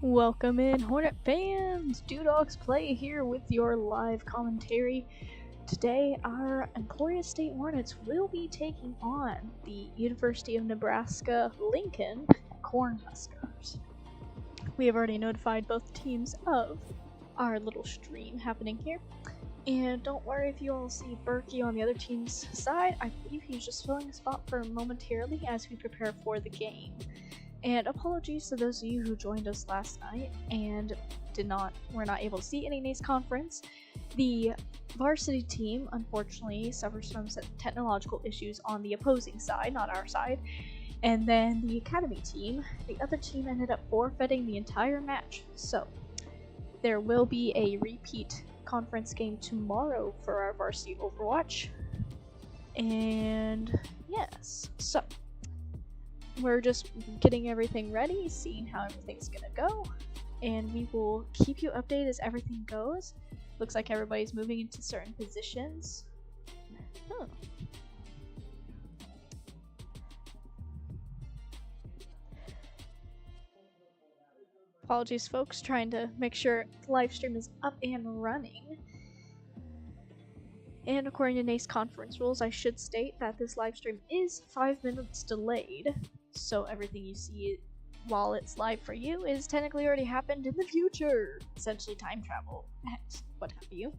Welcome in, Hornet fans! Dogs Play here with your live commentary. Today, our Emporia State Hornets will be taking on the University of Nebraska Lincoln Cornhuskers. We have already notified both teams of our little stream happening here. And don't worry if you all see Berkey on the other team's side. I believe he's just filling a spot for momentarily as we prepare for the game. And apologies to those of you who joined us last night and were not able to see any NACE conference. The varsity team unfortunately suffers from some technological issues on the opposing side, not our side. And then the academy team, the other team ended up forfeiting the entire match. So there will be a repeat conference game tomorrow for our varsity Overwatch. And yes, so we're just getting everything ready, seeing how everything's gonna go, and we will keep you updated as everything goes. Looks like everybody's moving into certain positions. Apologies, folks, trying to make sure the live stream is up and running. And according to NACE conference rules, I should state that this live stream is 5 minutes delayed. So everything you see while it's live for you is technically already happened in the future. Essentially time travel, what have you.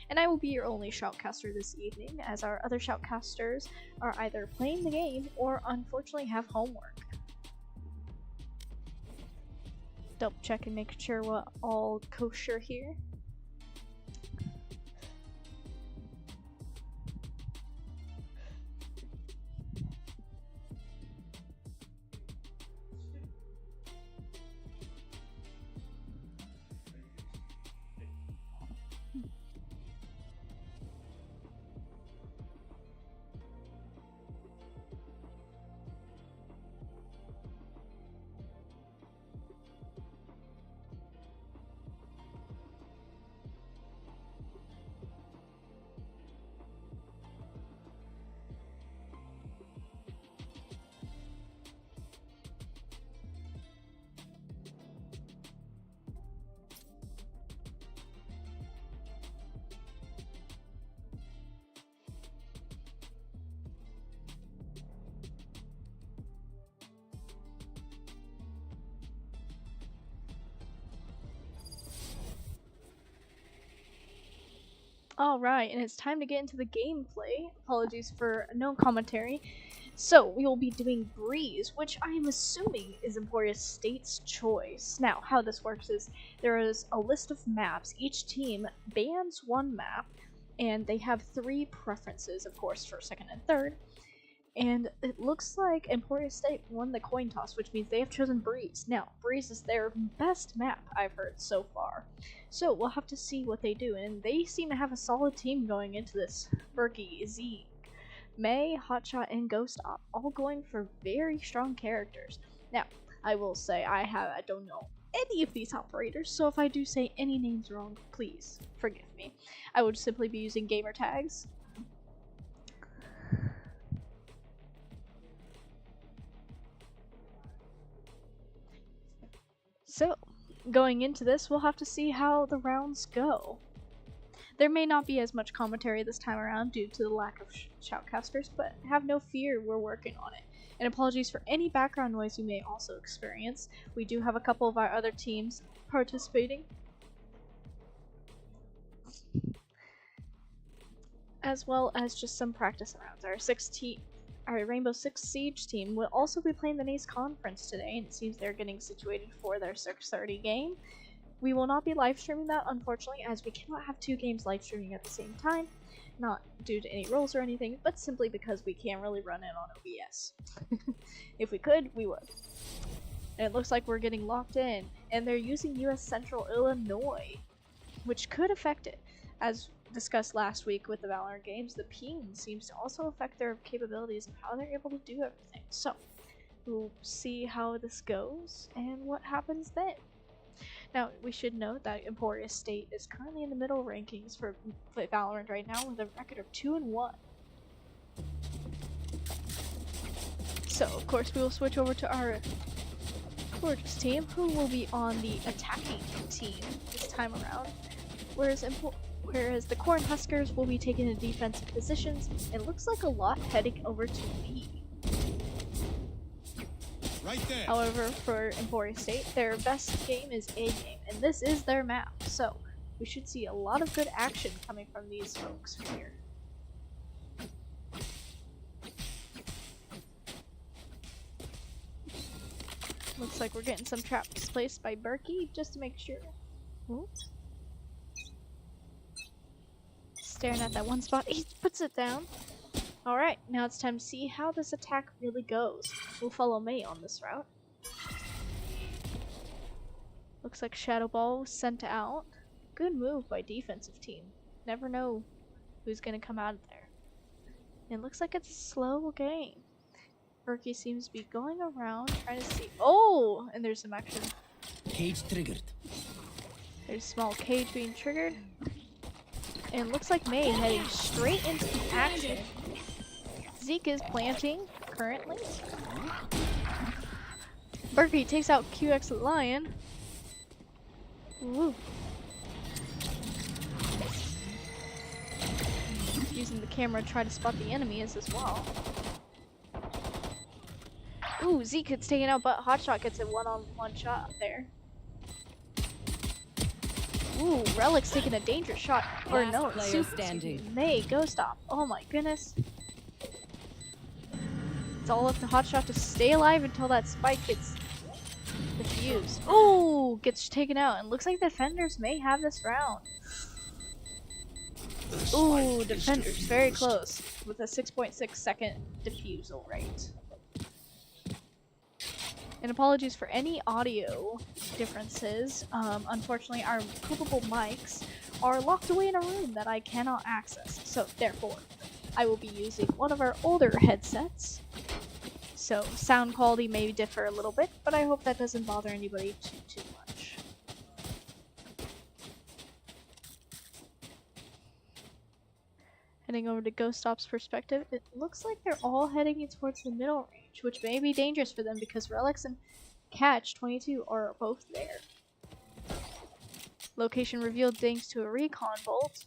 And I will be your only shoutcaster this evening, as our other shoutcasters are either playing the game or unfortunately have homework. Double check and make sure we're all kosher here. Alright, and it's time to get into the gameplay. Apologies for no commentary. So, we will be doing Breeze, which I am assuming is Emporia State's choice. Now, how this works is there is a list of maps. Each team bans one map, and they have 3 preferences, of course, for second and third. And it looks like Emporia State won the coin toss, which means they have chosen Breeze. Now, Breeze is their best map, I've heard so far. So, we'll have to see what they do, and they seem to have a solid team going into this. Berkey, Zeke, May, Hotshot, and Ghost Op, all going for very strong characters. Now, I will say I don't know any of these operators, so if I do say any names wrong, please forgive me. I would simply be using gamer tags. So, going into this, we'll have to see how the rounds go. There may not be as much commentary this time around due to the lack of shoutcasters, but have no fear, we're working on it. And apologies for any background noise you may also experience. We do have a couple of our other teams participating, as well as just some practice rounds. Our Rainbow Six Siege team will also be playing the NACE conference today, and it seems they're getting situated for their 6:30 game. We will not be live streaming that, unfortunately, as we cannot have 2 games live streaming at the same time. Not due to any rules or anything, but simply because we can't really run it on OBS. If we could, we would. And it looks like we're getting locked in, and they're using US Central Illinois, which could affect it. As discussed last week with the Valorant games, the ping seems to also affect their capabilities of how they're able to do everything. So, we'll see how this goes and what happens then. Now, we should note that Emporia State is currently in the middle rankings for Valorant right now with a record of 2-1. So, of course, we will switch over to our Gorgeous team, who will be on the attacking team this time around, whereas the Cornhuskers will be taking the defensive positions. It looks like a lot heading over to B. Right there. However, for Emporia State, their best game is A game, and this is their map, so we should see a lot of good action coming from these folks here. Looks like we're getting some traps placed by Berkey, just to make sure. Ooh. Staring at that one spot, he puts it down. Alright, now it's time to see how this attack really goes. We'll follow May on this route. Looks like Shadow Ball was sent out. Good move by defensive team. Never know who's gonna come out of there. It looks like it's a slow game. Berkey seems to be going around trying to see. Oh! And there's some action. Cage triggered. There's a small cage being triggered. And it looks like May heading straight into the action. Zeke is planting currently. Berkey takes out QX Lion. Woo. Using the camera to try to spot the enemies as well. Ooh, Zeke gets taken out, but Hotshot gets a one-on-one shot there. Ooh, Relic's taking a dangerous shot. Or no, it's Super standing. May, go stop. Oh my goodness. It's all up to Hotshot to stay alive until that spike gets defused. Ooh, gets taken out. And looks like the defenders may have this round. Ooh, defenders very close with a 6.6 second defusal rate. And apologies for any audio differences. Unfortunately, our movable mics are locked away in a room that I cannot access. So therefore, I will be using one of our older headsets. So sound quality may differ a little bit, but I hope that doesn't bother anybody too much. Heading over to Ghost Stop's perspective, it looks like they're all heading towards the middle range, which may be dangerous for them because Relics and Catch 22 are both there. Location revealed thanks to a recon bolt,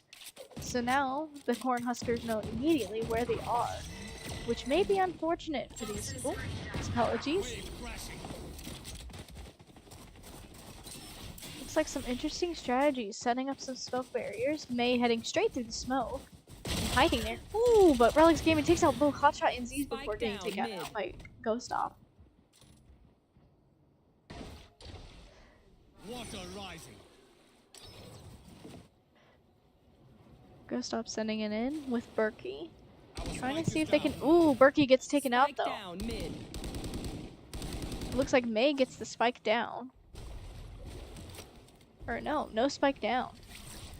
so now the Cornhuskers know immediately where they are, which may be unfortunate for these. Oh, apologies. Looks like some interesting strategies, setting up some smoke barriers. May heading straight through the smoke. Hiding there. Ooh, but Relic's Gaming takes out both Hotshot and Z's before getting taken out by Ghost Stop. Water rising. Ghost Stop sending it in with Berkey. Trying to see if they can. Ooh, Berkey gets taken out though. Looks like May gets the spike down. Or no spike down.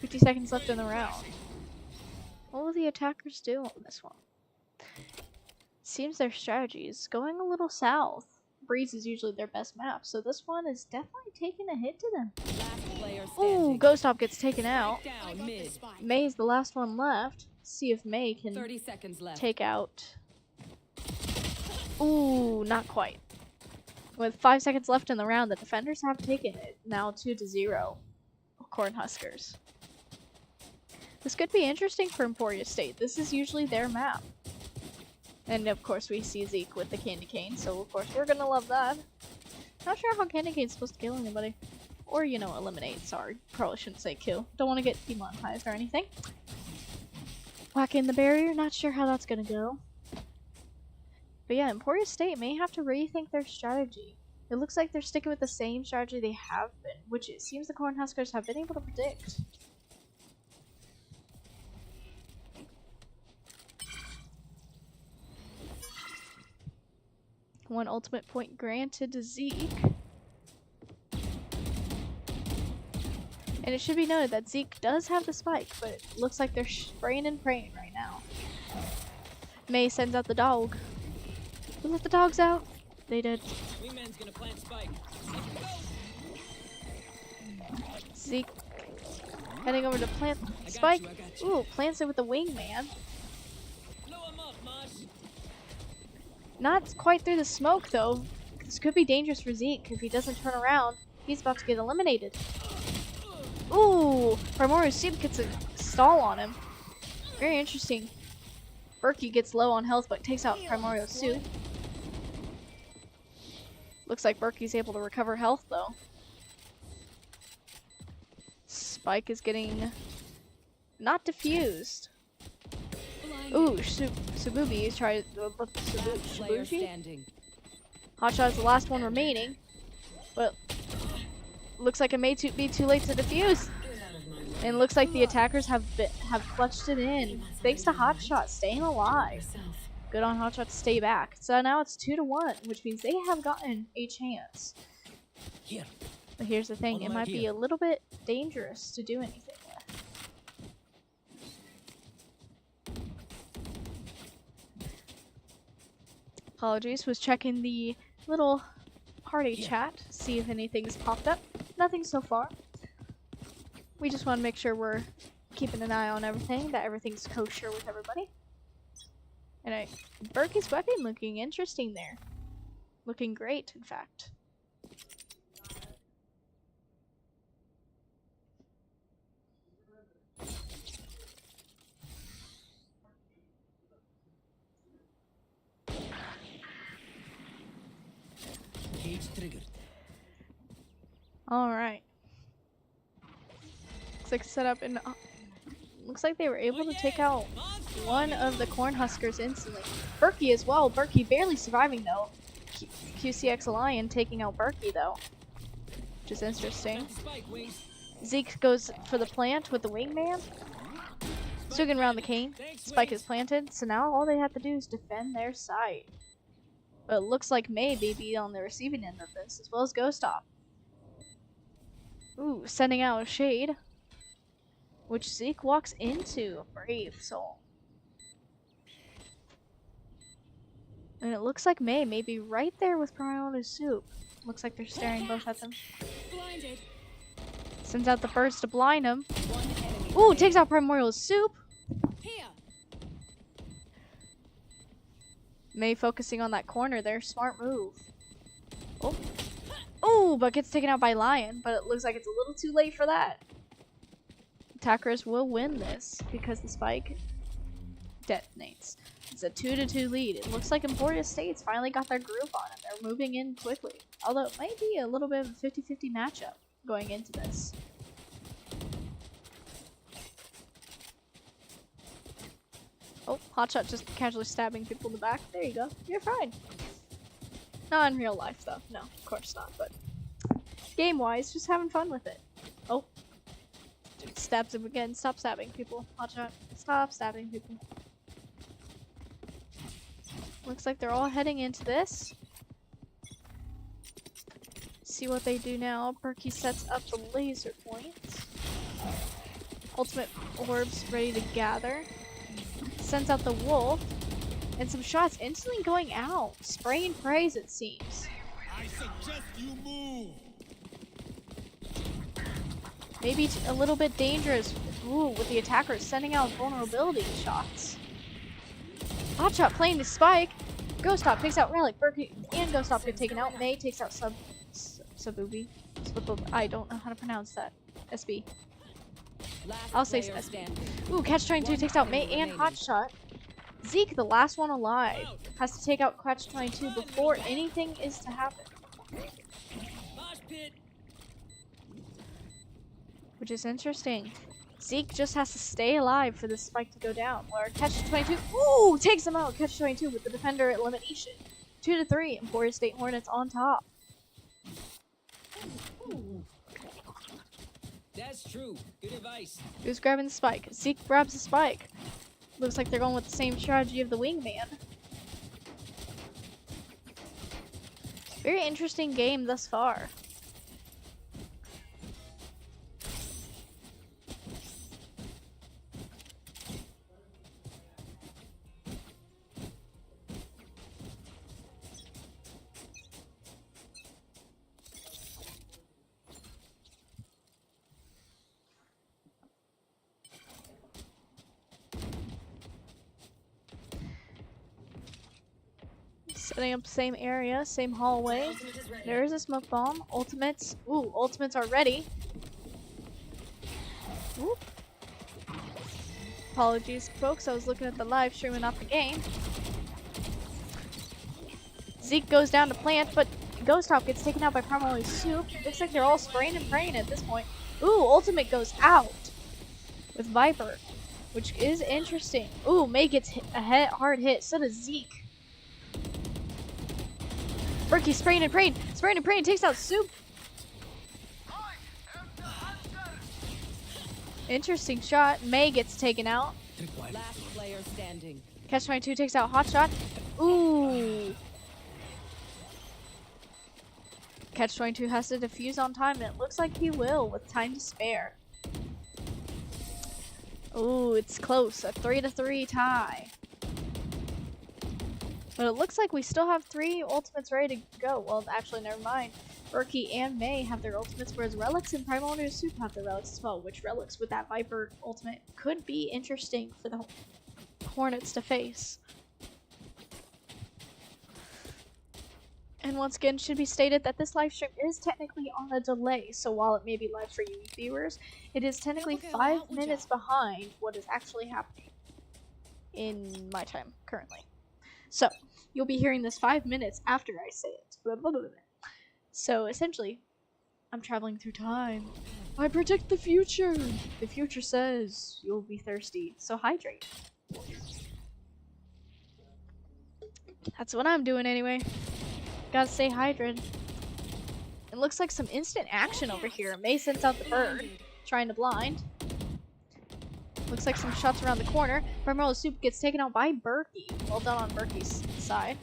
50 seconds left in the round. What will the attackers do on this one? Seems their strategy is going a little south. Breeze is usually their best map, so this one is definitely taking a hit to them. Ooh, Ghost Stop gets taken out. May is the last one left. See if May can 30 seconds left. Take out. Ooh, not quite. With 5 seconds left in the round, the defenders have taken it. Now 2-0. Cornhuskers. This could be interesting for Emporia State. This is usually their map. And of course we see Zeke with the candy cane, so of course we're gonna love that. Not sure how candy cane's supposed to kill anybody. Or, you know, eliminate. Sorry, probably shouldn't say kill. Don't want to get demonetized or anything. Whack in the barrier, not sure how that's gonna go. But yeah, Emporia State may have to rethink their strategy. It looks like they're sticking with the same strategy they have been, which it seems the Cornhuskers have been able to predict. One ultimate point granted to Zeke. And it should be noted that Zeke does have the spike, but it looks like they're spraying and praying right now. May sends out the dog. We let the dogs out. They did. Wingman's gonna plant spike. Zeke heading over to plant spike. Ooh, plants it with the wingman. Not quite through the smoke though. This could be dangerous for Zeke. If he doesn't turn around, he's about to get eliminated. Ooh, Primordial Soup gets a stall on him. Very interesting. Berkey gets low on health but takes out Primordial Soup. Looks like Berkey's able to recover health though. Spike is getting not diffused. Ooh, Sabubi is trying to Sabushi. Hotshot is the last one remaining, but looks like it may be too late to defuse. And it looks like the attackers have clutched it in thanks to Hotshot staying alive. Good on Hotshot to stay back. So now it's 2-1, which means they have gotten a chance. But here's the thing, it might be a little bit dangerous to do anything with. Apologies, was checking the little party chat, see if anything's popped up. Nothing so far. We just want to make sure we're keeping an eye on everything, that everything's kosher with everybody. And Berkey's weapon looking interesting there. Looking great, in fact. Cage triggered. Alright. Looks like set up in. Looks like they were able to take out one of the Cornhuskers instantly. Berkey as well. Berkey barely surviving though. QCX Lion taking out Berkey though, which is interesting. Zeke goes for the plant with the wingman. Swinging around the cane. Spike is planted, so now all they have to do is defend their site. But it looks like May may be on the receiving end of this, as well as Ghost Op. Ooh, sending out a shade, which Zeke walks into. Brave soul. And it looks like May be right there with Primordial Soup. Looks like they're staring both at them. Blinded. Sends out the burst to blind him. Ooh, takes out Primordial Soup. Here. May focusing on that corner there. Smart move. Oh. Ooh, but gets taken out by Lion. But it looks like it's a little too late for that. Attackers will win this because the spike detonates. It's a 2-2 lead. It looks like Emporia State's finally got their groove on it. They're moving in quickly. Although it might be a little bit of a 50-50 matchup going into this. Oh, Hotshot just casually stabbing people in the back. There you go. You're fine. Not in real life, though. No, of course not. But game-wise, just having fun with it. Oh. Dude stabs him again. Stop stabbing people. Hotshot. Stop stabbing people. Looks like they're all heading into this. See what they do now. Berkey sets up the laser points. Ultimate orbs ready to gather. Sends out the wolf. And some shots instantly going out. Spraying praise, it seems. I suggest you move. Maybe a little bit dangerous. Ooh, with the attackers sending out vulnerability shots. Hotshot playing the spike. Ghost Op takes out Relic. Berkey and Ghost Op get taken out. May takes out Sabubi. I don't know how to pronounce that. SB. I'll say SB. Ooh, Catch-22 takes out May and Hotshot. Zeke, the last one alive, has to take out Catch-22 before anything is to happen. Which is interesting. Zeke just has to stay alive for this spike to go down. Where Catch-22, ooh, takes him out. Catch-22 with the defender elimination. 2-3, Emporia State Hornets on top. That's true. Good advice. Who's grabbing the spike? Zeke grabs the spike. Looks like they're going with the same strategy of the wingman. Very interesting game thus far. Setting up the same area, same hallway. There is a smoke bomb. Ultimates. Ooh, ultimates are ready. Whoop. Apologies, folks. I was looking at the live stream and not the game. Zeke goes down to plant, but Ghost Hop gets taken out by Primarily Soup. Looks like they're all spraying and praying at this point. Ooh, ultimate goes out with Viper, which is interesting. Ooh, May gets a hard hit. So does Zeke. Berkey spraying and praying. Spraying and praying takes out Soup. Interesting shot. May gets taken out. Last player standing. Catch 22 takes out Hotshot. Ooh. Catch 22 has to defuse on time, and it looks like he will with time to spare. Ooh, it's close. A 3-3 tie. But it looks like we still have 3 ultimates ready to go. Well, actually, never mind. Berkey and May have their ultimates, whereas Relics and Primordial Soup have their relics as well, which Relics with that Viper ultimate could be interesting for the Hornets to face. And once again, should be stated that this live stream is technically on a delay, so while it may be live for you viewers, it is technically 5 minutes behind what is actually happening in my time currently. So, you'll be hearing this 5 minutes after I say it. Blah, blah, blah, blah. So, essentially, I'm traveling through time. I predict the future! The future says you'll be thirsty, so hydrate. That's what I'm doing anyway. Gotta stay hydrated. It looks like some instant action over here. May sends out the bird, trying to blind. Looks like some shots around the corner. Primarily Soup gets taken out by Berkey. Well done on Berkey's side.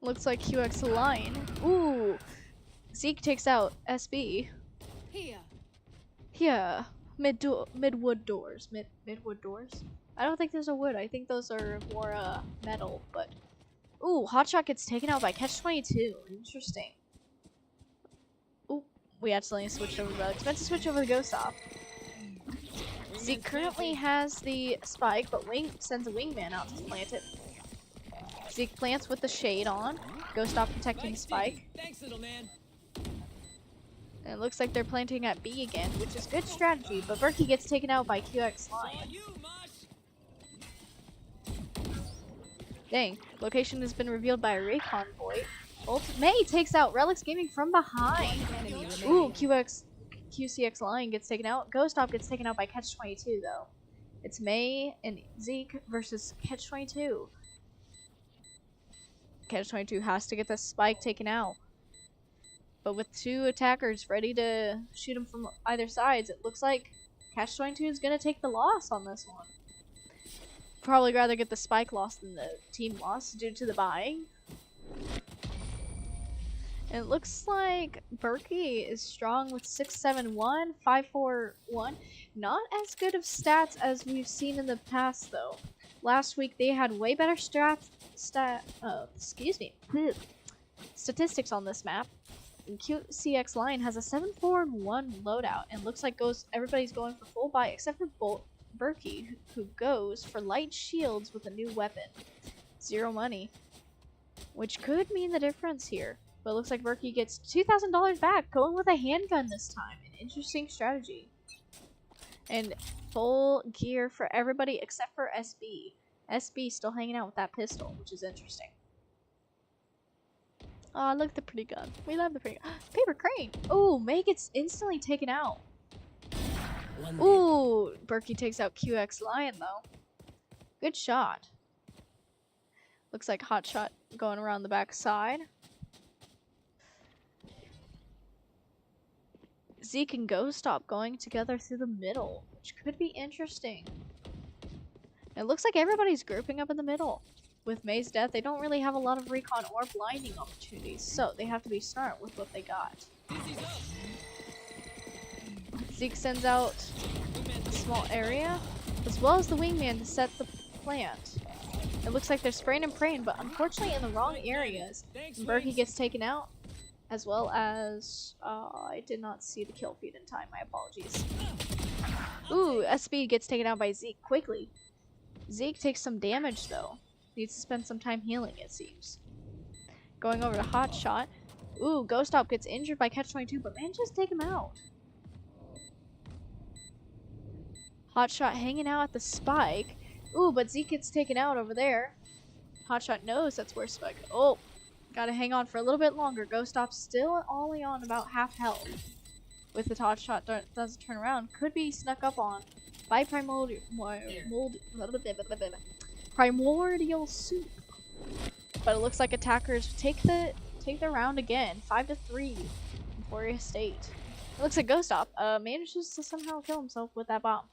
Looks like QX Lion. Ooh! Zeke takes out SB. Here. Midwood doors. Midwood doors? I don't think there's a wood. I think those are more metal, but ooh, Hotshot gets taken out by Catch 22. Interesting. Ooh, we accidentally switched over to Relics. Meant to switch over to Ghost Hop. Zeke currently has the spike, but sends a wingman out to plant it. Zeke plants with the shade on. Ghost Hop protecting spike. Thanks, little man. And it looks like they're planting at B again, which is good strategy, but Berkey gets taken out by QX Lion. Dang, location has been revealed by a recon boy. May takes out Relics Gaming from behind. Ooh, QCX Lion gets taken out. Ghost Hop gets taken out by Catch 22 though. It's May and Zeke versus Catch 22. Catch 22 has to get the spike taken out. But with 2 attackers ready to shoot him from either sides, it looks like Catch 22 is gonna take the loss on this one. Probably rather get the spike loss than the team loss due to the buying. And it looks like Berkey is strong with 6-7-1, 5-4-1. Not as good of stats as we've seen in the past though. Last week they had way better statistics on this map. And QCX Lion has a 7-4-1 loadout and looks like everybody's going for full buy except for Berkey, who goes for light shields with a new weapon. 0 money. Which could mean the difference here. But it looks like Berkey gets $2,000 back, going with a handgun this time. An interesting strategy. And full gear for everybody except for SB. SB still hanging out with that pistol, which is interesting. Oh, look at the pretty gun. We love the pretty gun. Paper crane! Oh, May gets instantly taken out. Ooh, Berkey takes out QX Lion though. Good shot. Looks like Hotshot going around the back side. Zeke and Ghost Hop going together through the middle, which could be interesting. It looks like everybody's grouping up in the middle. With May's death, they don't really have a lot of recon or blinding opportunities, so they have to be smart with what they got. Zeke sends out a small area, as well as the wingman to set the plant. It looks like they're spraying and praying, but unfortunately in the wrong areas. And Berkey gets taken out, as well as... I did not see the kill feed in time, my apologies. Ooh, SB gets taken out by Zeke quickly. Zeke takes some damage though. Needs to spend some time healing, it seems. Going over to Hot Shot. Ooh, Ghost Op gets injured by Catch-22, but man, just take him out. Hot Shot hanging out at the spike. Ooh, but Zeke gets taken out over there. Hot Shot knows that's where spike. Oh, gotta hang on for a little bit longer. Ghost Op still only on about half health. With the Hot Shot doesn't turn around. Could be snuck up on by Primordial Soup. But it looks like attackers take the round again. 5-3. Emporia State. It looks like Ghost Op manages to somehow kill himself with that bomb.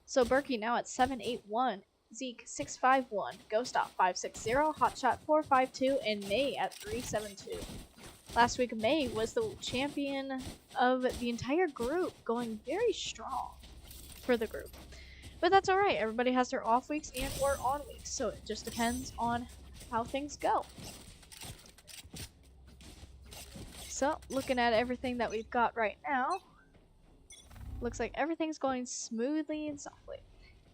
So Berkey now at 7-8-1. Zeke 6-5-1. Ghost Op 5-6-0. Hotshot 4-5-2. And May at 3-7-2. Last week, May was the champion of the entire group, going very strong for the group. But that's alright, everybody has their off weeks and or on weeks, so it just depends on how things go. So, looking at everything that we've got right now, looks like everything's going smoothly and softly.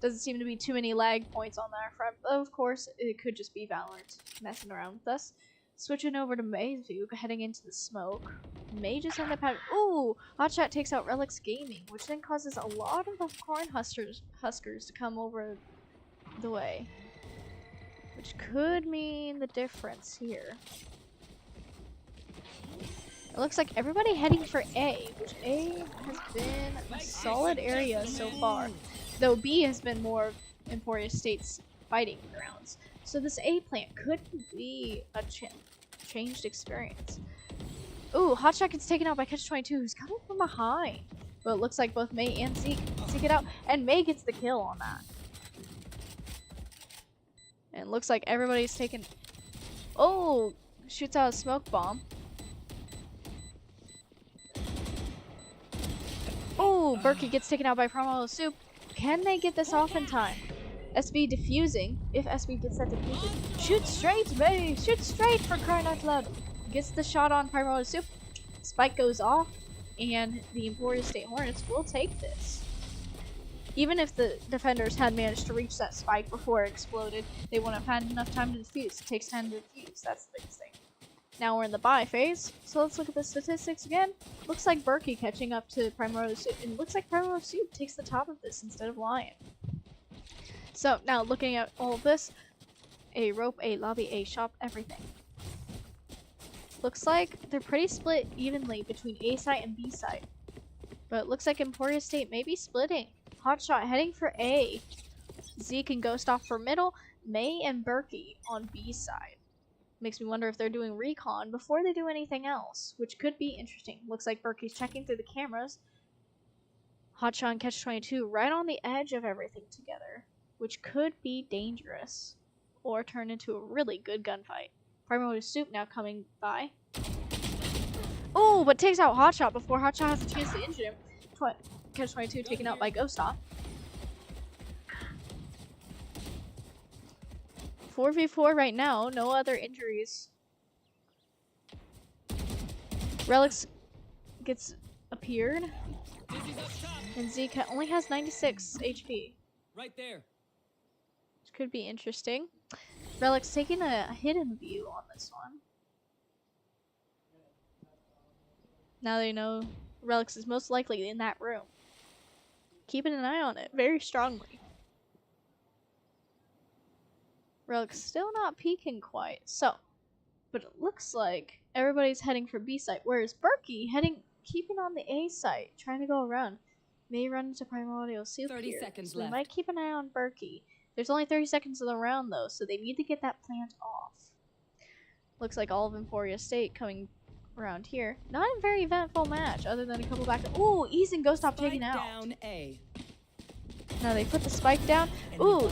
Doesn't seem to be too many lag points on that front, but of course, it could just be Valorant messing around with us. Switching over to May's view, heading into the smoke. May just end up having. Ooh! Hotshot takes out Relics Gaming, which then causes a lot of the Cornhuskers to come over the way. Which could mean the difference here. It looks like everybody heading for A, which A has been a solid area so far. Though B has been more of Emporia State's fighting grounds. So this A plant could be a changed experience. Ooh, Hotshot gets taken out by Catch-22, who's coming from behind. But it looks like both May and Zeke take it out, and May gets the kill on that. And it looks like everybody's taken. Oh, shoots out a smoke bomb. Oh, Berkey gets taken out by Primordial Soup. Can they get this off in time? SB defusing. If SB gets that defused, shoot straight, May! Shoot straight, for crying out loud! Gets the shot on Primordial Soup. Spike goes off, and the Emporia State Hornets will take this. Even if the defenders had managed to reach that spike before it exploded, they wouldn't have had enough time to defuse. It takes time to defuse. That's the biggest thing. Now we're in the buy phase, so let's look at the statistics again. Looks like Berkey catching up to Primordial Soup, and looks like Primordial Soup takes the top of this instead of Lion. So now looking at all of this, A rope, A lobby, A shop, everything. Looks like they're pretty split evenly between A site and B site. But it looks like Emporia State may be splitting. Hotshot heading for A. Zeke and Ghost off for middle. May and Berkey on B side. Makes me wonder if they're doing recon before they do anything else, which could be interesting. Looks like Berkey's checking through the cameras. Hotshot and Catch-22 right on the edge of everything together, which could be dangerous or turn into a really good gunfight. Primordial Soup now coming by. Oh, but takes out Hotshot before Hotshot has a chance to injure him. Catch-22 taken out by Ghost Off. 4v4 right now, no other injuries. Relics gets appeared. And Zeke only has 96 HP. Right there. Which could be interesting. Relics taking a hidden view on this one. Now they know Relics is most likely in that room. Keeping an eye on it very strongly. Relics still not peeking quite. So, but it looks like everybody's heading for B site, whereas Berkey keeping on the A site, trying to go around. May run into Primordial Soup 30 here. seconds So left. we might keep an eye on Berkey. There's only 30 seconds of the round though, so they need to get that plant off. Looks like all of Emporia State coming around here. Not a very eventful match, other than a couple back. Ooh, Ease and Ghost Top taken out. Down A. Now they put the spike down. Ooh,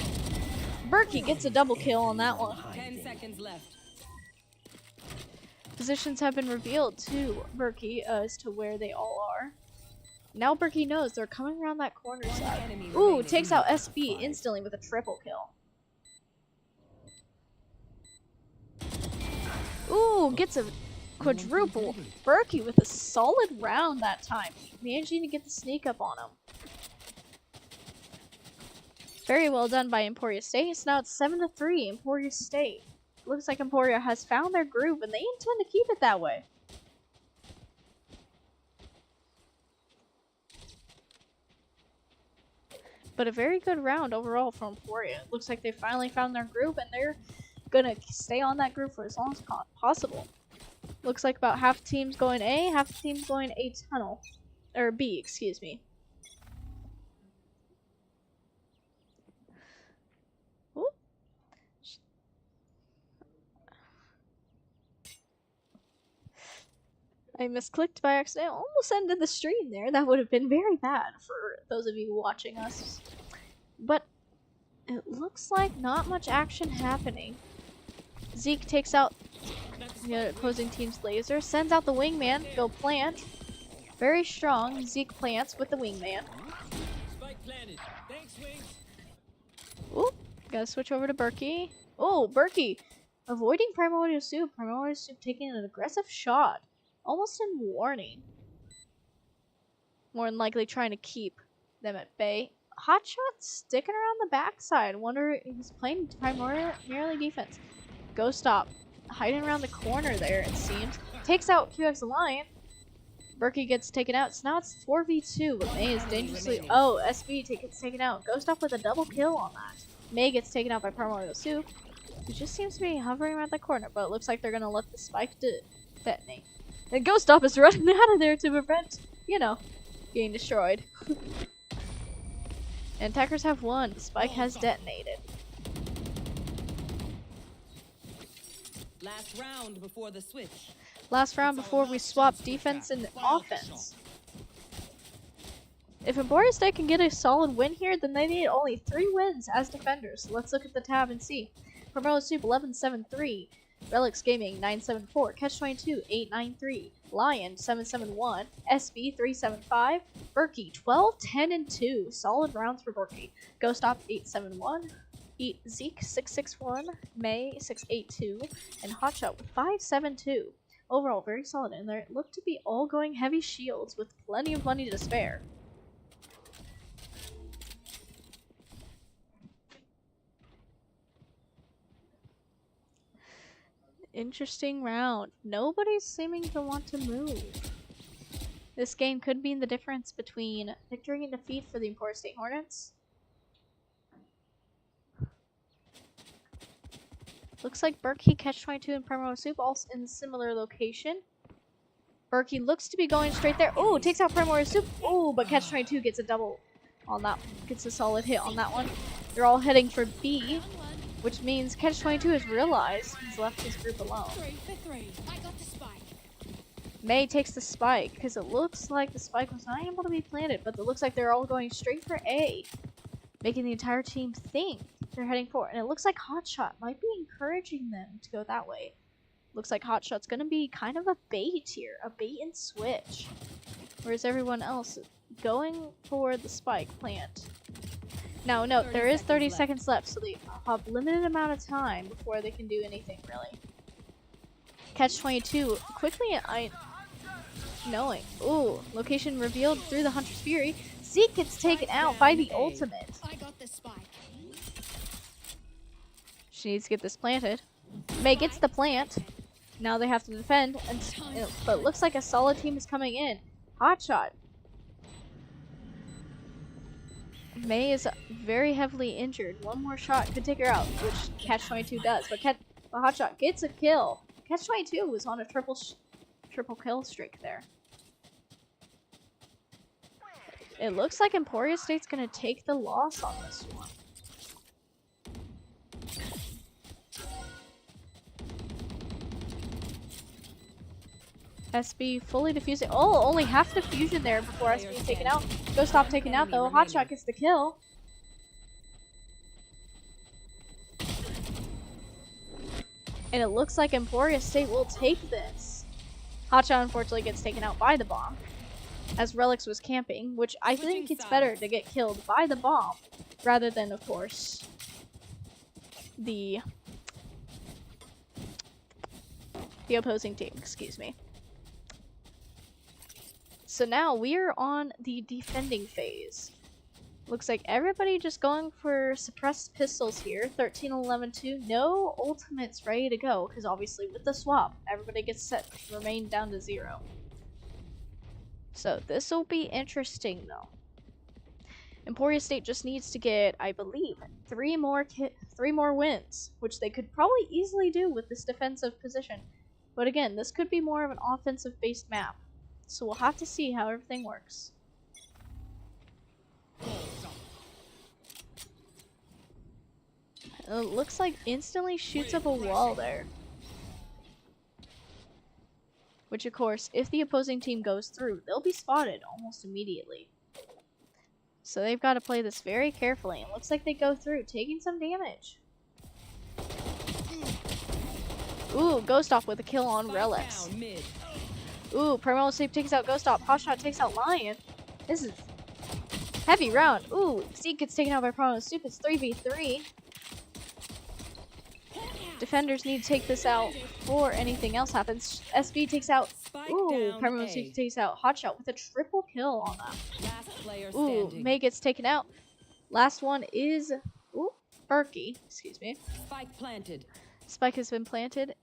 Berkey gets a double kill on that one. 10 seconds left. Positions have been revealed to Berkey as to where they all are. Now Berkey knows they're coming around that corner side. Ooh, takes out SB instantly with a triple kill. Ooh, gets a quadruple. Berkey with a solid round that time, managing to get the sneak up on him. Very well done by Emporia State. So now it's 7-3, Emporia State. Looks like Emporia has found their groove, and they intend to keep it that way. But a very good round overall for Emporia. Looks like they finally found their groove, and they're gonna stay on that groove for as long as possible. Looks like about half the team's going A, half the team's going A tunnel. Or B, excuse me. Ooh. I misclicked by accident. Almost ended the stream there. That would have been very bad for those of you watching us. But it looks like not much action happening. Zeke takes out the opposing team's laser, sends out the wingman, go plant. Very strong. Zeke plants with the wingman. Ooh, gotta switch over to Berkey. Oh, Berkey avoiding Primordial Soup. Primordial Soup taking an aggressive shot. Almost in warning. More than likely trying to keep them at bay. Hotshot sticking around the backside. Wonder if he's playing primarily defense. Go stop. Hiding around the corner there, it seems. Takes out QX Lion. Berkey gets taken out. So now it's 4v2, but May is dangerously. Oh, SB gets taken out. Go stop with a double kill on that. May gets taken out by Primordial Soup. He just seems to be hovering around the corner, but it looks like they're gonna let the spike detonate. And Ghost Stop is running out of there to prevent, getting destroyed. And attackers have won. The spike has detonated. Last round before the switch. Last round before we swap defense and offense. If Emporia State can get a solid win here, then they need only 3 wins as defenders. So let's look at the tab and see. Primordial Soup 11-7-3. Relics Gaming 974, Catch-22 893, Lion 771, SB 375, Berkey 12-10-2. Solid rounds for Berkey. Ghost Stop 871, Zeke 661, May 682, and Hotshot with 572. Overall, very solid, and they look to be all going heavy shields with plenty of money to spare. Interesting round. Nobody's seeming to want to move. This game could be the difference between victory and defeat for the Emporia State Hornets. Looks like Berkey, Catch-22, and Primordial Soup all in similar location. Berkey looks to be going straight there. Oh, takes out Primordial Soup. Oh, but Catch-22 gets a double on that. Gets a solid hit on that one. They're all heading for B. Which means Catch-22 has realized he's left his group alone. May takes the spike, because it looks like the spike was not able to be planted, but it looks like they're all going straight for A, making the entire team think they're heading for it. And it looks like Hotshot might be encouraging them to go that way. Looks like Hotshot's going to be kind of a bait here, a bait and switch. Whereas everyone else going for the spike plant. Now, note, there is 30 seconds left, so they have a limited amount of time before they can do anything, really. Catch-22, quickly, knowing. Ooh, location revealed through the Hunter's Fury. Zeke gets taken out by the ultimate. She needs to get this planted. May gets the plant. Now they have to defend, but it looks like a solid team is coming in. Hotshot. May is very heavily injured. One more shot could take her out, which Catch-22 does. But Hotshot gets a kill. Catch-22 was on a triple kill streak there. It looks like Emporia State's going to take the loss on this one. SB fully defusing. Oh, only half the fusion there before SB is taken out. Ghost Stop taken out though. Hotshot gets the kill. And it looks like Emporia State will take this. Hotshot unfortunately gets taken out by the bomb, as Relics was camping, which I think it's better to get killed by the bomb rather than, of course, the opposing team. Excuse me. So now we are on the defending phase. Looks like everybody just going for suppressed pistols here. 13-11-2. No ultimates ready to go because obviously with the swap, everybody gets set remain down to 0. So this will be interesting though. Emporia State just needs to get, I believe, 3 more wins, which they could probably easily do with this defensive position. But again, this could be more of an offensive-based map, so we'll have to see how everything works. It looks like instantly shoots up a wall there. Which, of course, if the opposing team goes through, they'll be spotted almost immediately. So they've got to play this very carefully. It looks like they go through, taking some damage. Ooh, Ghost Off with a kill on Relics. Ooh, Primal Sleep takes out Ghost Off. Hotshot takes out Lion. This is heavy round. Ooh, Zeke gets taken out by Primal Sleep. It's 3v3. Defenders need to take this out before anything else happens. SB takes out. Ooh, Primal Sleep takes out Hotshot with a triple kill on that. Ooh, May gets taken out. Last one is Berkey. Excuse me. Spike planted. Spike has been planted.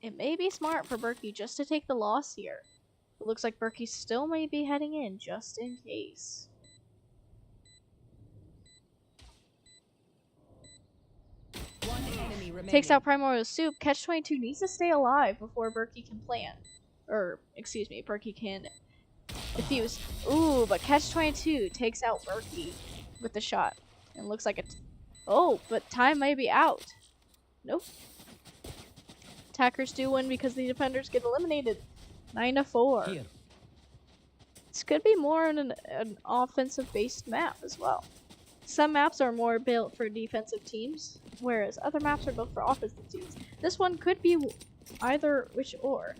It may be smart for Berkey just to take the loss here. It looks like Berkey still may be heading in just in case. One enemy remaining. Takes out Primordial Soup. Catch-22 needs to stay alive before Berkey can plant. Or, excuse me, Berkey can defuse. Ooh, but Catch-22 takes out Berkey with the shot. And looks like oh, but time may be out. Nope. Attackers do win because the defenders get eliminated. 9-4. Here. This could be more an offensive-based map as well. Some maps are more built for defensive teams, whereas other maps are built for offensive teams. This one could be either which or.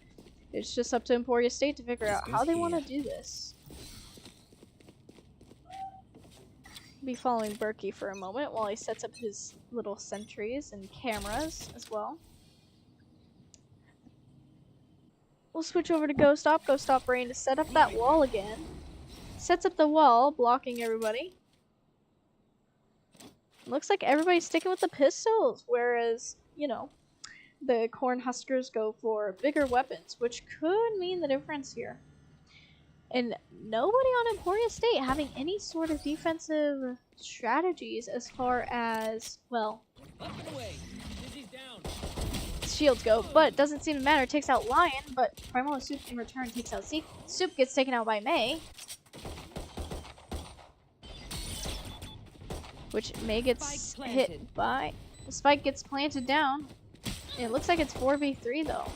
It's just up to Emporia State to figure out how they want to do this. Be following Berkey for a moment while he sets up his little sentries and cameras as well. We'll switch over to Ghost Op. Ghost Op Brain to set up that wall again. Sets up the wall, blocking everybody. Looks like everybody's sticking with the pistols, whereas, you know, the Cornhuskers go for bigger weapons, which could mean the difference here. And nobody on Emporia State having any sort of defensive strategies as far as, well, shields go, but it doesn't seem to matter. Takes out Lion, but Primal Soup in return takes out Zeke. Soup gets taken out by May. Which May gets hit by. The Spike gets planted down. It looks like it's 4v3 though.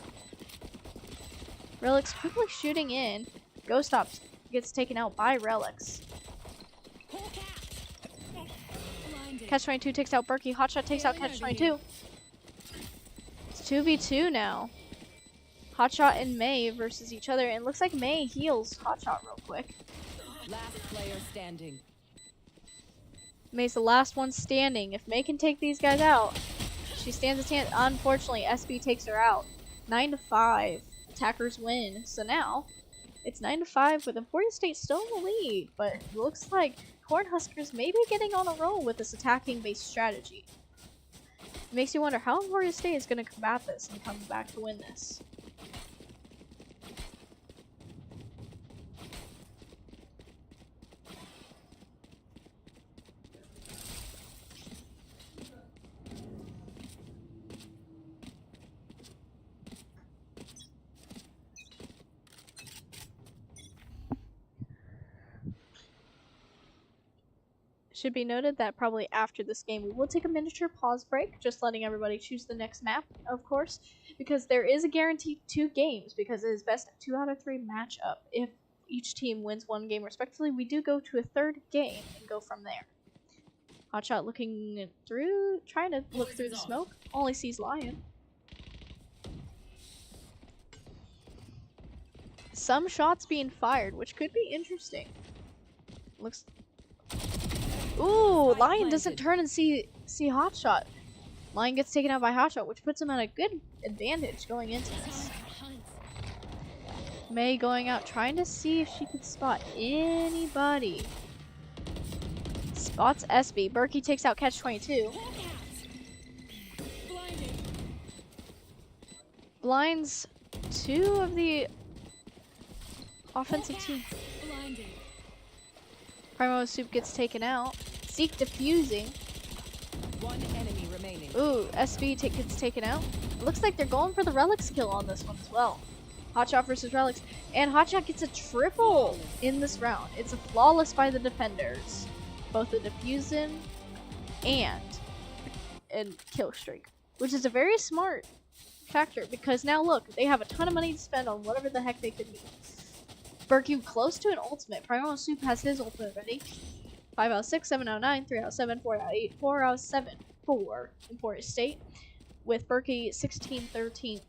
Relics quickly shooting in. Ghost Op gets taken out by Relics. Catch-22 takes out Berkey. Hotshot takes out Catch-22. It's 2v2 now. Hotshot and May versus each other. And it looks like May heals Hotshot real quick. Last player standing. May's the last one standing. If May can take these guys out, she stands a chance. Unfortunately, SB takes her out. 9-5. Attackers win. So now, it's 9-5 with Emporia State still in the lead. But it looks like Cornhuskers may be getting on a roll with this attacking-based strategy. It makes you wonder how Emporia State is going to combat this and come back to win this. Should be noted that probably after this game we will take a miniature pause break, just letting everybody choose the next map, of course, because there is a guaranteed 2 games, because it is best 2 out of 3 matchup. If each team wins 1 game respectively, we do go to a 3rd game and go from there. Hotshot looking through, trying to look through the smoke, only sees Lion. Some shots being fired, which could be interesting. Looks. Ooh, Lion doesn't turn and see Hotshot. Lion gets taken out by Hotshot, which puts him at a good advantage going into this. May going out, trying to see if she could spot anybody. Bots SB. Berkey takes out Catch 22. Blinds 2 of the offensive team. Primo Soup gets taken out. Zeke defusing. One enemy remaining. Ooh, SB gets taken out. It looks like they're going for the Relics kill on this one as well. Hotshot versus Relics. And Hotshot gets a triple in this round. It's a flawless by the defenders. Both the diffusing and kill streak. Which is a very smart factor because now look, they have a ton of money to spend on whatever the heck they could need. Berkey close to an ultimate. Primo Soup has his ultimate ready. 5 out of 6, 7 out of 9, 3 out of 7, 4 out of 8, 4 out of 7 for Emporia State. With Berkey 16-13-3,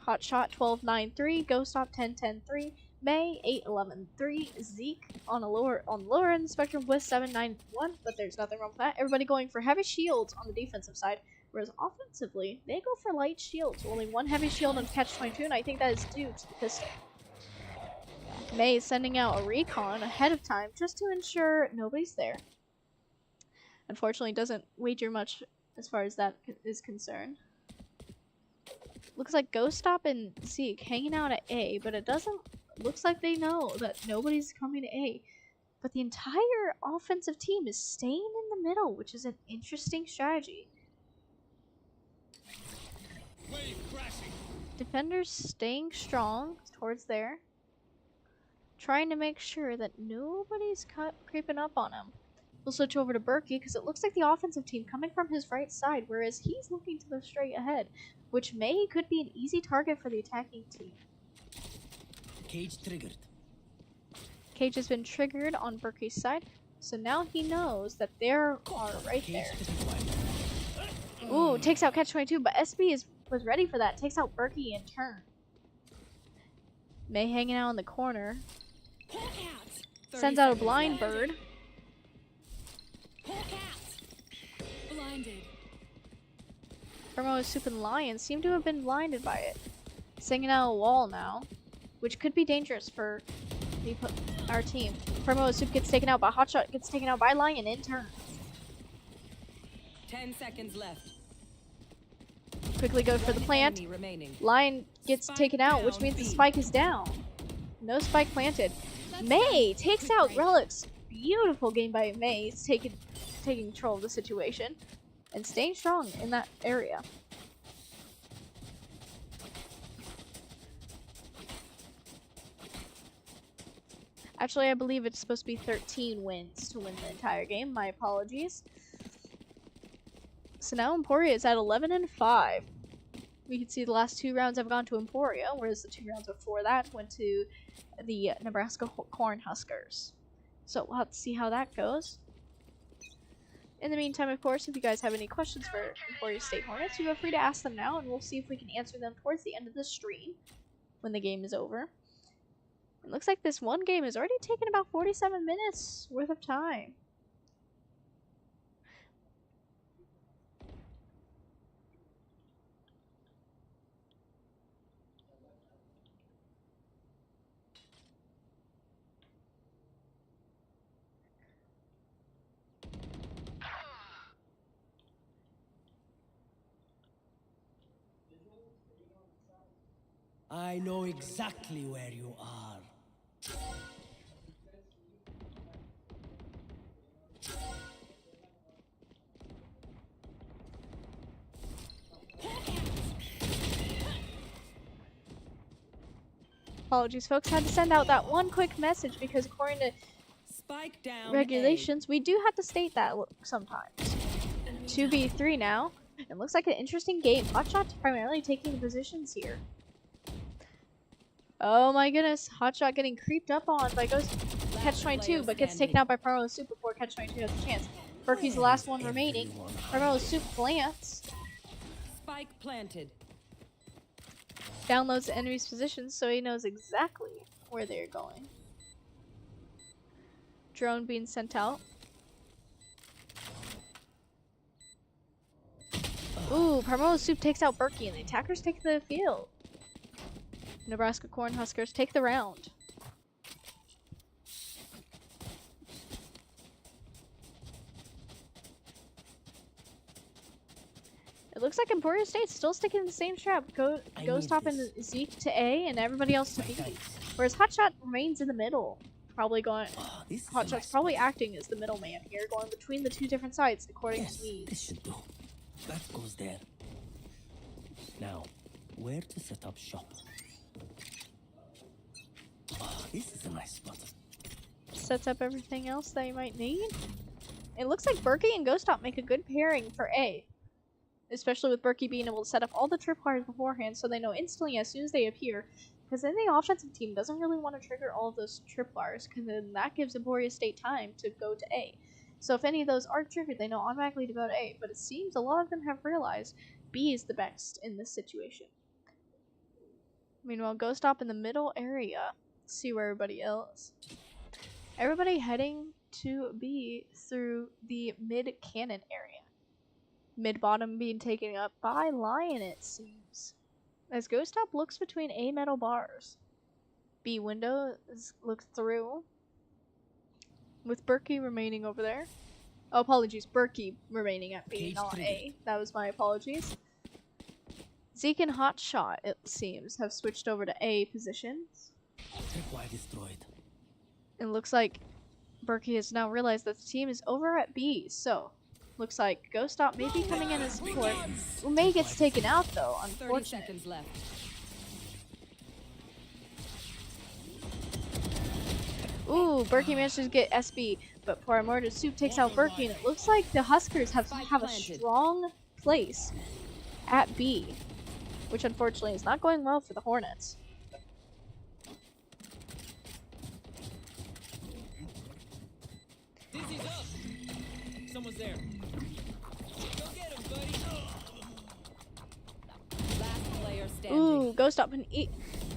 Hotshot 12-9-3, Ghost Stop 10-10-3, May 8-11-3, Zeke on the lower end of the spectrum with 7-9-1, but there's nothing wrong with that. Everybody going for heavy shields on the defensive side, whereas offensively, they go for light shields. Only one heavy shield on Catch 22, and I think that is due to the pistol. May is sending out a recon ahead of time just to ensure nobody's there. Unfortunately, doesn't wager much as far as that is concerned. Looks like Ghost Stop and Zeke hanging out at A, but it doesn't. Looks like they know that nobody's coming to A. But the entire offensive team is staying in the middle, which is an interesting strategy. Wave crashing. Defenders staying strong towards there. Trying to make sure that nobody's creeping up on him. We'll switch over to Berkey because it looks like the offensive team coming from his right side, whereas he's looking to the straight ahead, which could be an easy target for the attacking team. Cage triggered. Cage has been triggered on Berkey's side, so now he knows that they are right there. Ooh, takes out Catch 22, but SB was ready for that. Takes out Berkey in turn. May hanging out in the corner. Sends out a blind bird. Primo Soup and Lion seem to have been blinded by it. Singing out a wall now, which could be dangerous for our team. Primo Soup gets taken out by Hotshot, gets taken out by Lion in turn. 10 seconds left. Quickly goes for the plant. Lion gets taken out, which means the spike is down. No spike planted. May takes out Relics. Beautiful game by May. He's taking control of the situation and staying strong in that area. Actually, I believe it's supposed to be 13 wins to win the entire game. My apologies. So now Emporia is at 11-5. We can see the last 2 rounds have gone to Emporia, whereas the 2 rounds before that went to the Nebraska Cornhuskers. So we'll have to see how that goes. In the meantime, of course, if you guys have any questions for Emporia State Hornets, feel free to ask them now, and we'll see if we can answer them towards the end of the stream when the game is over. It looks like this one game has already taken about 47 minutes worth of time. I know exactly where you are. Apologies, folks. Had to send out that one quick message because according to Spike down regulations, we do have to state that sometimes. 2v3 now. It looks like an interesting game. Hotshot's primarily taking the positions here. Oh my goodness. Hotshot getting creeped up on by Catch 22, but gets taken out by Primo Soup before Catch 22 has a chance. Berkey's the last one remaining. Primo Soup plants. Spike planted. Downloads the enemy's positions so he knows exactly where they're going. Drone being sent out. Ooh, Primo Soup takes out Berkey and the attackers take the field. Nebraska Cornhuskers take the round. Looks like Emporia State's still sticking in the same trap. Ghost Top and Zeke to A and everybody else to B. Whereas Hotshot remains in the middle. Probably going... Hotshot's probably acting as the middleman here, going between the two different sides according to me. This should do. That goes there. Now, where to set up shop? This is a nice spot. Sets up everything else that you might need. It looks like Berkey and Ghost Top make a good pairing for A. Especially with Berkey being able to set up all the tripwires beforehand so they know instantly as soon as they appear. Because then the offensive team doesn't really want to trigger all of those tripwires, because then that gives Emporia State time to go to A. So if any of those are triggered, they know automatically to go to A. But it seems a lot of them have realized B is the best in this situation. Meanwhile, Ghost Top in the middle area. Let's see where everybody else. Everybody heading to B through the mid-cannon area. Mid-bottom being taken up by Lion, it seems. As Ghost Top looks between A metal bars. B window is looked through. With Berkey remaining over there. Oh, apologies. Berkey remaining at B, not A. That was my apologies. Zeke and Hotshot, it seems, have switched over to A positions. Tripwire destroyed. It looks like Berkey has now realized that the team is over at B, so looks like Ghost Top may be coming in as support. May gets taken out though, 30 unfortunately. seconds left. Ooh, Berkey managed to get SB, but Poramorta's Soup takes out Berkey, and it looks like the Huskers have a strong place at B, which unfortunately is not going well for the Hornets. Dizzy's up. Someone's there. Go get him, buddy. Last player standing. Ooh, Ghost Up and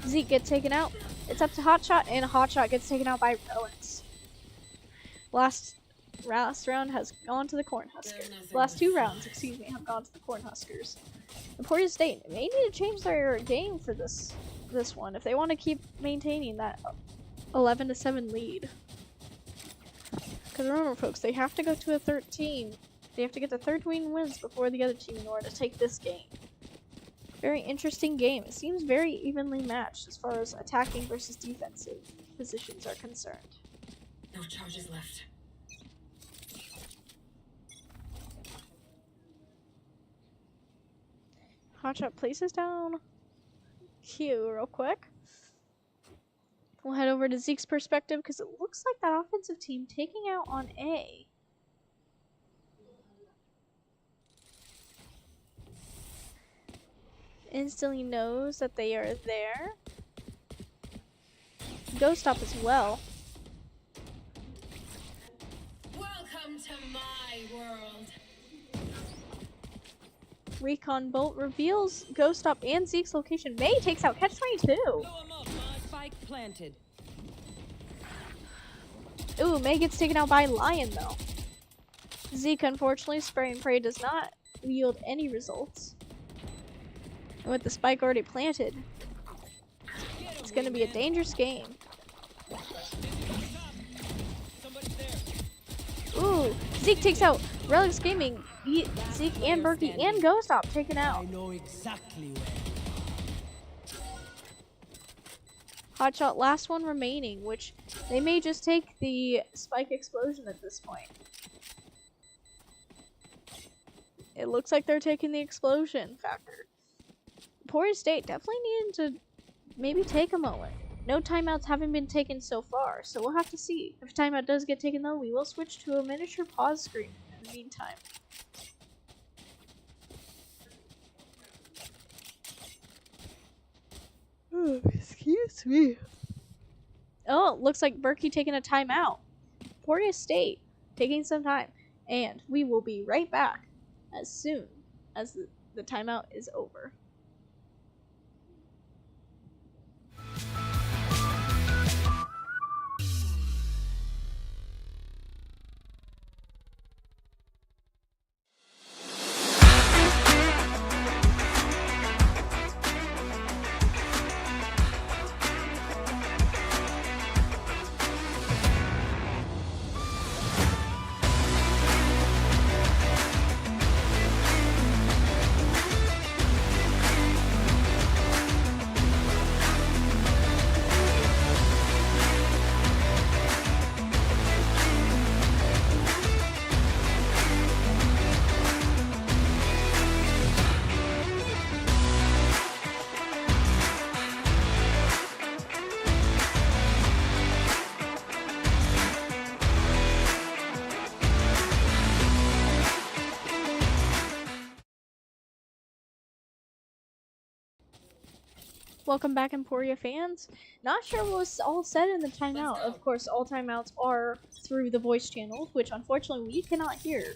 Zeke gets taken out. It's up to Hotshot, and Hotshot gets taken out by Relics. Last round has gone to the Cornhuskers. Last 2 rounds, excuse me, have gone to the Cornhuskers. Emporia State may need to change their game for this one if they want to keep maintaining that 11-7 lead. Because remember, folks, they have to go to a 13. They have to get the 13 wins before the other team in order to take this game. Very interesting game. It seems very evenly matched as far as attacking versus defensive positions are concerned. No charges left. Hotshot places down Q real quick. We'll head over to Zeke's perspective because it looks like that offensive team taking out on A. Instantly knows that they are there. Ghost Up as well. Welcome to my world. Recon Bolt reveals Ghost Up and Zeke's location. May takes out Catch-22. Blow him up, spike planted. Ooh, May gets taken out by Lion though. Zeke, unfortunately, Spray and Pray does not yield any results. And with the spike already planted, it's going to be a dangerous game. Ooh, Zeke takes out Relics Gaming. Zeke and Berkey and Ghost Op taken out. I know exactly where. Hotshot, last one remaining, which they may just take the spike explosion at this point. It looks like they're taking the explosion factor. Emporia State definitely needed to maybe take a moment. No timeouts haven't been taken so far, so we'll have to see. If a timeout does get taken though, we will switch to a miniature pause screen in the meantime. Oh, excuse me. Oh, looks like Berkey taking a timeout. Emporia State taking some time. And we will be right back as soon as the timeout is over. Welcome back, Emporia fans. Not sure what was all said in the timeout. Of course, all timeouts are through the voice channels, which unfortunately we cannot hear,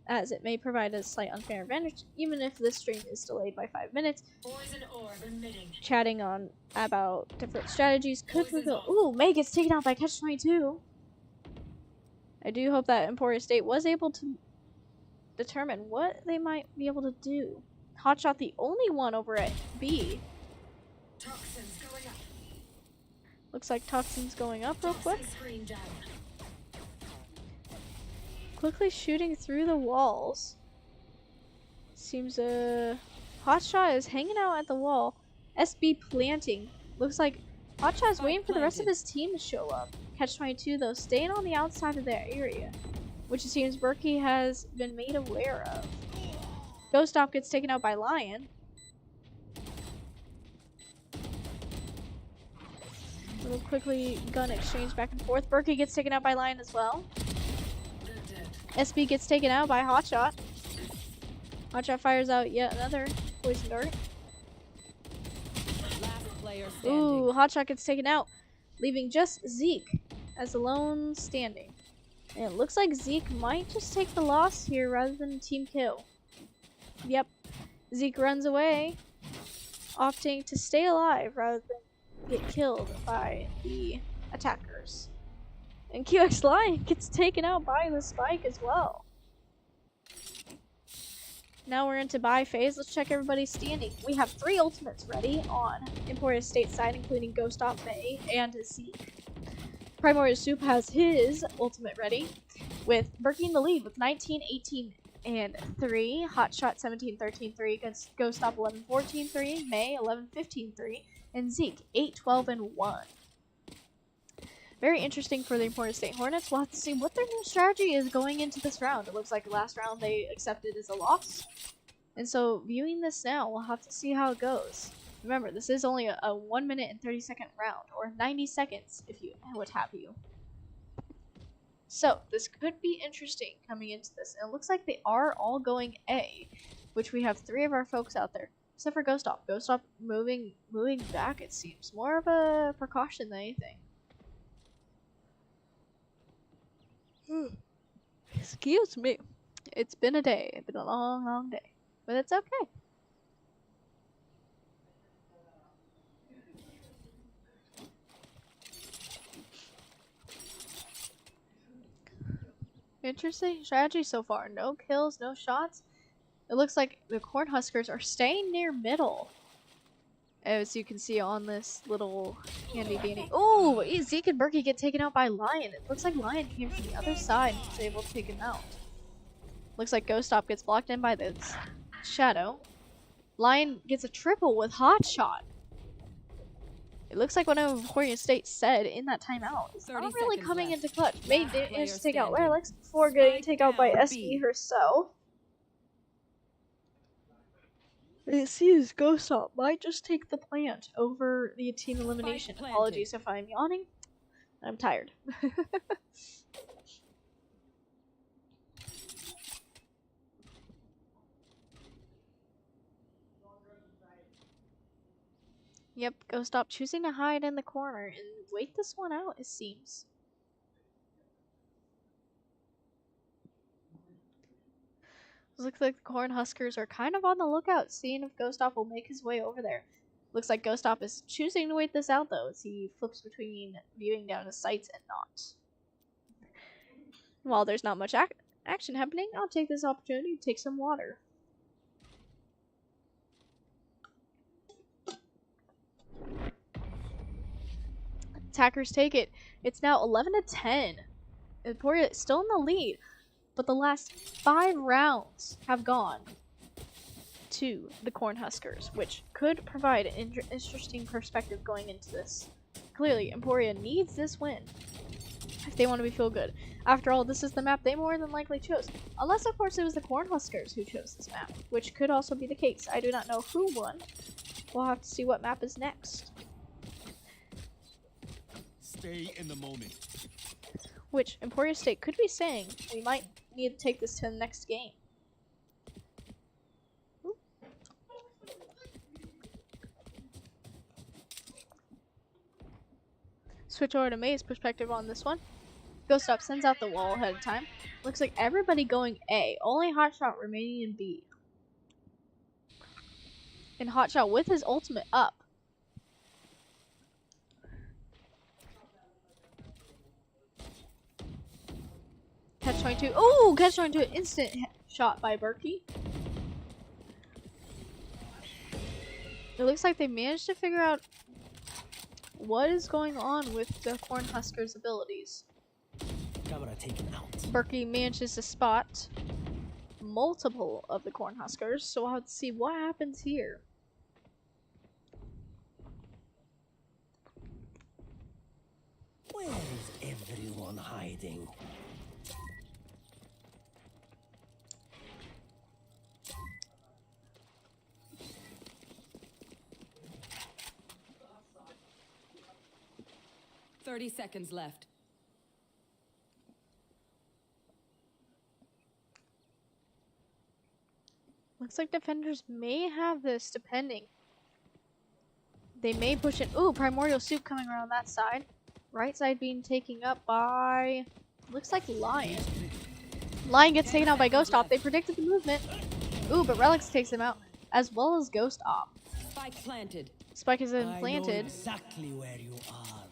as it may provide a slight unfair advantage, even if this stream is delayed by 5 minutes. Poison orb emitting. Chatting on about different strategies could Poison's reveal. off. Ooh, May gets taken out by Catch-22. I do hope that Emporia State was able to determine what they might be able to do. Hotshot the only one over at B. Toxins going up. Looks like Toxin's going up real quick. Toxin screen down. Quickly shooting through the walls. Seems Hotshot is hanging out at the wall. SB planting. Looks like Hotshot is waiting for the rest of his team to show up. Catch-22 though staying on the outside of their area, which it seems Berkey has been made aware of. Ghost Op gets taken out by Lion. Little quickly gun exchange back and forth. Berkey gets taken out by Lion as well. SB gets taken out by Hotshot. Hotshot fires out yet another poison dart. Last player standing. Ooh, Hotshot gets taken out, leaving just Zeke as alone standing. And it looks like Zeke might just take the loss here rather than a team kill. Yep, Zeke runs away, opting to stay alive rather than get killed by the attackers. And QX Lion gets taken out by the spike as well. Now we're into buy phase. Let's check everybody's standing. We have 3 ultimates ready on Emporia State side, including Ghost Op May and Zeke. Primordial Soup has his ultimate ready, with Berkey in the lead with 19, 18, and 3. Hotshot 17, 13, 3 against Ghost Op 11, 14, 3. May 11, 15, 3. And Zeke 8, 12, and 1. Very interesting for the Emporia State Hornets. We'll have to see what their new strategy is going into this round. It looks like the last round they accepted as a loss. And so, viewing this now, we'll have to see how it goes. Remember, this is only a 1 minute and 30-second round, or 90 seconds, if you would have you. So, this could be interesting coming into this. And it looks like they are all going A, which we have 3 of our folks out there. Except for Ghost Op. Ghost Op moving back, it seems. More of a precaution than anything. Excuse me. It's been a day. It's been a long, long day. But it's okay. Interesting strategy so far. No kills, no shots. It looks like the Cornhuskers are staying near middle. As you can see on this little handy dandy. Oh, Zeke and Berkey get taken out by Lion. It looks like Lion came from the other side and was able to take him out. Looks like Ghost Op gets blocked in by this Shadow. Lion gets a triple with Hotshot. It looks like what Emporia State said in that timeout. It's not really coming into clutch. May did manage to take out Relics before getting taken out by SB herself. It seems Ghost Op might just take the plant over the team elimination. Apologies if I'm yawning. I'm tired. Yep, Ghost Op choosing to hide in the corner and wait this one out, it seems. Looks like the Cornhuskers are kind of on the lookout, seeing if Ghost Op will make his way over there. Looks like Ghost Op is choosing to wait this out, though, as he flips between viewing down his sights and not. While there's not much action happening, I'll take this opportunity to take some water. Attackers take it. It's now 11-10. Emporia is still in the lead. But the last 5 rounds have gone to the Cornhuskers, which could provide an interesting perspective going into this. Clearly, Emporia needs this win if they want to feel good. After all, this is the map they more than likely chose. Unless, of course, it was the Cornhuskers who chose this map, which could also be the case. I do not know who won. We'll have to see what map is next. Stay in the moment. Which Emporia State could be saying we might need to take this to the next game. switch over to May's perspective on this one. Ghost Up sends out the wall ahead of time. Looks like everybody going A. Only Hotshot remaining in B. And Hotshot with his ultimate up. Catch 22. Oh, catch 22. Instant shot by Berkey. It looks like they managed to figure out what is going on with the Cornhuskers' abilities. Camera taken out. Berkey manages to spot multiple of the Cornhuskers, so we'll have to see what happens here. Where is everyone hiding? Thirty seconds left. Looks like defenders may have this, depending. They may push it. Ooh, Primordial Soup coming around that side. Right side being taken up by... looks like Lion. Lion gets taken out by Ghost Op. They predicted the movement. Ooh, but Relics takes him out, as well as Ghost Op. Spike planted. Spike is then I know planted. exactly where you are.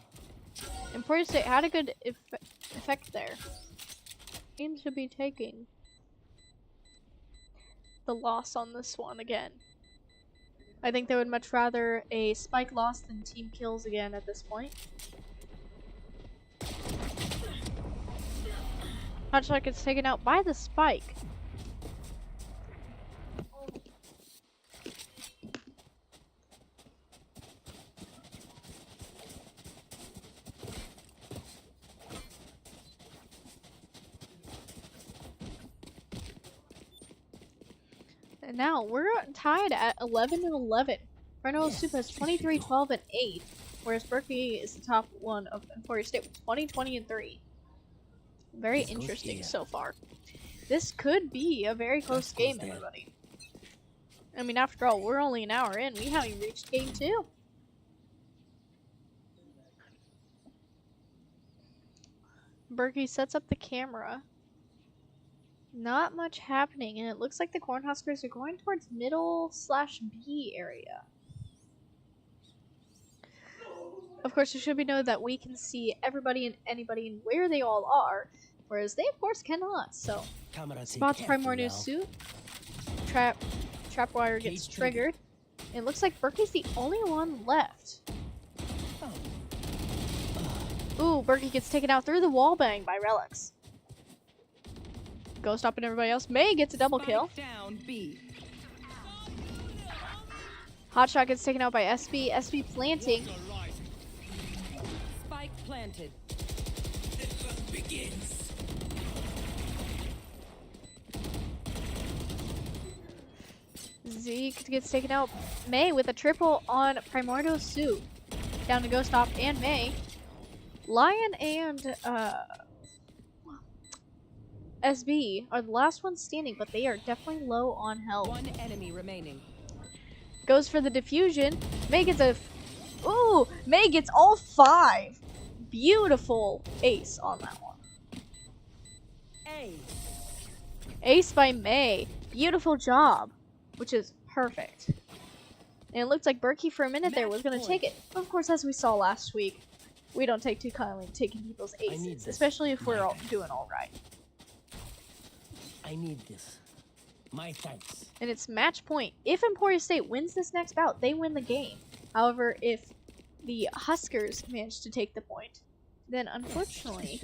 Emporium State had a good effect there. Seems to be taking the loss on this one again. I think they would much rather a Spike loss than team kills again at this point. Hotshot gets taken out by the Spike. And now we're tied at 11-11. Hornet Soup has 23, 12, and 8, whereas Berkey is the top one of Emporium State with 20, 20, and 3. Very interesting so far. This could be a very close game, everybody. I mean, after all, we're only an hour in. We haven't reached game 2. Berkey sets up the camera. Not much happening, and it looks like the Cornhuskers are going towards middle/B area. Of course, it should be noted that we can see everybody and anybody and where they all are, whereas they, of course, cannot. So, spots Primordial Suit. Trapwire gets triggered. And it looks like Berkey's the only one left. Ooh, Berkey gets taken out through the wall bang by Relics. Ghost Up and everybody else. May gets a double kill. Down B. Hotshot gets taken out by SB. SB planting. Spike planted. Begins. Zeke gets taken out. May with a triple on Primordial Soup. Down to Ghost Op and May. Lion and SB are the last ones standing, but they are definitely low on health. One enemy remaining. Goes for the diffusion. May gets a... Ooh! May gets all 5. Beautiful ace on that one. Ace by May. Beautiful job. Which is perfect. And it looked like Berkey for a minute there was going to take it. Of course, as we saw last week, we don't take too kindly taking people's aces. Especially if we're all doing alright. I need this. My thanks. And it's match point. If Emporium State wins this next bout, they win the game. However, if the Huskers manage to take the point, then unfortunately,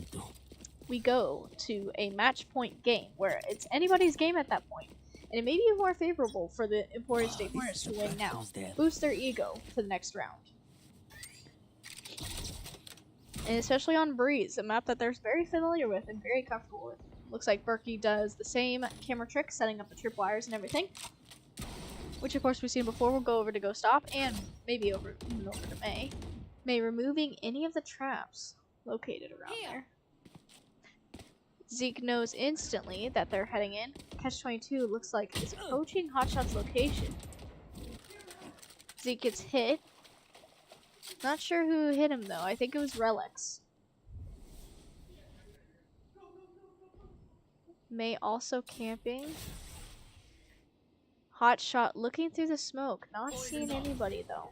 we go to a match point game where it's anybody's game at that point. And it may be more favorable for the Emporium State Hornets to win now. Boost their ego for the next round. And especially on Breeze, a map that they're very familiar with and very comfortable with. Looks like Berkey does the same camera trick, setting up the tripwires and everything. Which, of course, we've seen before. We'll go over to Ghost Op and maybe even over to May. May removing any of the traps located around there. Zeke knows instantly that they're heading in. Catch-22 looks like is approaching Hotshot's location. Zeke gets hit. Not sure who hit him though. I think it was Relics. May also camping. Hot shot looking through the smoke. Not seeing anybody though.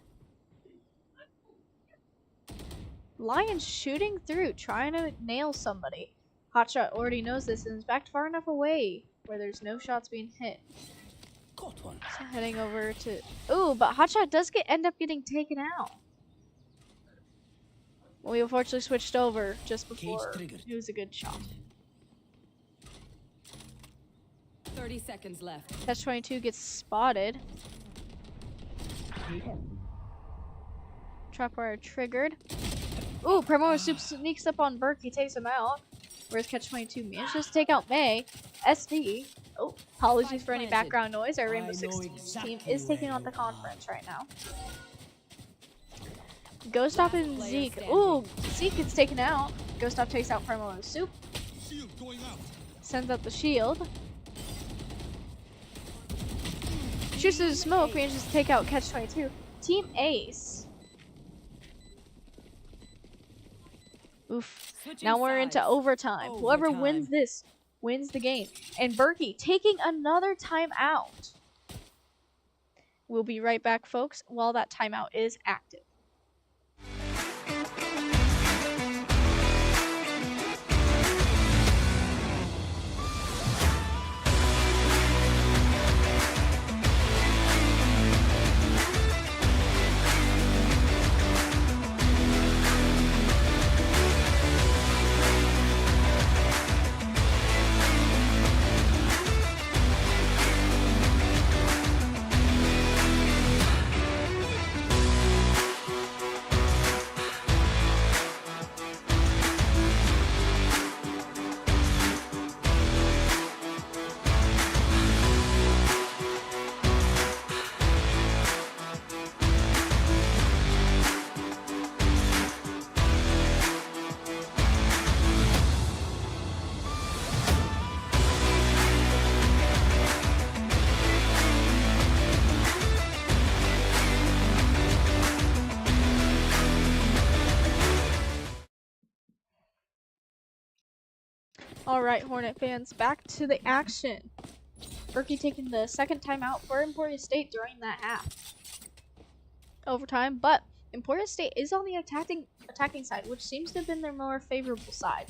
Lion shooting through, trying to nail somebody. Hotshot already knows this and is backed far enough away where there's no shots being hit. Got one. So heading over to... Ooh, but Hotshot does end up getting taken out. We unfortunately switched over just before. It was a good shot. 30 seconds left. Catch 22 gets spotted. Trapwire triggered. Ooh, Primordial Soup sneaks up on Burke. He takes him out. Whereas Catch 22 manages to take out May. SD. Oh, apologies for any background noise. Our Rainbow Six team is taking on the conference right now. Ghost Up and Zeke. Ooh, Zeke gets taken out. Ghost Up takes out Primordial Soup. Sends out the shield. Shoots through the smoke. Manages to take out Catch 22. Team Ace. Oof. Now we're into overtime. Whoever wins this wins the game. And Berkey taking another timeout. We'll be right back, folks, while that timeout is active. Alright, Hornet fans, back to the action. Berkey taking the second timeout for Emporia State during that half. Overtime, but Emporia State is on the attacking side, which seems to have been their more favorable side.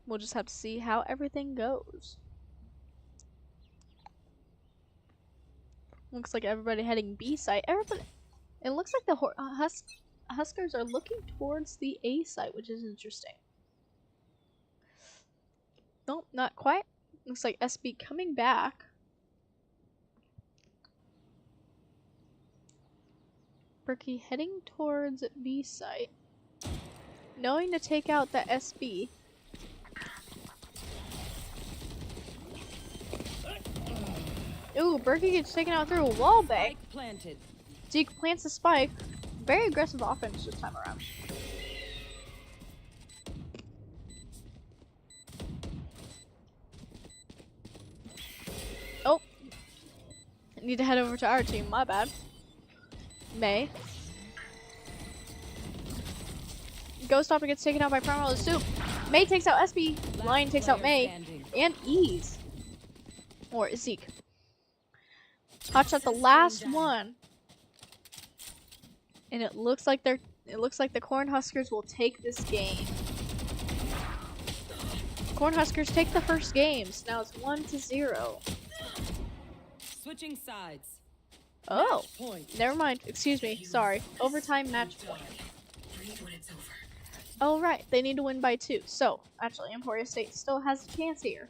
We'll just have to see how everything goes. Looks like everybody heading B side. It looks like the Huskers are looking towards the A side, which is interesting. Nope, not quite. Looks like SB coming back. Berkey heading towards B site. Knowing to take out the SB. Ooh, Berkey gets taken out through a wall bang. Zeke plants a spike. Very aggressive offense this time around. Oh. I need to head over to our team, my bad. May. Ghost Stopper gets taken out by Primordial Soup. May takes out SB. Lion takes out May. And Ease. Or Zeke. Hotshot the last one. And it looks like the Cornhuskers will take this game. Cornhuskers take the first games. Now it's 1-0. Switching sides. Oh, never mind. Excuse me. Sorry. Overtime match point. Oh right, they need to win by 2. So actually, Emporia State still has a chance here.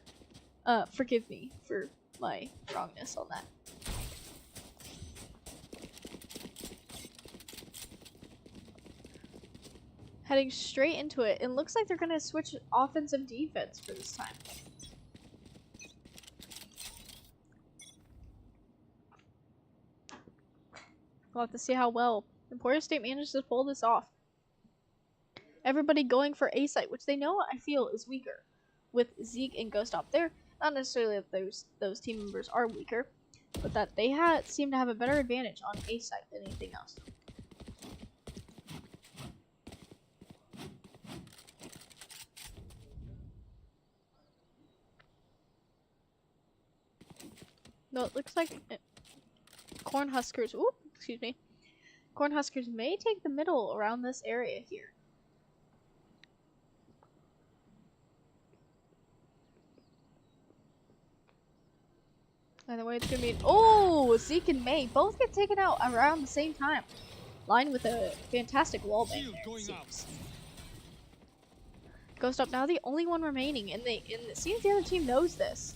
Forgive me for my wrongness on that. Heading straight into it. It looks like they're going to switch offensive defense for this time. We'll have to see how well Emporia State manages to pull this off. Everybody going for A site, which they know I feel is weaker. With Zeke and Ghost Up there. Not necessarily that those team members are weaker. but that they seem to have a better advantage on A site than anything else. No, it looks like Cornhuskers. Ooh, excuse me. Cornhuskers may take the middle around this area here. And the way it's gonna be. Oh, Zeke and May both get taken out around the same time. Line with a fantastic wallbang there, it seems. Ghost Up now the only one remaining, and it seems the other team knows this.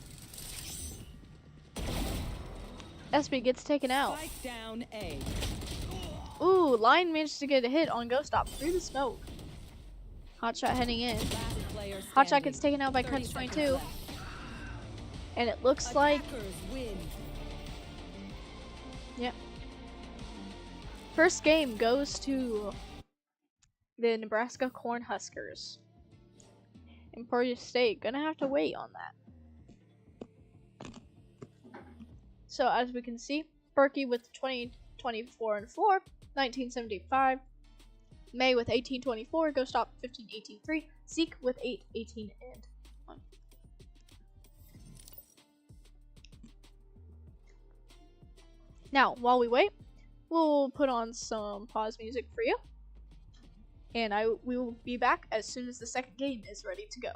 SB gets taken out. Spike down A. Ooh, Line managed to get a hit on Ghost Up through the smoke. Hotshot heading in. Last player Hotshot standing. gets taken out by 30 Catch seconds 22. left. And it looks like, Attackers win. yep. First game goes to the Nebraska Cornhuskers. Emporia State gonna have to wait on that. So as we can see, Berkey with 20, 24 and 4, 1975. May with 18-24, Ghost Up 15-18-3, Zeke with 8-18 and 1. Now, while we wait, we'll put on some pause music for you. And we will be back as soon as the second game is ready to go.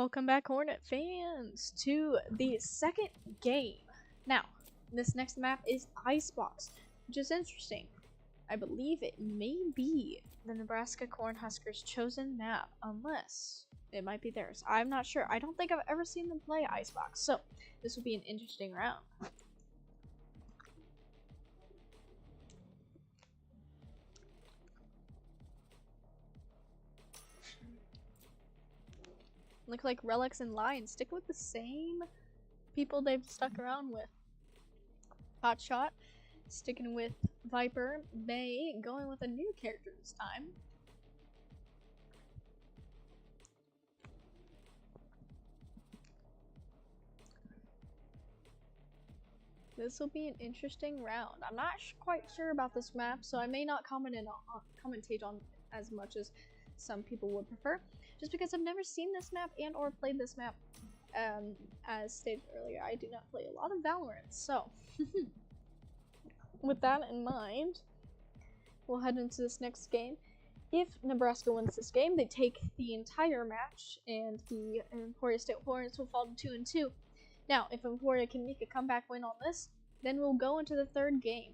Welcome back, Hornet fans, to the second game. Now, this next map is Icebox, which is interesting. I believe it may be the Nebraska Cornhuskers' chosen map, unless it might be theirs. I'm not sure. I don't think I've ever seen them play Icebox, so this will be an interesting round. Look like Relics and Lion stick with the same people they've stuck around with. Hotshot sticking with Viper. May going with a new character this time. This will be an interesting round. I'm not quite sure about this map, so I may not commentate on as much as some people would prefer, just because I've never seen this map and or played this map. As stated earlier, I do not play a lot of Valorant, so with that in mind, we'll head into this next game. If Nebraska wins this game, they take the entire match, and the Emporia State Hornets will fall to 2-2. Now, if Emporia can make a comeback win on this, then we'll go into the third game.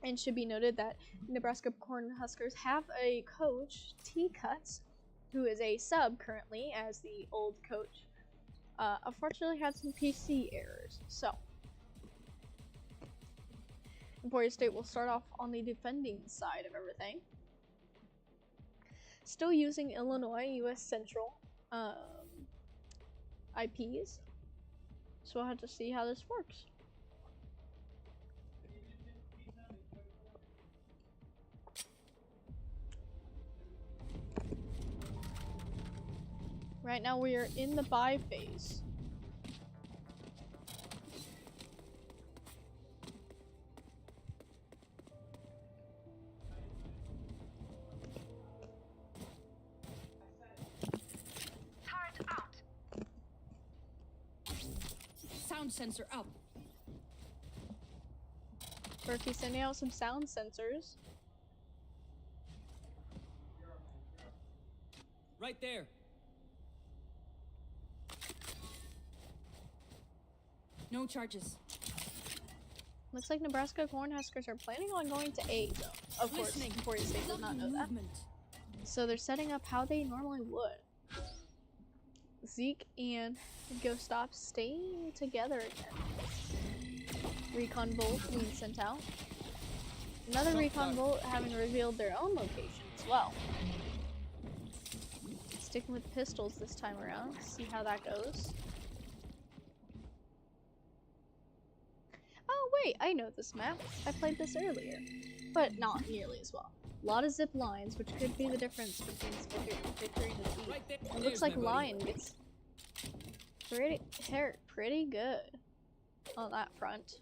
And should be noted that Nebraska Cornhuskers have a coach, T-Cuts, who is a sub currently, as the old coach unfortunately had some PC errors. So, Emporia State will start off on the defending side of everything. Still using Illinois, US Central IPs. So we'll have to see how this works. Right now we are in the buy phase. Sound sensor up. Berkey sending out some sound sensors. Right there. No charges. Looks like Nebraska Cornhuskers are planning on going to A, though. Of course, Emporia State does not know that. So they're setting up how they normally would. Zeke and Ghostop staying together again. Recon Bolt being sent out. Another Recon Bolt having revealed their own location as well. Sticking with pistols this time around. See how that goes. Oh wait, I know this map. I played this earlier, but not nearly as well. A lot of zip lines, which could be the difference between victory and defeat. Right there. It looks like Lion gets pretty good on that front.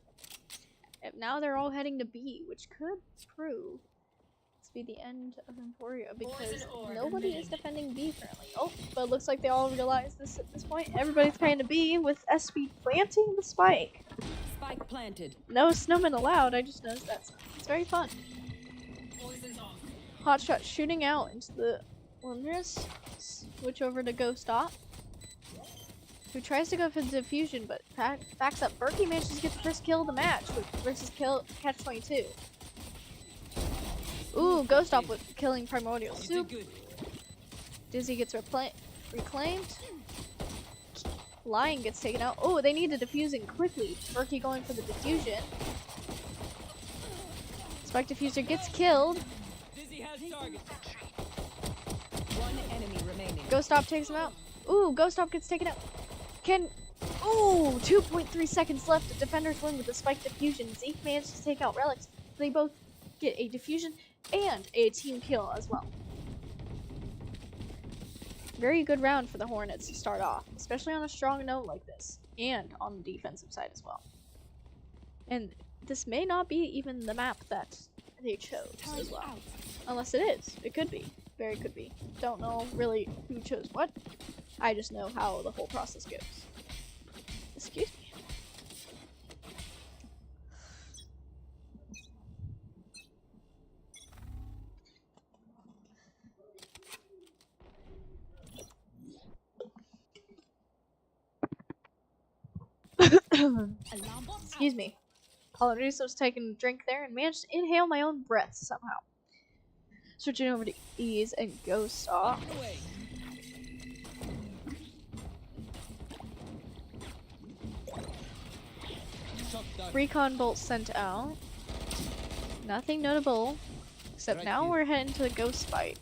And now they're all heading to B, which could prove to be the end of Emporia because nobody is defending B currently. Oh, but it looks like they all realize this at this point. Everybody's trying to B with SB planting the spike. Spike planted. No snowmen allowed, I just noticed that. It's very fun. Hotshot shooting out into the wilderness. Switch over to Ghost Op, who tries to go for the diffusion, but backs up. Berkey manages to get the first kill of the match versus Catch 22. Ooh, Ghost Op with killing Primordial Soup. Dizzy gets reclaimed. Lion gets taken out. Oh, they need a diffusing quickly. Berkey going for the diffusion. Spike diffuser gets killed. Dizzy has target. One enemy remaining. Ghost Op takes him out. Ooh, Ghost Op gets taken out. Ooh, 2.3 seconds left. The defenders win with the spike diffusion. Zeke managed to take out Relics. They both get a diffusion and a team kill as well. Very good round for the Hornets to start off, especially on a strong note like this, and on the defensive side as well. And this may not be even the map that they chose as well. Unless it is. It could be. Very could be. Don't know really who chose what. I just know how the whole process goes. Excuse me. Excuse me. Apologies, I was taking a drink there and managed to inhale my own breath somehow. Switching over to Ease and Ghost Off. Recon Bolt sent out. Nothing notable. Except now we're heading to the Ghost fight.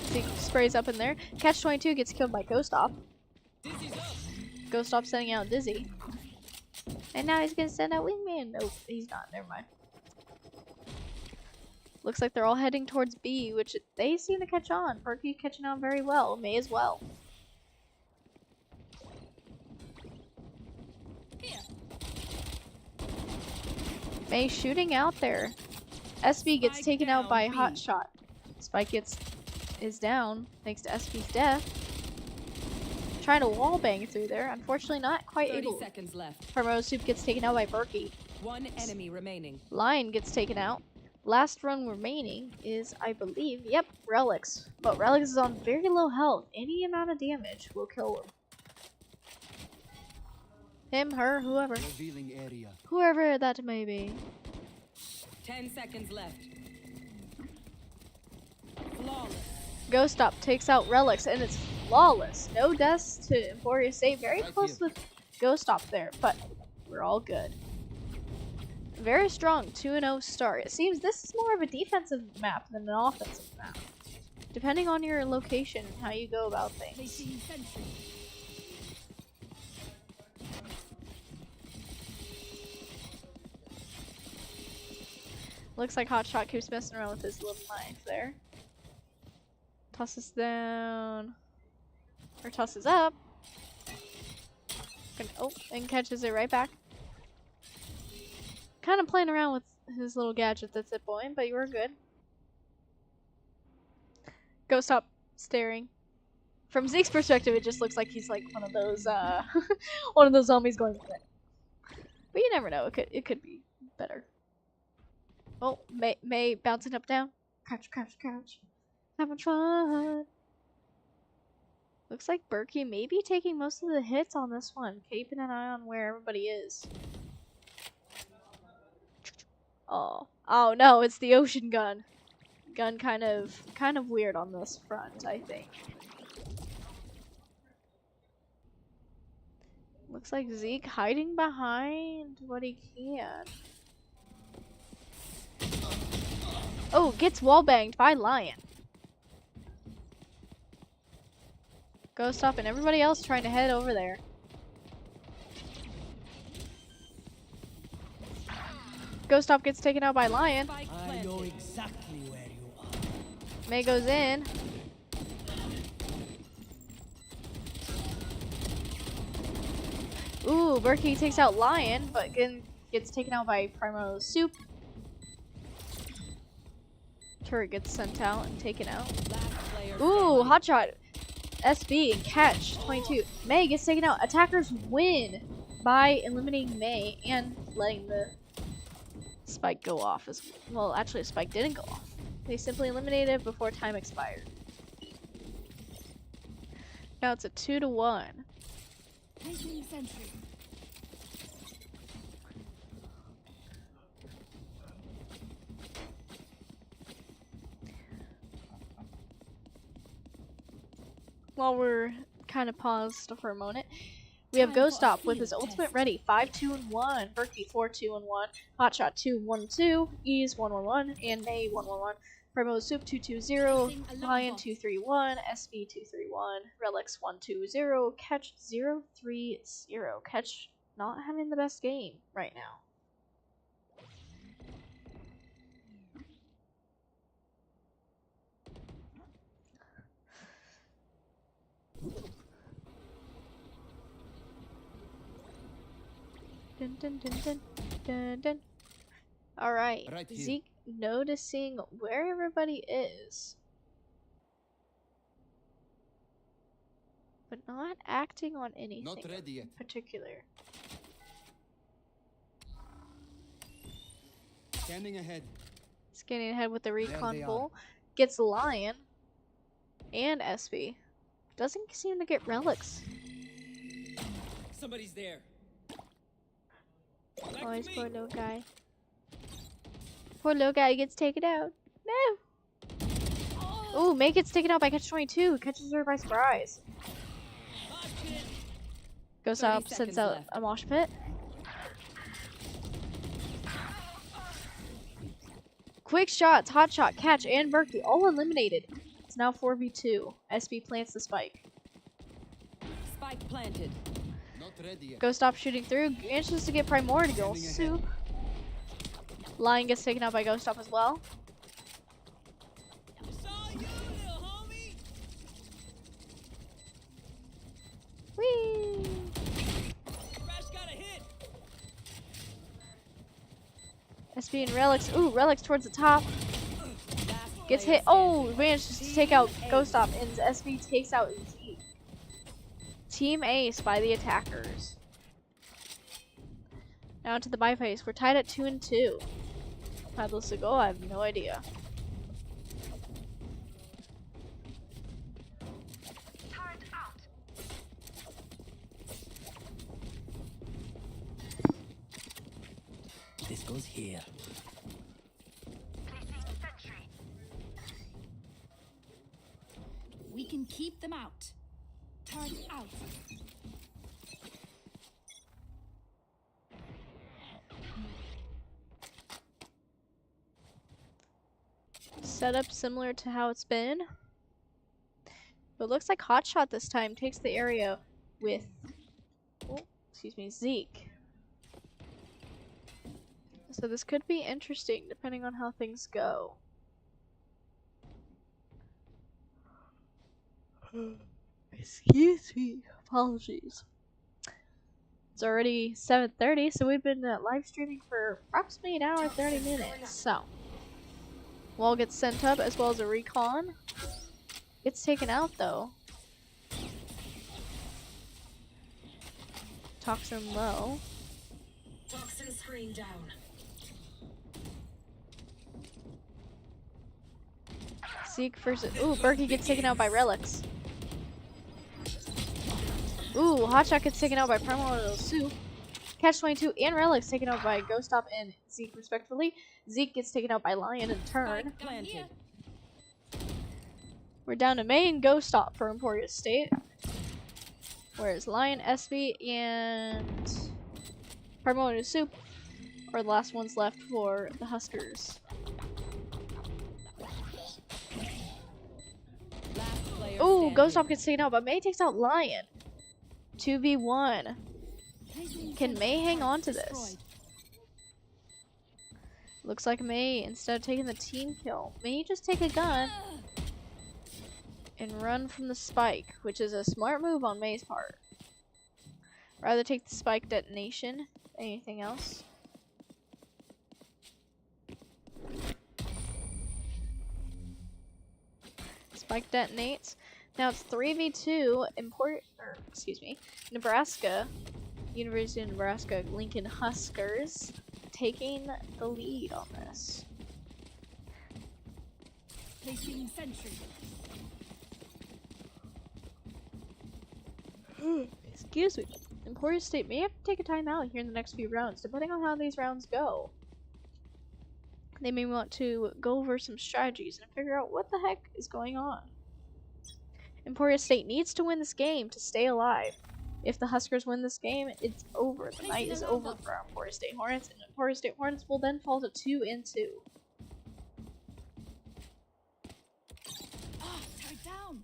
Zeke sprays up in there. Catch 22 gets killed by Ghost Off. Ghost Off sending out Dizzy. And now he's gonna send out Wingman. Nope, he's not. Never mind. Looks like they're all heading towards B, which they seem to catch on. Perky's catching on very well. May as well. May shooting out there. SB gets taken out by Hotshot. Spike is down thanks to SB's death. Trying to wallbang through there. Unfortunately not quite 30 able. seconds left. Primrose Soup gets taken out by Berkey. One enemy remaining. Lion gets taken out. Last run remaining is, I believe, yep, Relics. But Relics is on very low health. Any amount of damage will kill him. Him, her, whoever. Revealing area. Whoever that may be. 10 seconds left. Flawless. Ghost Up takes out Relics, and it's flawless. No deaths to Emporia State. Very close with Ghost Up there, but we're all good. Very strong 2-0 start. It seems this is more of a defensive map than an offensive map, depending on your location and how you go about things. Looks like Hotshot keeps messing around with his little knife there. Tosses down. Or tosses up. Oh, and catches it right back. Kind of playing around with his little gadget that's at point, but you were good. Go stop staring. From Zeke's perspective, it just looks like he's like one of those one of those zombies going with it. But you never know. It could be better. Oh, May bouncing up down. Crouch, crouch, crouch. Having fun. Looks like Berkey may be taking most of the hits on this one. Keeping an eye on where everybody is. Oh no, it's the ocean gun. Gun kind of weird on this front, I think. Looks like Zeke hiding behind what he can. Oh, gets wallbanged by Lion. Ghost Off and everybody else trying to head over there. Ghost Off gets taken out by Lion. I know exactly where you are. May goes in. Ooh, Berkey takes out Lion, but again gets taken out by Primo Soup. Turret gets sent out and taken out. Ooh, Hotshot. SB and catch 22. May gets taken out. Attackers win by eliminating May and letting the spike go off as well. Actually, the spike didn't go off. They simply eliminated it before time expired. Now it's a 2-1. While we're kind of paused for a moment, we have Ghost Op with his ultimate ready. 5-2-1. Berkey 4-2-1. Hotshot 2-1-2. Ease 1-1-1. And May 1-1-1. Primo Soup 2-2-0. Lion 2-3-1. SB 2-3-1. Relics 1-2-0. Catch 0-3-0. Catch not having the best game right now. Dun, dun, dun, dun, dun, dun. All right, Zeke noticing where everybody is, but not acting on anything in particular. Scanning ahead. Scanning ahead with the recon bull. Gets Lion and SB. Doesn't seem to get Relics. somebody's there. Oh, his poor little guy. Poor little guy gets taken out. No! Ooh, May gets taken out by Catch 22. Catches her by surprise. Goes up, sends out a mosh pit. Quick shots, hot shot, catch, and Berkey all eliminated. It's now 4v2. SB plants the spike. Spike planted. Not ready yet. Ghost stop shooting through. Manages to get Primordial. Soup. Lion gets taken out by Ghost Stop as well. Whee! SB and Relics. Ooh, Relics towards the top. Gets hit. Oh, manages to take out Ghost Stop, and SB takes out Z. Team Ace by the attackers. Now to the bye phase. We're tied at 2-2. How this to go? I have no idea. This goes here. We can keep them out. Turn out. Setup similar to how it's been. But it looks like Hotshot this time takes the area with, Zeke. So this could be interesting depending on how things go. Excuse me. Apologies. It's already 7:30, so we've been live streaming for approximately an hour and 30 minutes. So, Wall gets sent up as well as a recon. Gets taken out though. Toxin low. Toxin screen down. Zeke versus. Ooh, Berkey gets taken out by Relics. Ooh, Hotshot gets taken out by Primordial Soup. Catch 22 and Relics taken out by Ghost Stop and Zeke respectively. Zeke gets taken out by Lion in turn. Planted. We're down to May and Ghost Stop for Emporia State. Whereas Lion, SB, and Primordial Soup are the last ones left for the Huskers. Ooh, Ghost Stop gets taken out, but May takes out Lion. 2v1. Can May hang on to this? Looks like May, instead of taking the team kill, may just take a gun and run from the spike, which is a smart move on May's part. Rather take the spike detonation than anything else. Spike detonates. Now it's 3v2. Nebraska, University of Nebraska, Lincoln Huskers taking the lead on this. Placing sentry. Excuse me. Emporia State may have to take a timeout here in the next few rounds, depending on how these rounds go. They may want to go over some strategies and figure out what the heck is going on. Emporia State needs to win this game to stay alive. If the Huskers win this game, it's over. The night is over for Emporia State Hornets, and Emporia State Hornets will then fall to 2-2. Ah, tied down.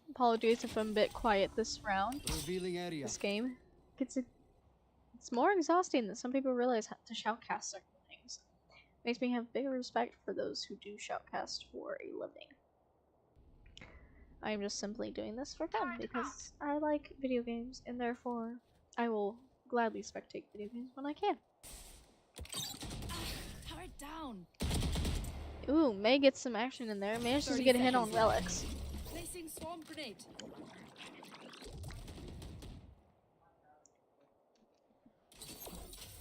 Apologies if I'm a bit quiet this round. Revealing area. This game. It's more exhausting than some people realize to shoutcast certain things. Makes me have bigger respect for those who do shoutcast for a living. I am just simply doing this for fun because I like video games and therefore I will gladly spectate video games when I can. Turret down. Ooh, May gets some action in there. Manages to 30 get a hit on seconds left. Relics. Placing swarm grenade.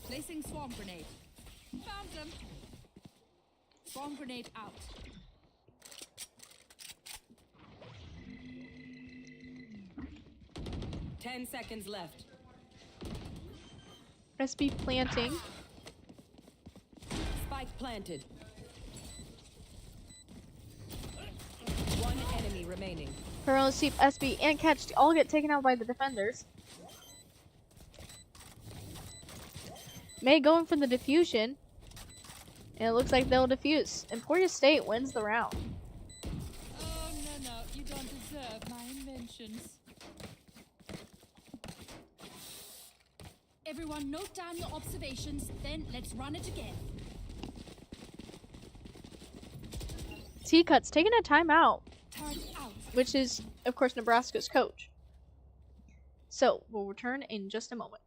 Placing swarm grenade. Found them. Swarm grenade out. Ten seconds left. SB planting. Spike planted. One enemy remaining. Pearl, Seep, SB, and Catch all get taken out by the defenders. May going for the diffusion. And it looks like they'll defuse. Emporia State wins the round. Oh, no, you don't deserve my inventions. Everyone note down your observations, then let's run it again. T-Cut's taking a timeout, Turret out. which is, of course, Nebraska's coach. So, we'll return in just a moment.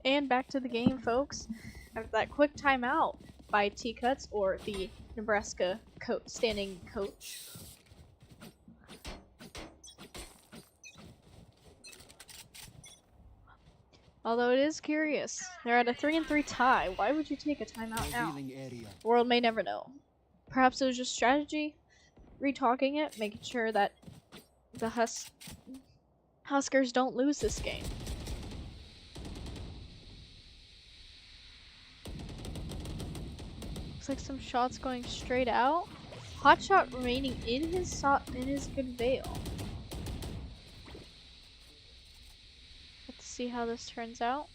And back to the game, folks. After that quick timeout by T-Cuts, or the Nebraska standing coach. Although it is curious, they're at a 3-3 tie. Why would you take a timeout now? The world may never know. Perhaps it was just strategy, retalking it, making sure that the Huskers don't lose this game. Looks like some shots going straight out. Hot shot remaining in his good veil. Let's see how this turns out.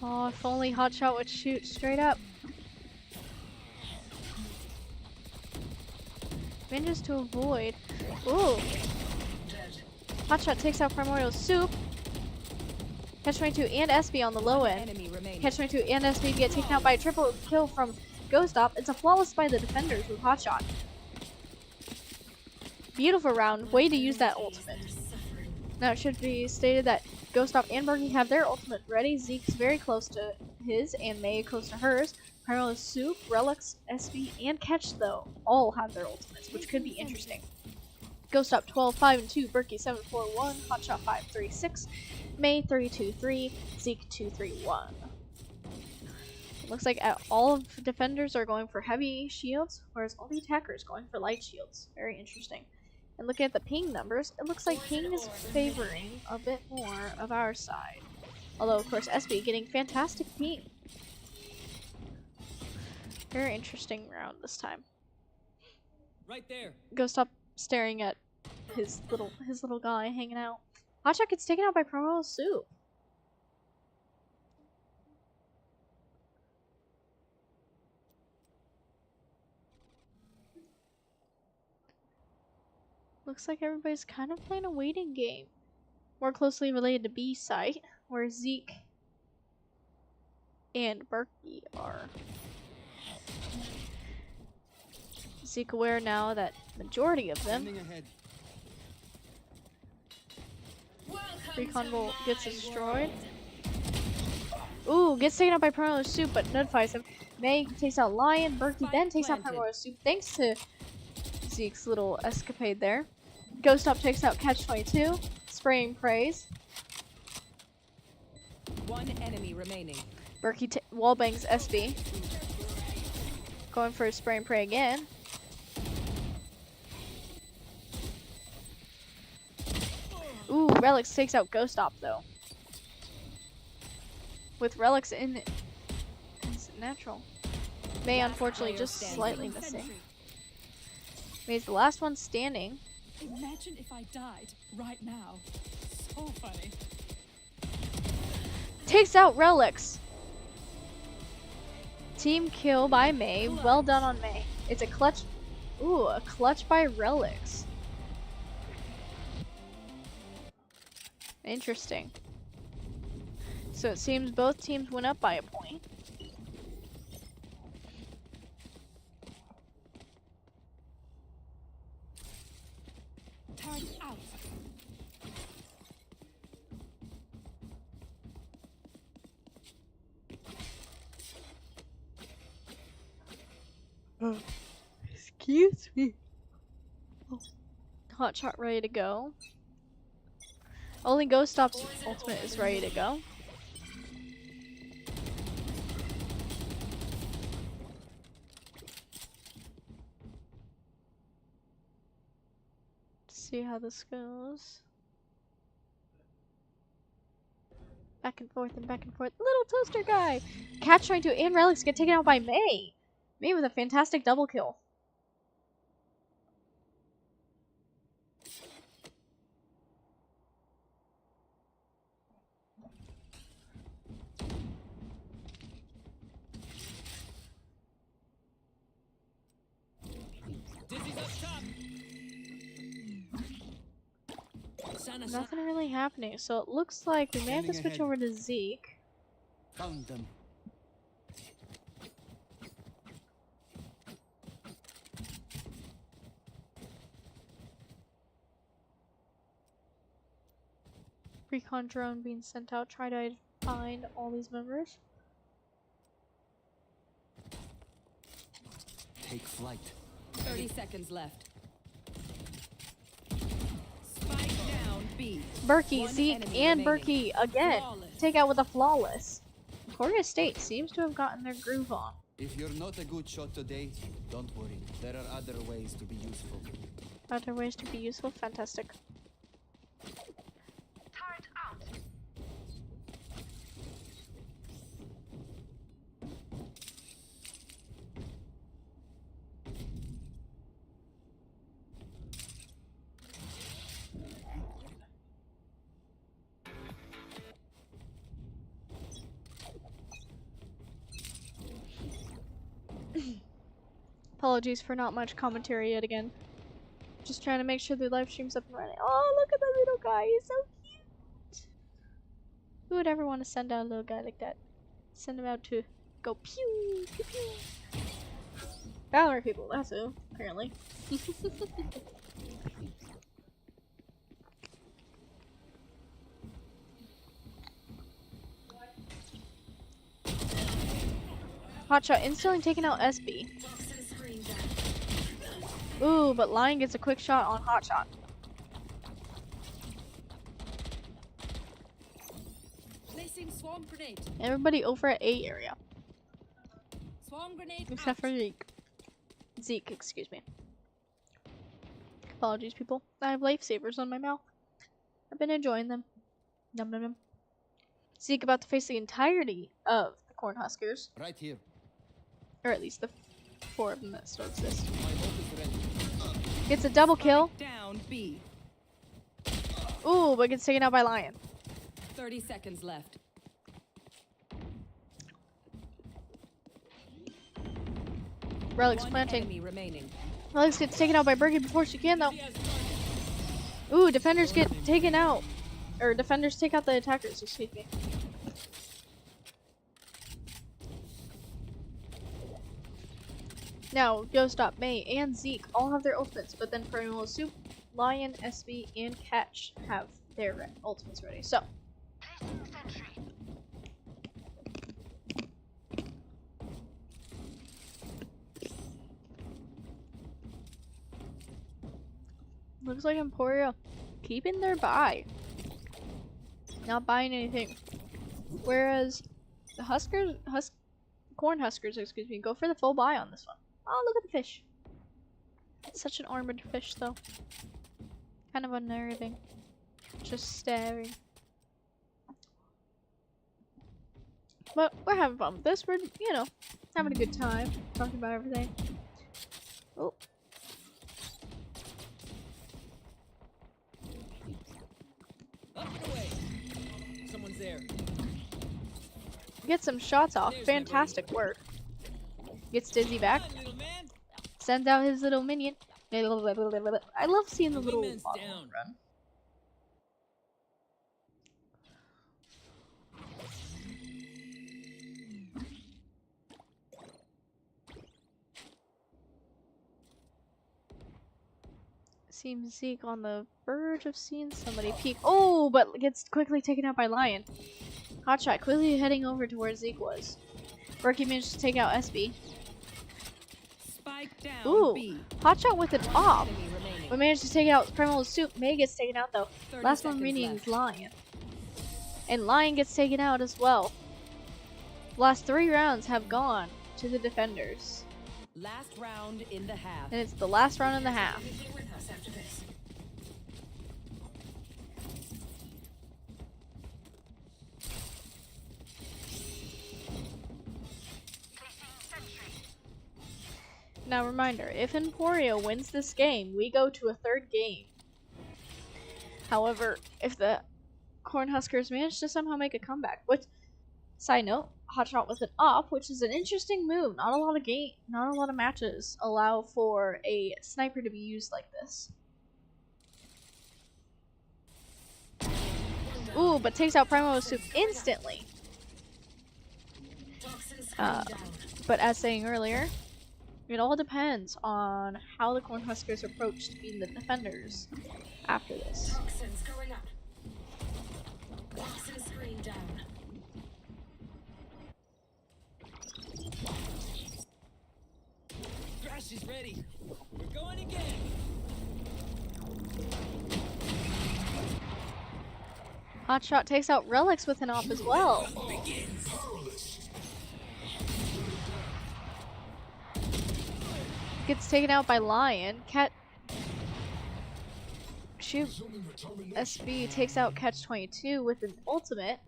Oh, if only Hot Shot would shoot straight up. Manages to avoid. Ooh. Hotshot takes out Primordial Soup. Catch-22 and SB on the low end. Catch-22 and SB get taken out by a triple kill from Ghost Op. It's a flawless by the defenders with Hotshot. Beautiful round. Way to use that ultimate. Now it should be stated that Ghost Op and Berkey have their ultimate ready. Zeke's very close to his and May close to hers. Primordial Soup, Relics, SB, and Catch, though, all have their ultimates, which could be interesting. Ghost Up 12-5-2, Berkey 7-4-1, Hotshot 5-3-6, May 3-2-3, Zeke 2-3-1. Looks like all of the defenders are going for heavy shields, whereas all the attackers going for light shields. Very interesting. And looking at the ping numbers, it looks like ping is favoring a bit more of our side. Although, of course, SB getting fantastic ping. Very interesting round this time. Right there. Ghost Up staring at his little guy hanging out. Hotshot gets taken out by Primordial Soup. Looks like everybody's kind of playing a waiting game. More closely related to B site, where Zeke and Berkey are. Zeke aware now that majority of them Recon Bolt gets destroyed. Ooh, gets taken out by Primordial Soup, but notifies him. May takes out Lion. Berkey then takes out Planted. Primrose Soup thanks to Zeke's little escapade there. Ghost Up takes out Catch 22. Spray and praise. One enemy remaining. Berkey wallbangs SB. Going for a spray and pray again. Ooh, Relics takes out Ghost Op though. With Relics in it's natural. May unfortunately just slightly missing. May's the last one standing. Imagine if I died right now. So funny. Takes out Relics. Team kill by May. Well done on May. It's a clutch. Ooh, a clutch by Relics. Interesting. So it seems both teams went up by a point. Turn out. Excuse me. Oh. Hot shot ready to go. Only Ghost Stop's ultimate is ready to go. See how this goes. Back and forth and back and forth. Little toaster guy! Catch 22 and Relics get taken out by May. May with a fantastic double kill. Nothing really happening, so it looks like we may have to switch over to Zeke. Found them. Recon drone being sent out. Try to find all these members. Take flight. 30 seconds left. Spike down B. Berkey, One Zeke, enemy and remaining. Berkey again. Flawless. Take out with a flawless. Korea State seems to have gotten their groove on. If you're not a good shot today, don't worry. There are other ways to be useful. Other ways to be useful. Fantastic. Apologies for not much commentary yet again. Just trying to make sure the live stream's up and running. Oh, look at the little guy. He's so cute. Who would ever want to send out a little guy like that? Send him out to go pew, pew, pew. Valorant people, that's who, apparently. Hotshot instantly taking out SB. Toxin screen down. Ooh, but Lion gets a quick shot on Hotshot. Placing swarm grenade. Everybody over at A area. Swarm grenade. Except for Zeke. Zeke, excuse me. Apologies, people. I have lifesavers on my mouth. I've been enjoying them. Num num num. Zeke about to face the entirety of the Cornhuskers. Right here. Or at least the 4 of them that still exist. My ult is ready. Gets a double kill. Down B. Ooh, but gets taken out by Lion. 30 seconds left. Relics One planting. enemy remaining. Relics gets taken out by Berkey before she can, though. Ooh, defenders get taken out. Or defenders take out the attackers, excuse me. Now, Ghost Up, May, and Zeke all have their ultimates, but then Primal Soup, Lion, SB, and Catch have their ultimates ready. So, Looks like Emporia keeping their buy. Not buying anything. Whereas the Cornhuskers, excuse me, go for the full buy on this one. Oh, look at the fish. Such an armored fish, though. Kind of unnerving. Just staring. But we're having fun with this. We're, you know, having a good time. Talking about everything. Oh. Up and away. Someone's there. Get some shots off. Fantastic work. Gets Dizzy back. Come on, little man. Sends out his little minion. I love seeing the little wingman's bottle down. run. Seems Zeke on the verge of seeing somebody peek. Oh, but gets quickly taken out by Lion. Hotshot quickly heading over to where Zeke was. Berkey managed to take out SB. Spike down Ooh, B. Hotshot with an op. Enemy remaining. We managed to take out Primal Soup. May gets taken out though. 30 Last one seconds remaining left. is Lion. And Lion gets taken out as well. Last 3 rounds have gone to the defenders. Last round in the half. And it's the last round in the half. Anything with us after this? Now reminder, if Emporio wins this game, we go to a 3rd game. However, if the Cornhuskers manage to somehow make a comeback, which, side note, Hotshot with an op, which is an interesting move. Not a lot of matches allow for a sniper to be used like this. Ooh, but takes out Primo Soup instantly. Toxin screen down. But as saying earlier, it all depends on how the Cornhuskers approach being the defenders after this. Toxins going up. Toxin screen down. Thrash is ready. We're going again. Hotshot takes out Relics with an op as well. Gets taken out by Lion. Shoot. SB takes out Catch-22 with an ultimate.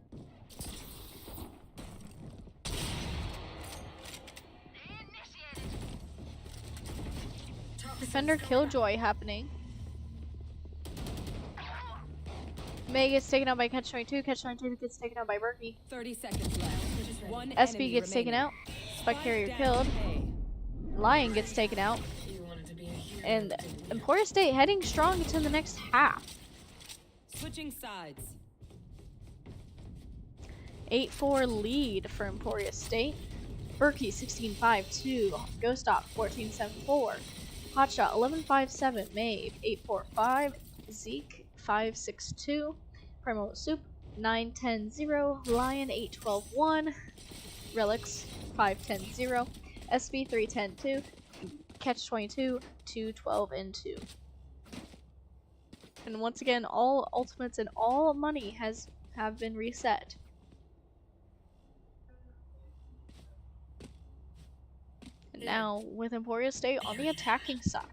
Defender Killjoy happening. May gets taken out by Catch-22. Catch-22 gets taken out by Berkey. 30 seconds left. One SB enemy gets taken remaining. out. Spike carrier Down killed. A. Lion gets taken out. You wanted to be a hero, And didn't you? Emporia State heading strong into the next half. Switching sides. 8-4 lead for Emporia State. Berkey 16-5-2. Ghost Op 14-7-4. Hotshot 11-5-7. Maeve 8-4-5. Zeke 5-6-2. Primo Soup 9-10-0. Lion 8-12-1. Relics 5-10-0. SB 3-10-2. Catch-22 2-12-2. And once again, all ultimates and all money have been reset. And now, with Emporia State on the attacking side,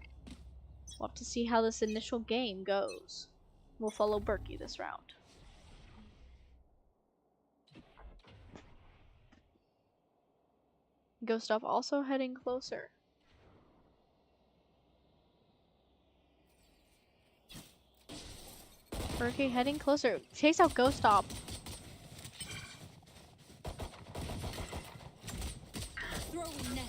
we'll have to see how this initial game goes. We'll follow Berkey this round. Ghost Up also heading closer. Berkey heading closer. Takes out Ghost Op. Throwing net.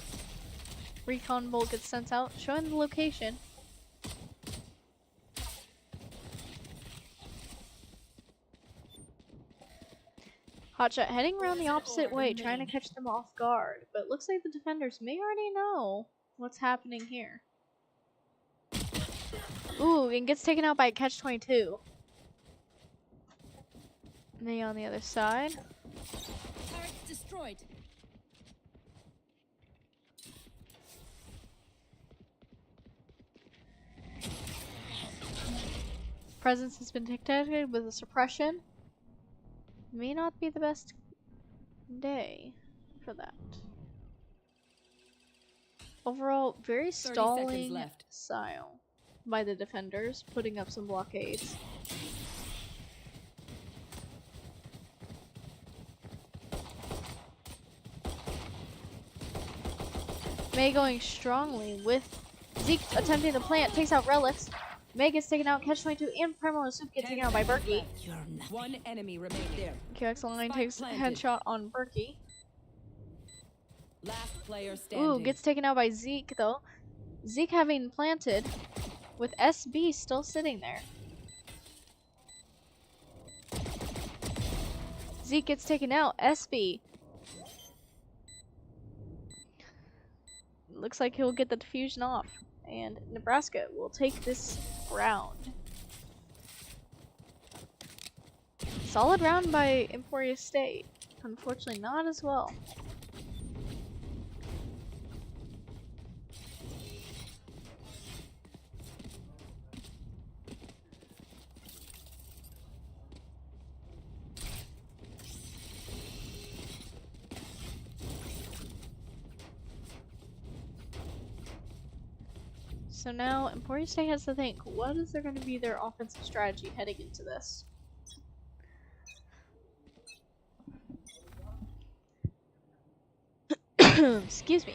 Recon Bolt gets sent out, showing the location. Hotshot heading around the opposite way, trying to catch them off guard. But it looks like the defenders may already know what's happening here. Ooh, and gets taken out by Catch-22. May on the other side. Turret destroyed. Presence has been detected with a suppression. May not be the best day for that. Overall, very 30 seconds stalling left. style by the defenders, putting up some blockades. May going strongly with Zeke attempting to plant, takes out Relics. May gets taken out, Catch 22 and Primal Soup gets taken out by Berkey. You're nothing. One enemy remaining. There. QX line Spike takes planted. headshot on Berkey. Last player standing. Ooh, gets taken out by Zeke though. Zeke having planted with SB still sitting there. Zeke gets taken out. SB. Looks like he'll get the diffusion off. And Nebraska will take this round. Solid round by Emporia State. Unfortunately, not as well. So now Emporia State has to think, what is there going to be their offensive strategy heading into this? Excuse me.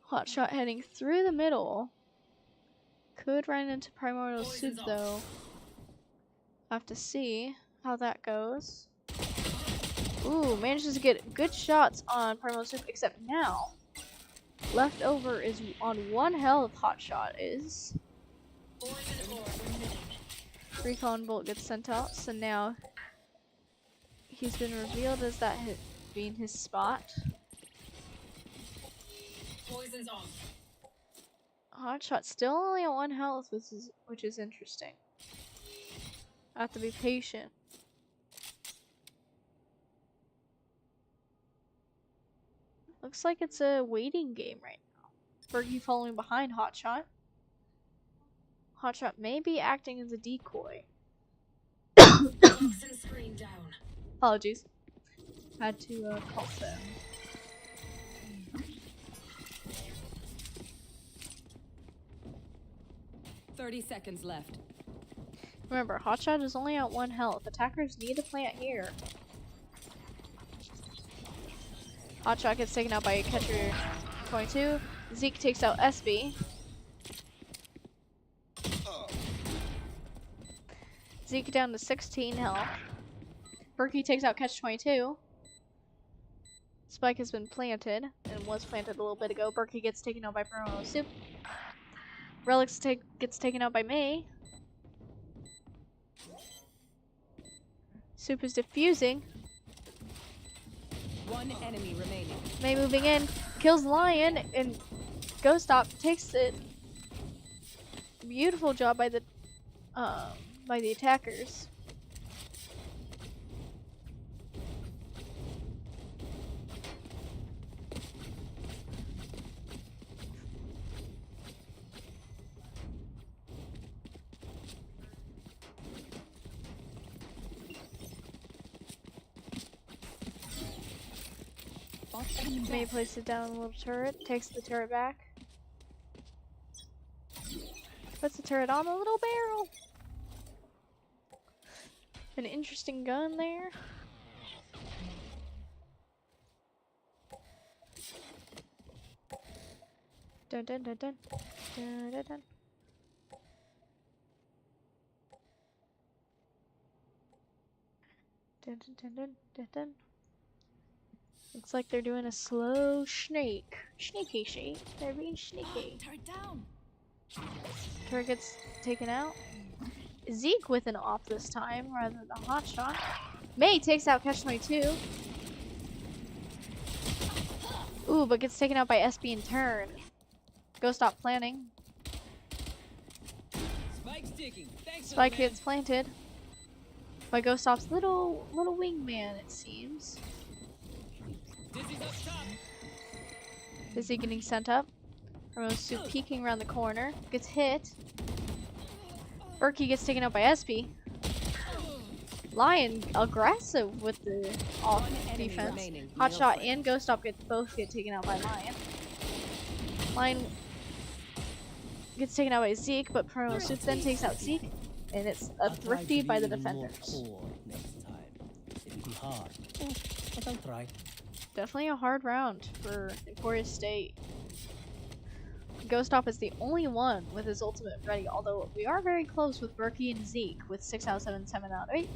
Hot shot heading through the middle. Could run into Primordial Soup though. Have to see how that goes. Ooh, manages to get good shots on Primordial Soup, except now left over is on 1 health. Hot shot is. Recon Bolt gets sent out, so now he's been revealed as that being his spot. Poison's off. Hot shot still only at 1 health, which is interesting. I have to be patient. Looks like it's a waiting game right now. Berkey following behind Hotshot. Hotshot may be acting as a decoy. Toxin screen down. Apologies. Had to call them. $30 seconds left. Remember, Hotshot is only at 1 health. Attackers need to plant here. Hotshot gets taken out by Catcher 22. Zeke takes out SB. Zeke down to 16 health. Berkey takes out Catch 22. Spike has been planted and was planted a little bit ago. Berkey gets taken out by Promo Soup. Relics gets taken out by May. Soup is diffusing. 1 enemy remaining. May moving in, kills Lion, and Ghost Stop takes it. Beautiful job by the attackers. May places down a little turret, takes the turret back. Puts the turret on a little barrel. An interesting gun there. Dun dun dun dun. Dun dun dun. Dun dun dun dun dun dun. Looks like they're doing a slow snake. Sneaky shake. They're being sneaky. Turret down. Turret gets taken out. Zeke with an off this time rather than a hot shot. May takes out Catch 22. Ooh, but gets taken out by SB in turn. Go stop planning. Spike gets planted by Ghost Stop's little wingman, it seems. Dizzy getting sent up. Rose Soup peeking around the corner. Gets hit. Berkey gets taken out by SP. Lion aggressive with the off One enemy defense. remaining. Hotshot and Ghost Stop both get taken out by Lion. Lion gets taken out by Zeke, but Promo Soup then takes out Zeke, and it's a I'll try to thrifty be by the even more defenders. core next time. It'll be hard, but I'll try. Definitely a hard round for Emporia State. Ghost Stop is the only one with his ultimate ready, although we are very close with Berkey and Zeke with 6 out of 7, 7 out of 8.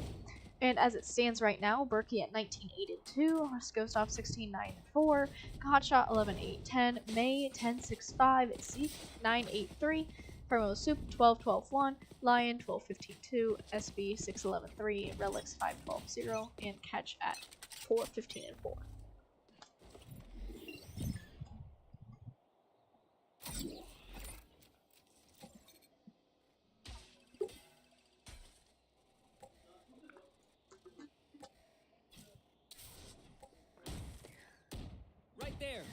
And as it stands right now, Berkey at 19, 8 and 2, Ghost Stop 16, 9 and 4, Hotshot 11, 8, 10, May 10, 6, 5, Zeke 9, 8, 3, Promo Soup 12, 12, 1, Lion 12, 15, 2, SB 6, 11, 3, Relics 5, 12, 0, and Catch at 4, 15 and 4. Right there.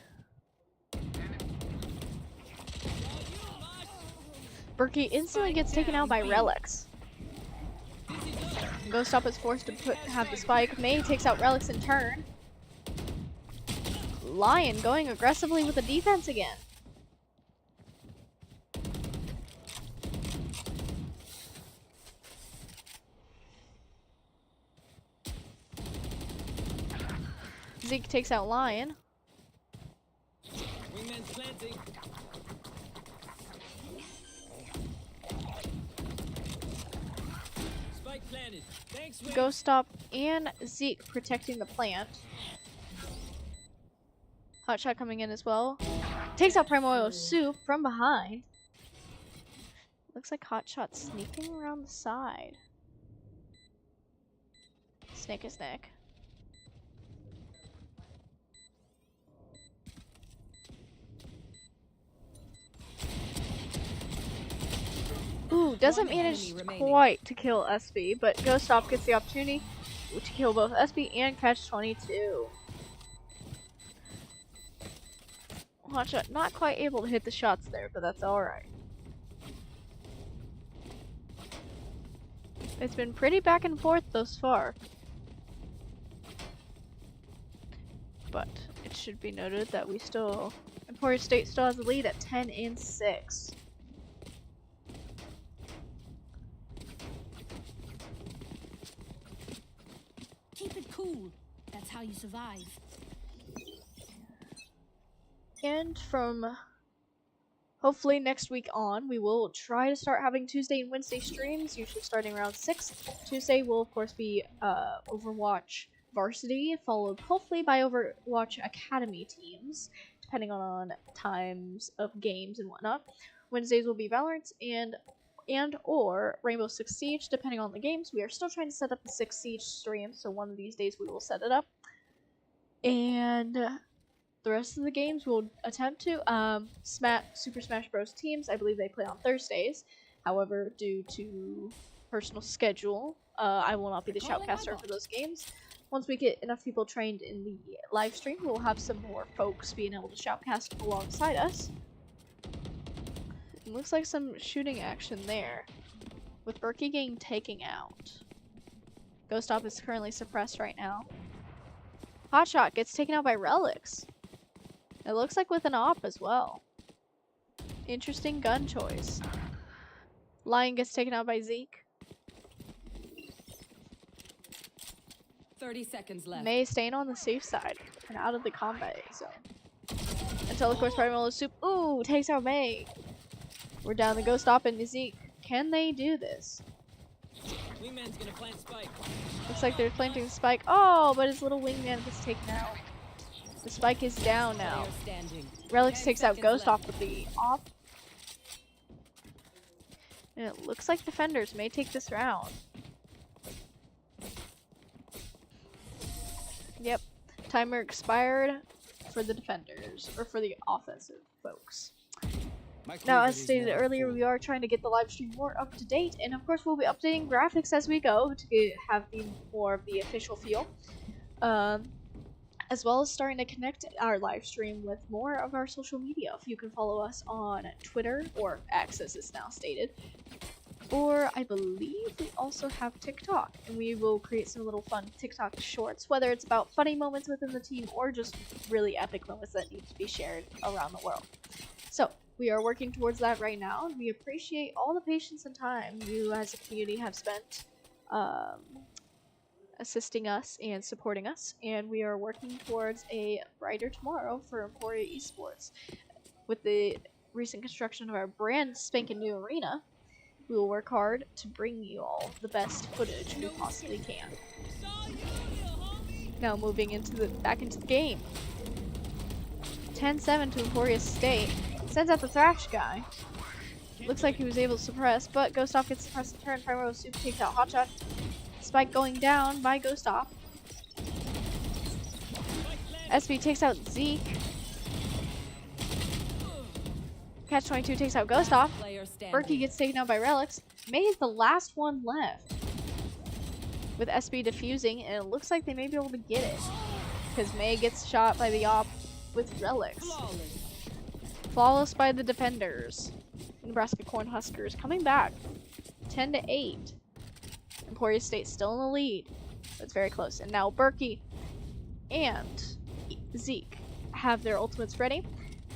Berkey instantly gets taken out by Relics. Ghost Stop is forced to have the spike. May takes out Relics in turn. Lion going aggressively with the defense again. Zeke takes out Lion. Wingman's planting. Spike planted. Thanks, Wing. Ghost Stop and Zeke protecting the plant. Hotshot coming in as well. Takes out Primordial Soup from behind. Looks like Hotshot sneaking around the side. Snake is Nick. Ooh, doesn't One manage enemy remaining. quite to kill SB, but Ghost Stop gets the opportunity to kill both SB and Catch 22. Hotshot not quite able to hit the shots there, but that's alright. It's been pretty back and forth thus far. But it should be noted that Emporia State still has the lead at 10 and 6. Keep it cool. That's how you survive. And from hopefully next week on, we will try to start having Tuesday and Wednesday streams, usually starting around 6. Tuesday will, of course, be Overwatch Varsity, followed hopefully by Overwatch Academy teams, depending on times of games and whatnot. Wednesdays will be Valorant and or Rainbow Six Siege, depending on the games. We are still trying to set up the 6 Siege stream, so one of these days we will set it up. And the rest of the games we'll attempt to. Super Smash Bros. Teams, I believe they play on Thursdays. However, due to personal schedule, I will not be the shoutcaster for those games. Once we get enough people trained in the live stream, we'll have some more folks being able to shoutcast alongside us. It looks like some shooting action there, with Berkey getting taken out. Ghost Stop is currently suppressed right now. Hotshot gets taken out by Relics. It looks like with an op as well. Interesting gun choice. Lion gets taken out by Zeke. 30 seconds left. May staying on the safe side and out of the combat zone. Until, of course, Primordial Soup, ooh, takes out May. We're down to Ghost Stop and Zeke. Can they do this? Wingman's gonna plant spike. Looks like they're planting the spike. Oh, but his little wingman gets taken out. The spike is down now. Player standing. Relics 10 takes out seconds Ghost left. off with the off. And it looks like defenders may take this round. Yep. Timer expired for the defenders, or for the offensive folks. Now, as stated earlier, we are trying to get the live stream more up to date, and of course we'll be updating graphics as we go to have more of the official feel. As well as starting to connect our live stream with more of our social media. If you can follow us on Twitter, or X as it's now stated, Or I believe we also have TikTok, and we will create some little fun TikTok shorts, whether it's about funny moments within the team or just really epic moments that need to be shared around the world. So we are working towards that right now, and we appreciate all the patience and time you as a community have spent assisting us and supporting us, and we are working towards a brighter tomorrow for Hornet ESports. With the recent construction of our brand spanking new arena, we will work hard to bring you all the best footage we possibly can. Now moving back into the game. 10-7 to Emporia State. Sends out the Thrash guy. Looks like he was able to suppress, but Ghost Off gets suppressed in turn. Primero Super takes out Hotshot. Spike going down by Ghost Off. SB takes out Zeke. Catch 22 takes out Ghost Off. Berkey gets taken out by Relics. May is the last one left. With SB defusing, and it looks like they may be able to get it. Because May gets shot by the op with Relics. Flawless by the defenders. Nebraska Cornhuskers coming back. 10-8. Emporia State still in the lead. It's very close. And now Berkey and Zeke have their ultimates ready.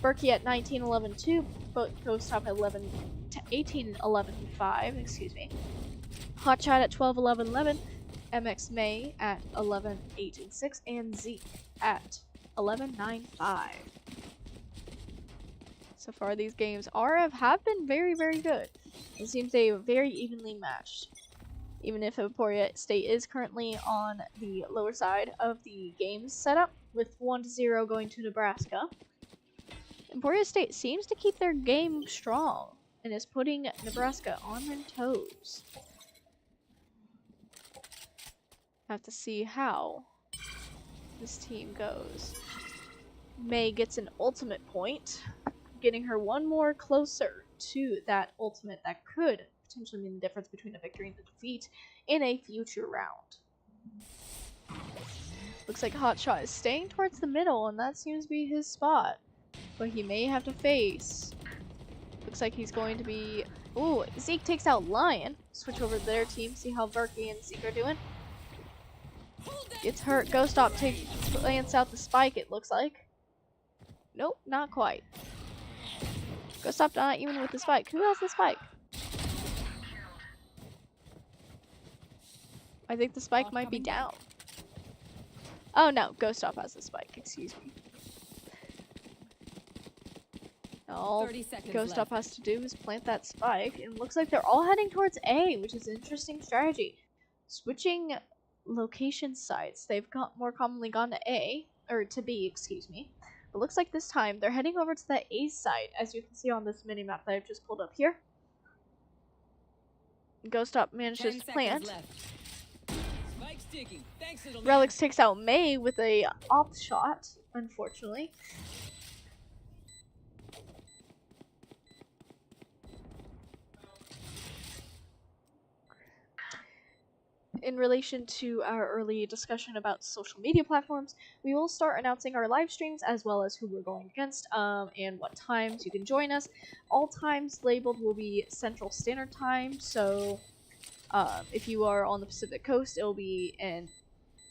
Berkey at 19-11-2, but Ghost Top at 18-11-5, excuse me. Hotshot at 12-11-11, MX May at 11-8-6, and Zeke at 11-9-5. So far, these games have been very, very good. It seems they are very evenly matched. Even if Emporia State is currently on the lower side of the games setup, with 1-0 going to Nebraska. Emporia State seems to keep their game strong and is putting Nebraska on their toes. Have to see how this team goes. May gets an ultimate point, getting her one more closer to that ultimate that could potentially mean the difference between a victory and a defeat in a future round. Looks like Hotshot is staying towards the middle, and that seems to be his spot. But he may have to face. Looks like he's going to be. Ooh, Zeke takes out Lion. Switch over to their team, see how Berkey and Zeke are doing. Gets hurt. Ghost Op plants out the spike, it looks like. Nope, not quite. Ghost Op not even with the spike. Who has the spike? I think the spike might be down. Oh no, Ghost Op has the spike, excuse me. All Ghost Up has to do is plant that spike, and it looks like they're all heading towards A, which is an interesting strategy. Switching location sites, they've more commonly gone to A, or to B, excuse me. But looks like this time they're heading over to the A site, as you can see on this mini-map that I've just pulled up here. Ghost Up manages to plant. Relics takes out May with a op shot, unfortunately. In relation to our early discussion about social media platforms, we will start announcing our live streams as well as who we're going against and what times you can join us. All times labeled will be Central Standard Time, so if you are on the Pacific Coast, it'll be an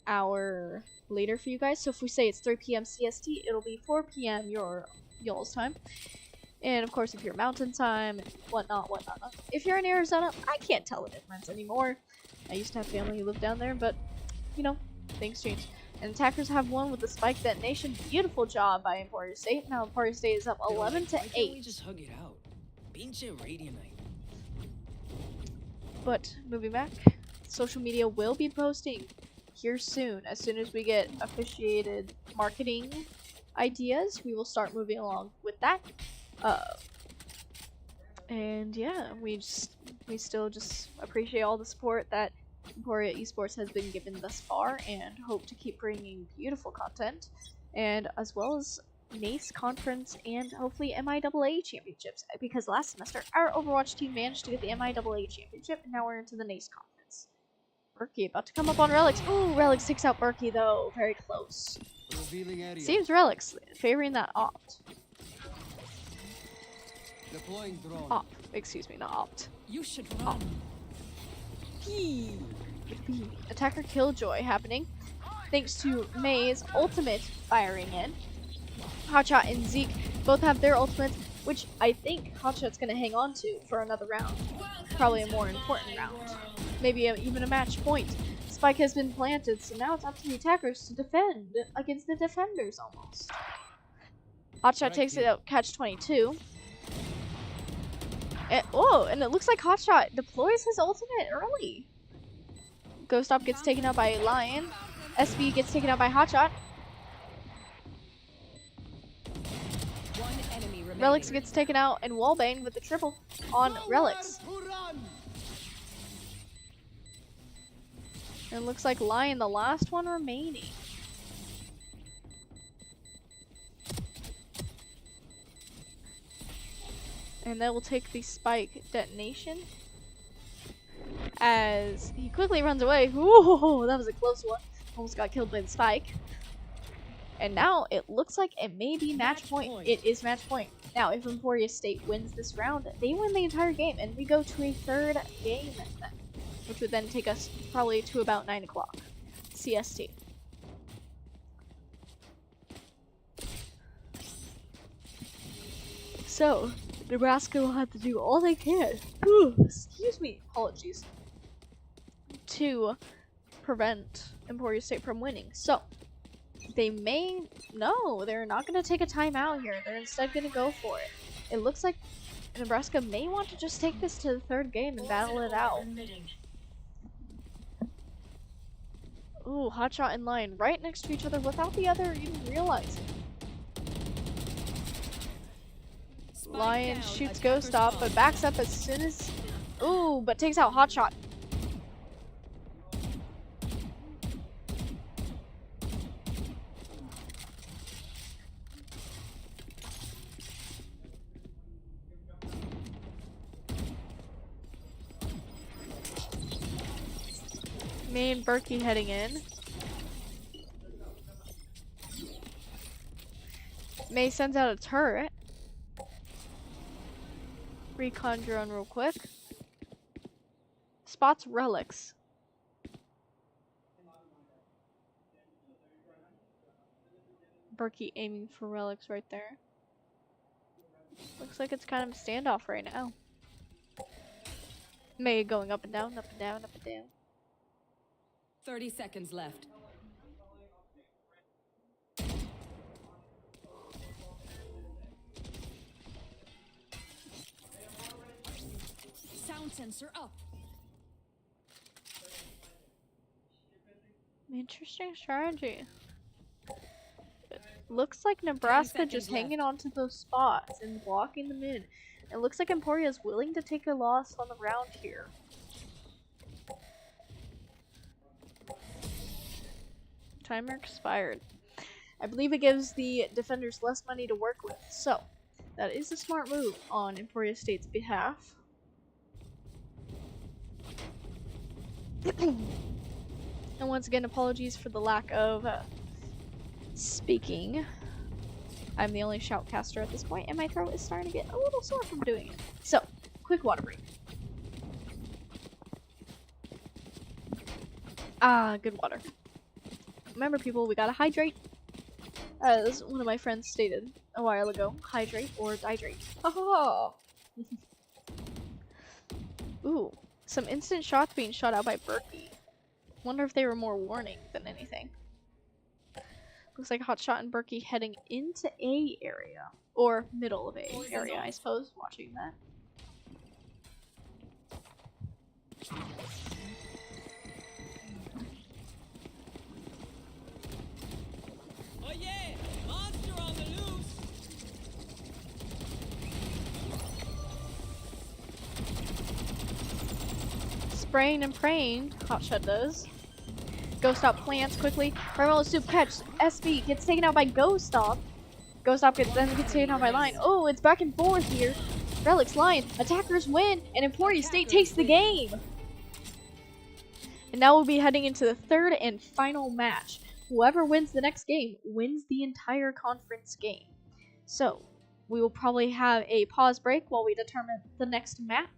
hour later for you guys. So if we say it's 3 p.m. CST, it'll be 4 p.m. y'all's time. And of course, if you're Mountain Time, whatnot. If you're in Arizona, I can't tell the difference anymore. I used to have family who lived down there, but, you know, things change. And attackers have won with the spike detonation. Beautiful job by Emporia State. Now Emporia State is up 11-8. We just hug it out. Pinche Radianite. But moving back, social media will be posting here soon. As soon as we get officiated marketing ideas, we will start moving along with that. And yeah, we still just appreciate all the support that Emporia Esports has been given thus far, and hope to keep bringing beautiful content, and as well as NACE conference and hopefully MIAA championships, because last semester our Overwatch team managed to get the MIAA championship, and now we're into the NACE conference. Berkey about to come up on Relics. Ooh, Relics takes out Berkey though, very close. Seems Relics favoring that opt. Deploying drone. Op. Excuse me, not opt. You should run. P. Attacker killjoy happening. Thanks to May's ultimate firing in. Hotshot and Zeke both have their ultimates, which I think Hotshot's going to hang on to for another round. Probably a more important round. Maybe even a match point. Spike has been planted, so now it's up to the attackers to defend against the defenders almost. Hotshot takes it out, catch 22. And it looks like Hotshot deploys his ultimate early. Ghost Op gets taken out by Lion. SB gets taken out by Hotshot. One enemy remaining. Relics gets taken out and wallbang with the triple on Relics. And it looks like Lion, the last one remaining. And that will take the spike detonation. As he quickly runs away. Ooh, that was a close one. Almost got killed by the spike. And now it looks like it may be match point. It is match point. Now, if Emporia State wins this round, they win the entire game, and we go to a third game, which would then take us probably to about 9 o'clock CST. So, Nebraska will have to do all they can. Ooh, excuse me, apologies. To prevent Emporia State from winning. So, they may... No, they're not going to take a timeout here. They're instead going to go for it. It looks like Nebraska may want to just take this to the third game and battle it out. Ooh, Hotshot and Lion right next to each other without the other even realizing. Lion shoots Ghost Op, but backs up as soon as... Ooh, but takes out Hotshot. May and Berkey heading in. May sends out a turret. Recon drone real quick. Spots Relics. Berkey aiming for Relics right there. Looks like it's kind of a standoff right now. May going up and down, up and down, up and down. 30 seconds left. Sound sensor up. Interesting strategy. It looks like Nebraska just hanging on to those spots and blocking them in. It looks like Emporia is willing to take a loss on the round here. Timer expired. I believe it gives the defenders less money to work with, so that is a smart move on Emporia State's behalf. And once again, apologies for the lack of speaking. I'm the only shoutcaster at this point, and my throat is starting to get a little sore from doing it. So, quick water break. Ah, good water. Remember, people, we gotta hydrate. As one of my friends stated a while ago, hydrate or dihydrate. Ha ha ha! Ooh, some instant shots being shot out by Berkey. Wonder if they were more warning than anything. Looks like Hotshot and Berkey heading into A area. Or middle of A area, I suppose, watching that. Oh yeah! Monster on the loose! Spraying and praying, Hotshot does. Ghost Op plants quickly. Marmello Soup catch. SB gets taken out by Ghost Op. Ghost Op gets taken out by Lion. Oh, it's back and forth here. Relics, Lion, attackers win, and Emporia State takes the game. And now we'll be heading into the third and final match. Whoever wins the next game wins the entire conference game. So, we will probably have a pause break while we determine the next map.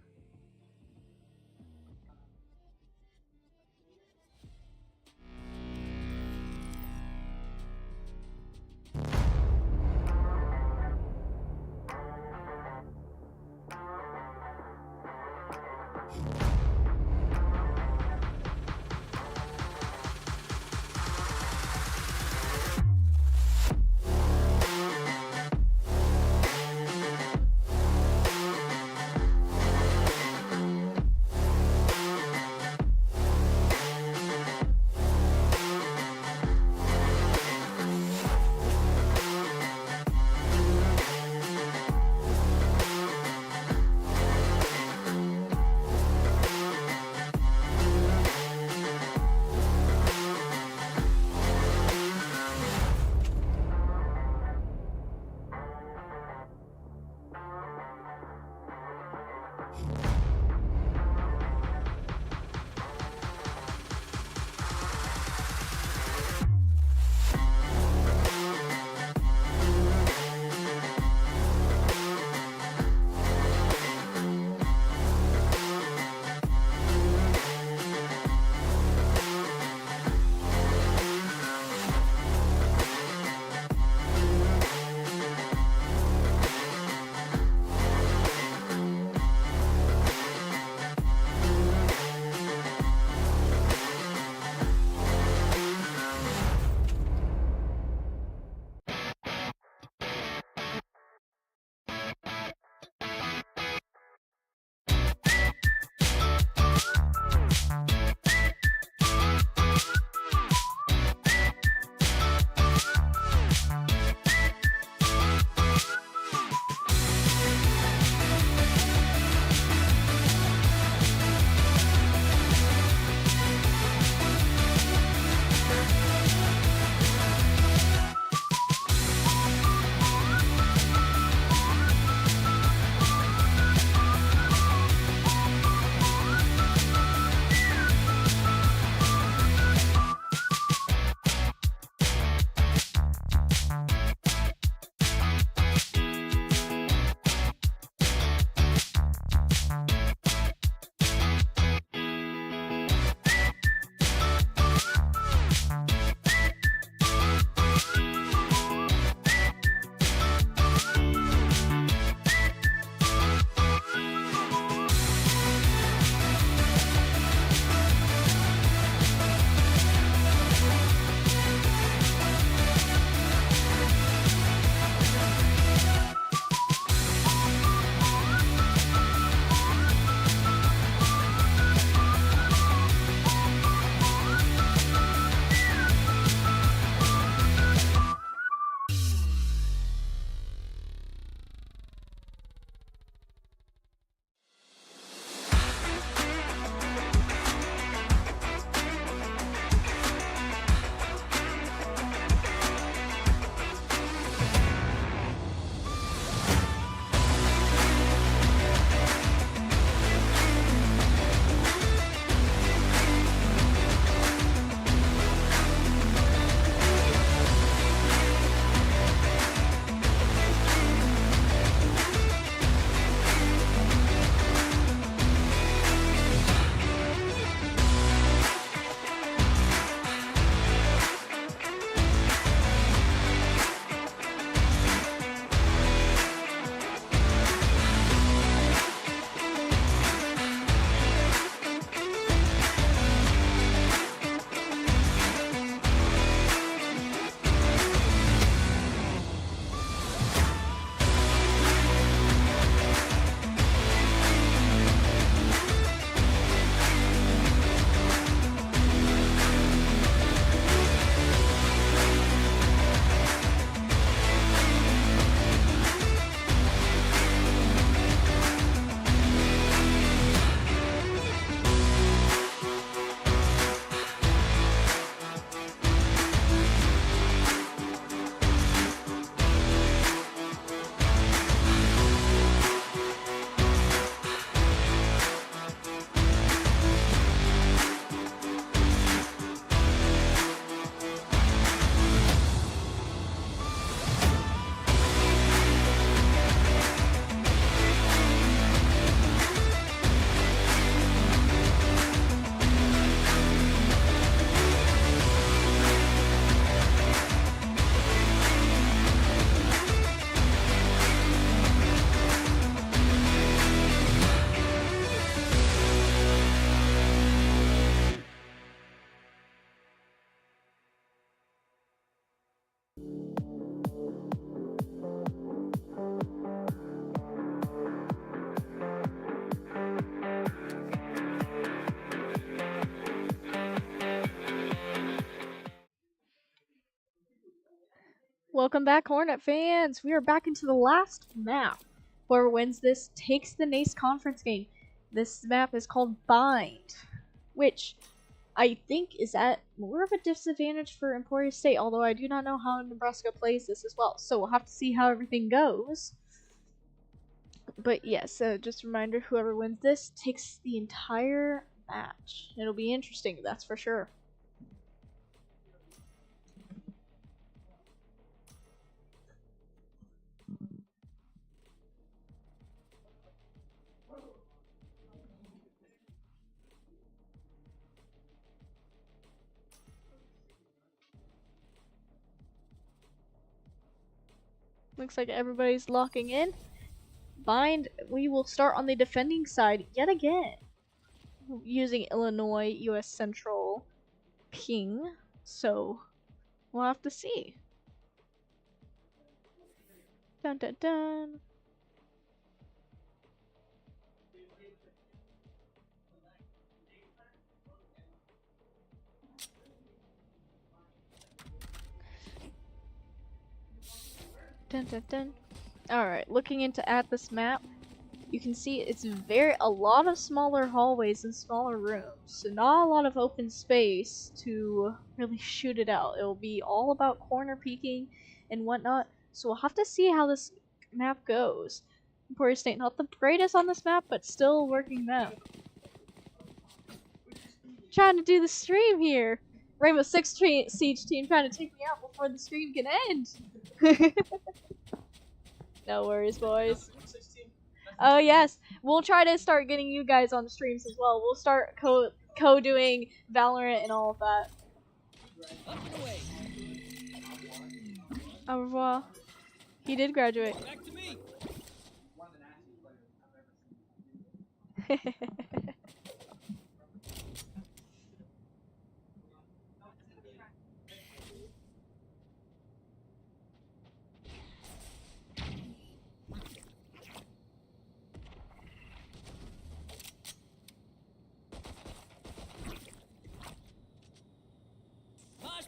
Welcome back, Hornet fans! We are back into the last map. Whoever wins this takes the NACE conference game. This map is called Bind, which I think is at more of a disadvantage for Emporia State, although I do not know how Nebraska plays this as well. So we'll have to see how everything goes. But yes, just a reminder, whoever wins this takes the entire match. It'll be interesting, that's for sure. Looks like everybody's locking in. Bind, we will start on the defending side yet again, using Illinois US Central ping, so we'll have to see. Dun dun dun. Dun dun dun. Alright, looking at this map, you can see it's a lot of smaller hallways and smaller rooms, so not a lot of open space to really shoot it out. It'll be all about corner peeking and whatnot, so we'll have to see how this map goes. Emporia State, not the greatest on this map, but still a working map. Trying to do the stream here. Rainbow Six Siege team trying to take me out before the stream can end. No worries, boys. Oh yes, we'll try to start getting you guys on the streams as well. We'll start co-doing Valorant and all of that. Au revoir. He did graduate. Back to me.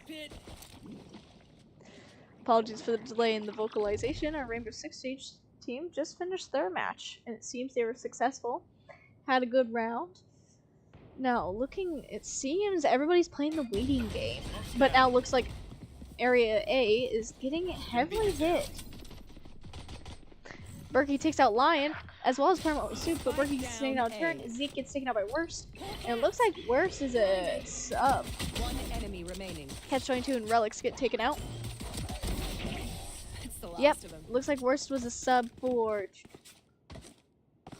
Pit. Apologies for the delay in the vocalization. Our Rainbow Six Siege team just finished their match, and it seems they were successful. Had a good round. Now, it seems everybody's playing the waiting game, but now it looks like Area A is getting heavily hit. Berkey takes out Lion, as well as Paramount with Soup, but Berkey gets taken out turn. Zeke gets taken out by Worst, and it looks like Worst is a sub. One enemy remaining. Catch-22 and Relics get taken out. It's the last Yep, of them. looks like Worst was a sub for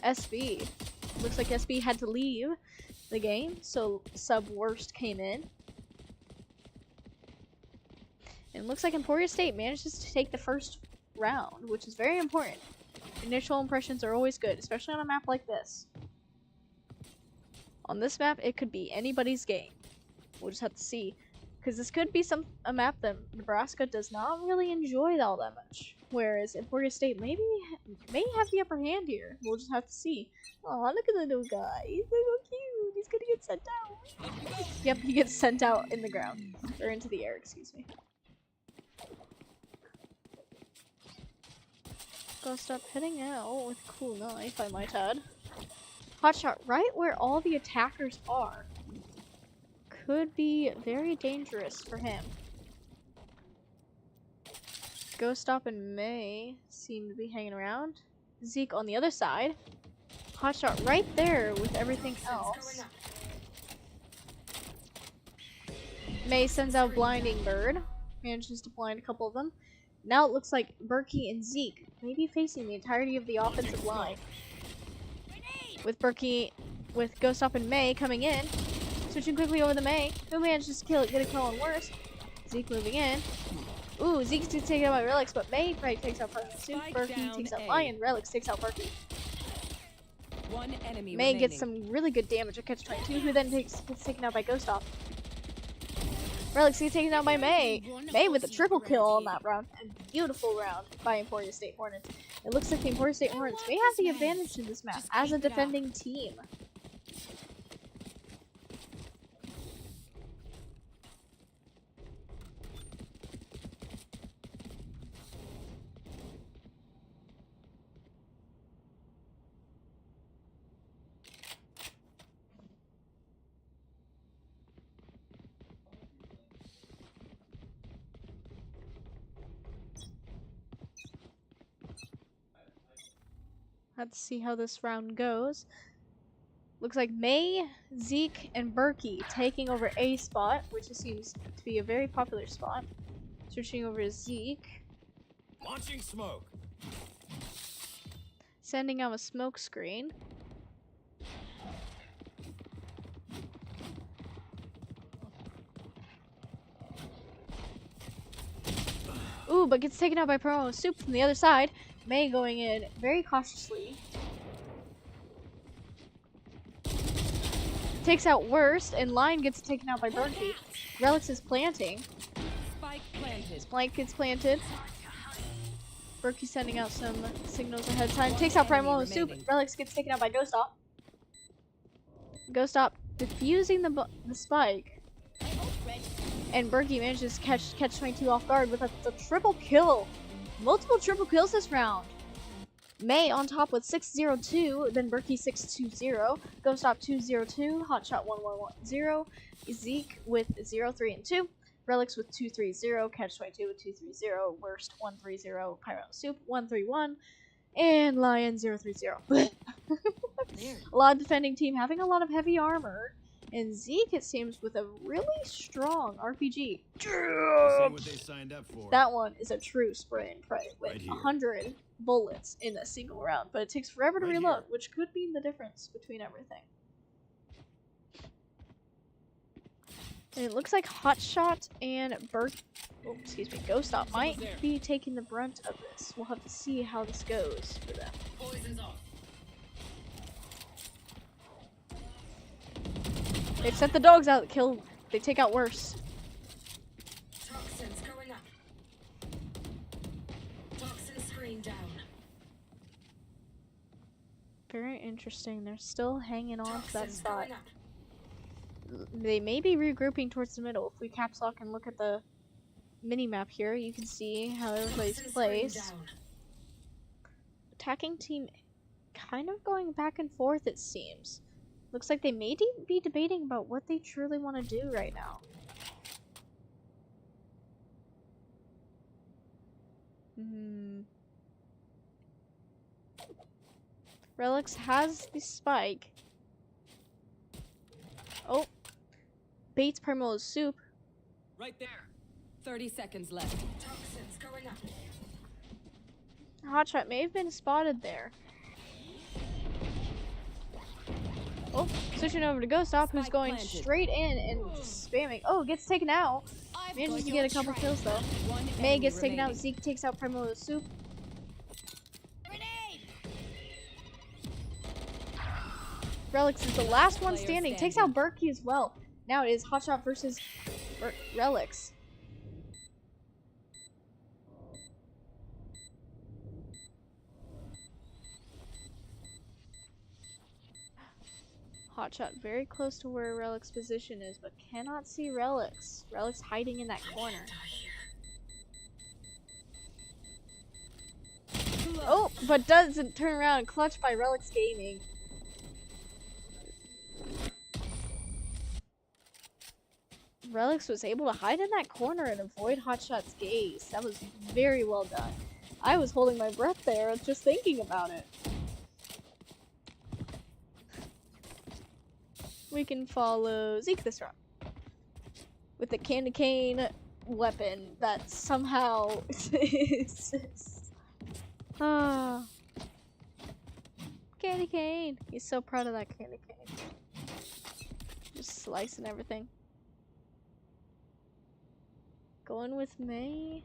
SB. Looks like SB had to leave the game, so sub Worst came in. And it looks like Emporia State manages to take the first round, which is very important. Initial impressions are always good, especially on a map like this. On this map, it could be anybody's game. We'll just have to see. Because this could be a map that Nebraska does not really enjoy all that much. Whereas Emporia State may have the upper hand here. We'll just have to see. Oh, look at the little guy. He's so cute. He's gonna get sent out. Yep, he gets sent out in the ground. Or into the air, excuse me. Gotta stop heading out with a cool knife, I might add. Hotshot right where all the attackers are. Could be very dangerous for him. Ghost Stop and May seem to be hanging around. Zeke on the other side. Hotshot right there with everything else. May sends out Blinding Bird. Manages to blind a couple of them. Now it looks like Berkey and Zeke may be facing the entirety of the offensive line. With Berkey, with Ghost Up and May coming in. Switching quickly over to May. Who manages to get a kill on Worst. Zeke moving in. Ooh, Zeke's taken out by Relics, but May right takes out Berkey takes out Lion. Relics takes out Berkey. One enemy May remaining. gets some really good damage at Catch-22, who then gets taken out by Ghost Off. Relics gets taken out by May. May with a triple kill on that round. A beautiful round by Emporia State Hornets. It looks like the Emporia State Hornets may have the advantage in this map as a defending team. Let's see how this round goes. Looks like May, Zeke, and Berkey taking over A spot, which seems to be a very popular spot. Switching over to Zeke. Launching smoke. Sending out a smoke screen. Ooh, but gets taken out by Promo Soup from the other side. May going in very cautiously. Takes out Worst, and Lion gets taken out by Berkey. Relics is planting. Spike planted. Spike gets planted. Berkey sending out some signals ahead of time. Takes out Primal and Soup. Relics gets taken out by Ghost Op. Ghost Op defusing the spike. And Berkey manages to catch 22 off guard with a triple kill. Multiple triple kills this round. May on top with 602, then Berkey 620, Ghost Op 202, Hotshot 1110, Zeke with 03 and 2, Relics with 230, Catch 22 with 230, Worst 130, Pyro Soup 131, and Lion 030. A lot of defending team having a lot of heavy armor, and Zeke, it seems, with a really strong RPG. What they signed up for. That one is a true spray and pray with Right here. 100 bullets in a single round, but it takes forever to Right reload, here. which could be the difference between everything. And it looks like Hotshot and Ghost Op might be taking the brunt of this. We'll have to see how this goes for them. Poison's off. They've sent the dogs out. They take out worse. Toxins going up. Toxin screen down. Very interesting. They're still hanging on to that Toxins spot. going up. They may be regrouping towards the middle. If we caps lock and look at the mini-map here, you can see how everybody's Toxin screen placed. down. Attacking team kind of going back and forth, it seems. Looks like they may be debating about what they truly want to do right now. Relics has the spike. Oh. Bates Primrose Soup. Right there. 30 seconds left. Toxins going up. Hotshot may have been spotted there. Oh, switching over to Ghost Op, who's Spike going planted. straight in and just spamming. Oh, gets taken out. Manages to get a couple kills though. May gets taken out. Zeke takes out Primrose Soup. Relics is the last one standing. Takes out Berkey as well. Now it is Hotshot versus Relics. Hotshot very close to where Relic's position is, but cannot see Relics. Relic's hiding in that corner. Oh, but doesn't turn around and clutch by Relics Gaming. Relics was able to hide in that corner and avoid Hotshot's gaze. That was very well done. I was holding my breath there just thinking about it. We can follow Zeke this round with the candy cane weapon that somehow exists. Ah, candy cane. He's so proud of that candy cane. Just slicing everything. Going with May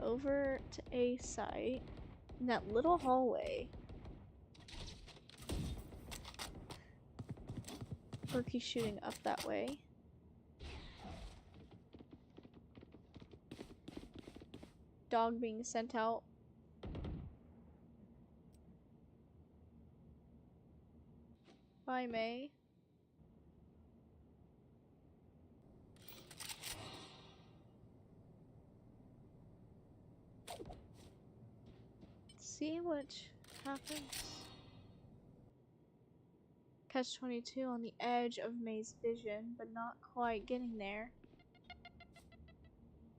over to A site in that little hallway. Berkey shooting up that way. Dog being sent out. By May. See what happens. Catch 22 on the edge of May's vision, but not quite getting there.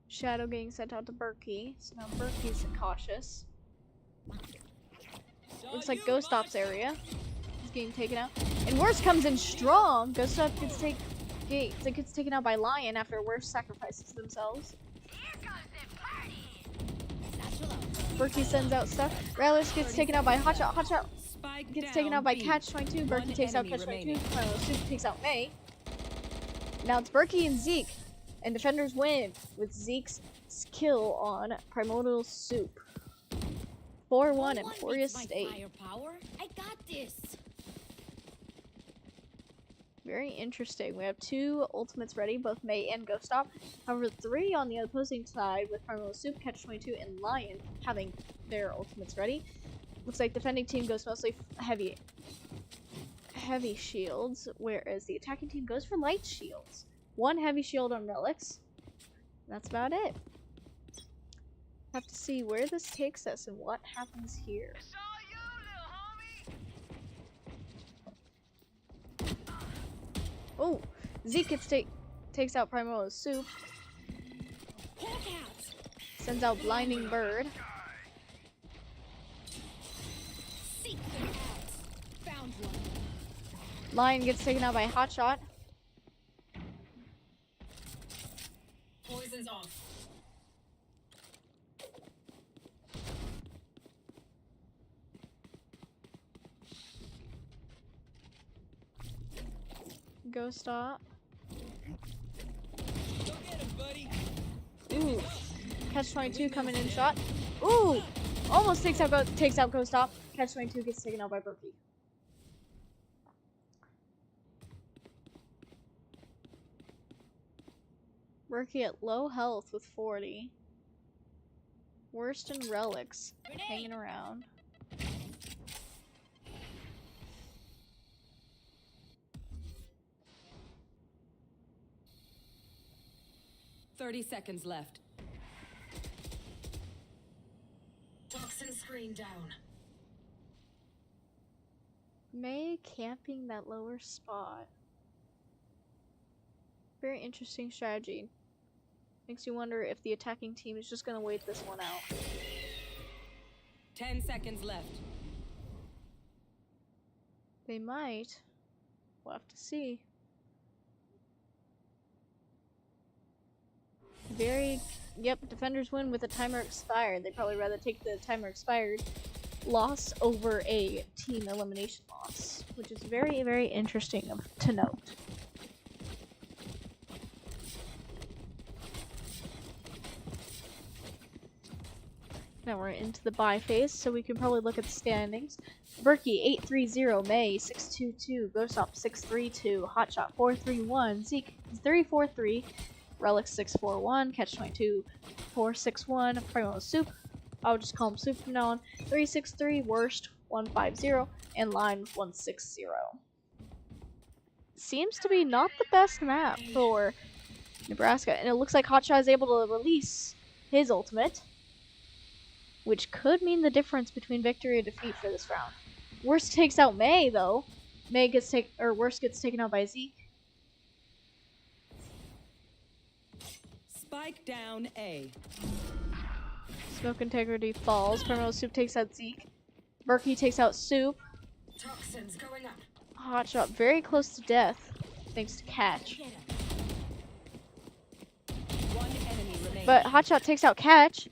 Shadow getting sent out to Berkey, so now Berkey's cautious. looks like Ghost Op's area is getting taken out. And Worst comes in strong. Ghost Op gets taken out by Lion after Worst sacrifices themselves. Berkey sends out stuff. Relish gets taken out by Hotshot. Hotshot gets taken out by Catch-22. Berkey takes out Catch-22. Soup takes out May. Now it's Berkey and Zeke. And defenders win with Zeke's kill on Primordial Soup. 4-1 Emporia State. I got this. Very interesting. We have 2 ultimates ready, both May and Ghost Op. However, 3 on the opposing side with Primordial Soup, Catch-22, and Lion having their ultimates ready. Looks like defending team goes mostly heavy shields, whereas the attacking team goes for light shields. 1 heavy shield on Relics. That's about it. Have to see where this takes us and what happens here. Oh, Zeke takes out Primordial Soup. Sends out Blinding Bird. Lion gets taken out by Hotshot. Poison's off. Ghost Op. Ooh. Catch-22 coming in shot. Ooh! Almost takes out Ghost Op. Catch-22 gets taken out by Berkey. Berkey at low health with 40. Worst and Relics hanging around. Thirty seconds left. Toxin screen down. May camping that lower spot. Very interesting strategy. Makes you wonder if the attacking team is just gonna wait this one out. 10 seconds left. They might. We'll have to see. Yep, defenders win with a timer expired. They'd probably rather take the timer expired loss over a team elimination loss, which is very, very interesting to note. Now we're into the bye phase, so we can probably look at the standings. Berkey 830, May 622, Ghost Op 632, Hotshot 431, Zeke 343, Relic 641, Catch-22 461, Primordial Soup, I'll just call him Soup from now on, 363, Worst 150, and Line 160. Seems to be not the best map for Nebraska, and it looks like Hotshot is able to release his ultimate, which could mean the difference between victory and defeat for this round. Worst takes out May, though. Worst gets taken out by Zeke. Spike down A. Smoke Integrity falls. Primordial Soup takes out Zeke. Berkey takes out Soup. Toxins going up. Hotshot very close to death, thanks to Catch. One enemy remaining. But Hotshot takes out Catch.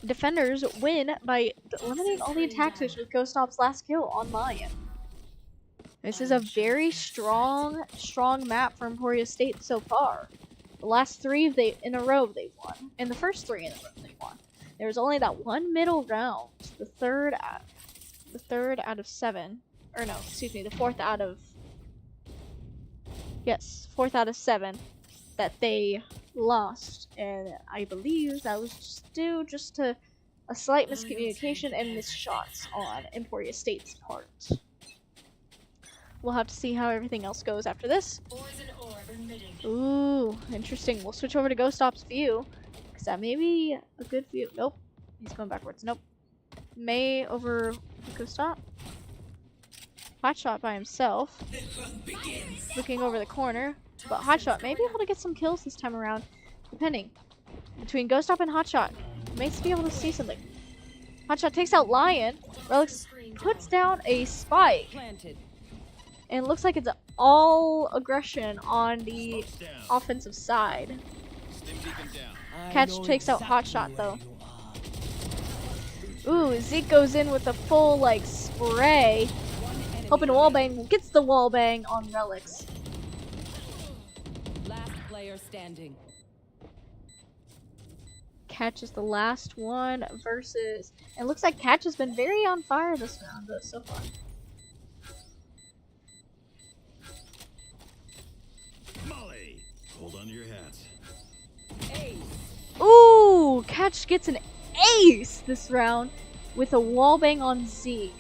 Defenders win by eliminating all the attack switch with Ghost Op's last kill on Lion. This is a very strong map for Emporia State so far. The last 3 in a row they've won, and the first 3 in a row they won. There was only that one middle round, the third out of 7, or no, excuse me, the fourth out of 7 that they lost, and I believe that was just due to a slight miscommunication and missed shots on Emporia State's part. We'll have to see how everything else goes after this. Poison orb emitting. Ooh, interesting. We'll switch over to Ghost Op's view, because that may be a good view. Nope, he's going backwards. Nope. May over Ghost Op. Hotshot by himself, looking over the corner. But Hotshot may be able to get some kills this time around, depending. Between Ghost Op and Hotshot, may be able to see something. Hotshot takes out Lion. Relics puts down a spike. Planted. And it looks like it's all aggression on the Smoke's down. offensive side. Stim beacon down. Catch takes out Hotshot though. Ooh, Zeke goes in with a full like spray. One enemy Hoping to wallbang. Gets the wallbang on Relics. Last player standing. Catch is the last one versus. It looks like Catch has been very on fire this round though so far. Molly, hold on to your hats. Ace. Ooh, Catch gets an ace this round with a wallbang on Zeke.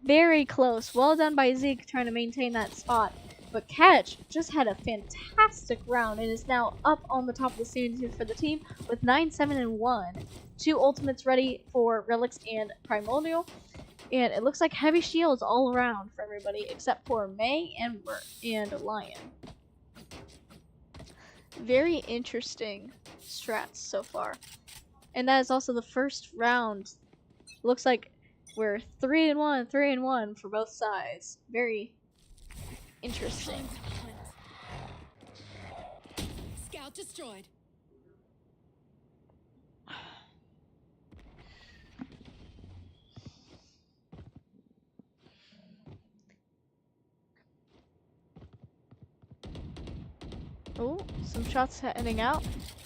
Very close. Well done by Zeke trying to maintain that spot. But Catch just had a fantastic round and is now up on the top of the standings for the team with 9-7-1. 2 ultimates ready for Relics and Primordial. And it looks like heavy shields all around for everybody except for May and Lion. Very interesting strats so far. And that is also the first round. Looks like we're 3-1, 3-1 for both sides. Very interesting. Scout destroyed. Oh, some shots heading out.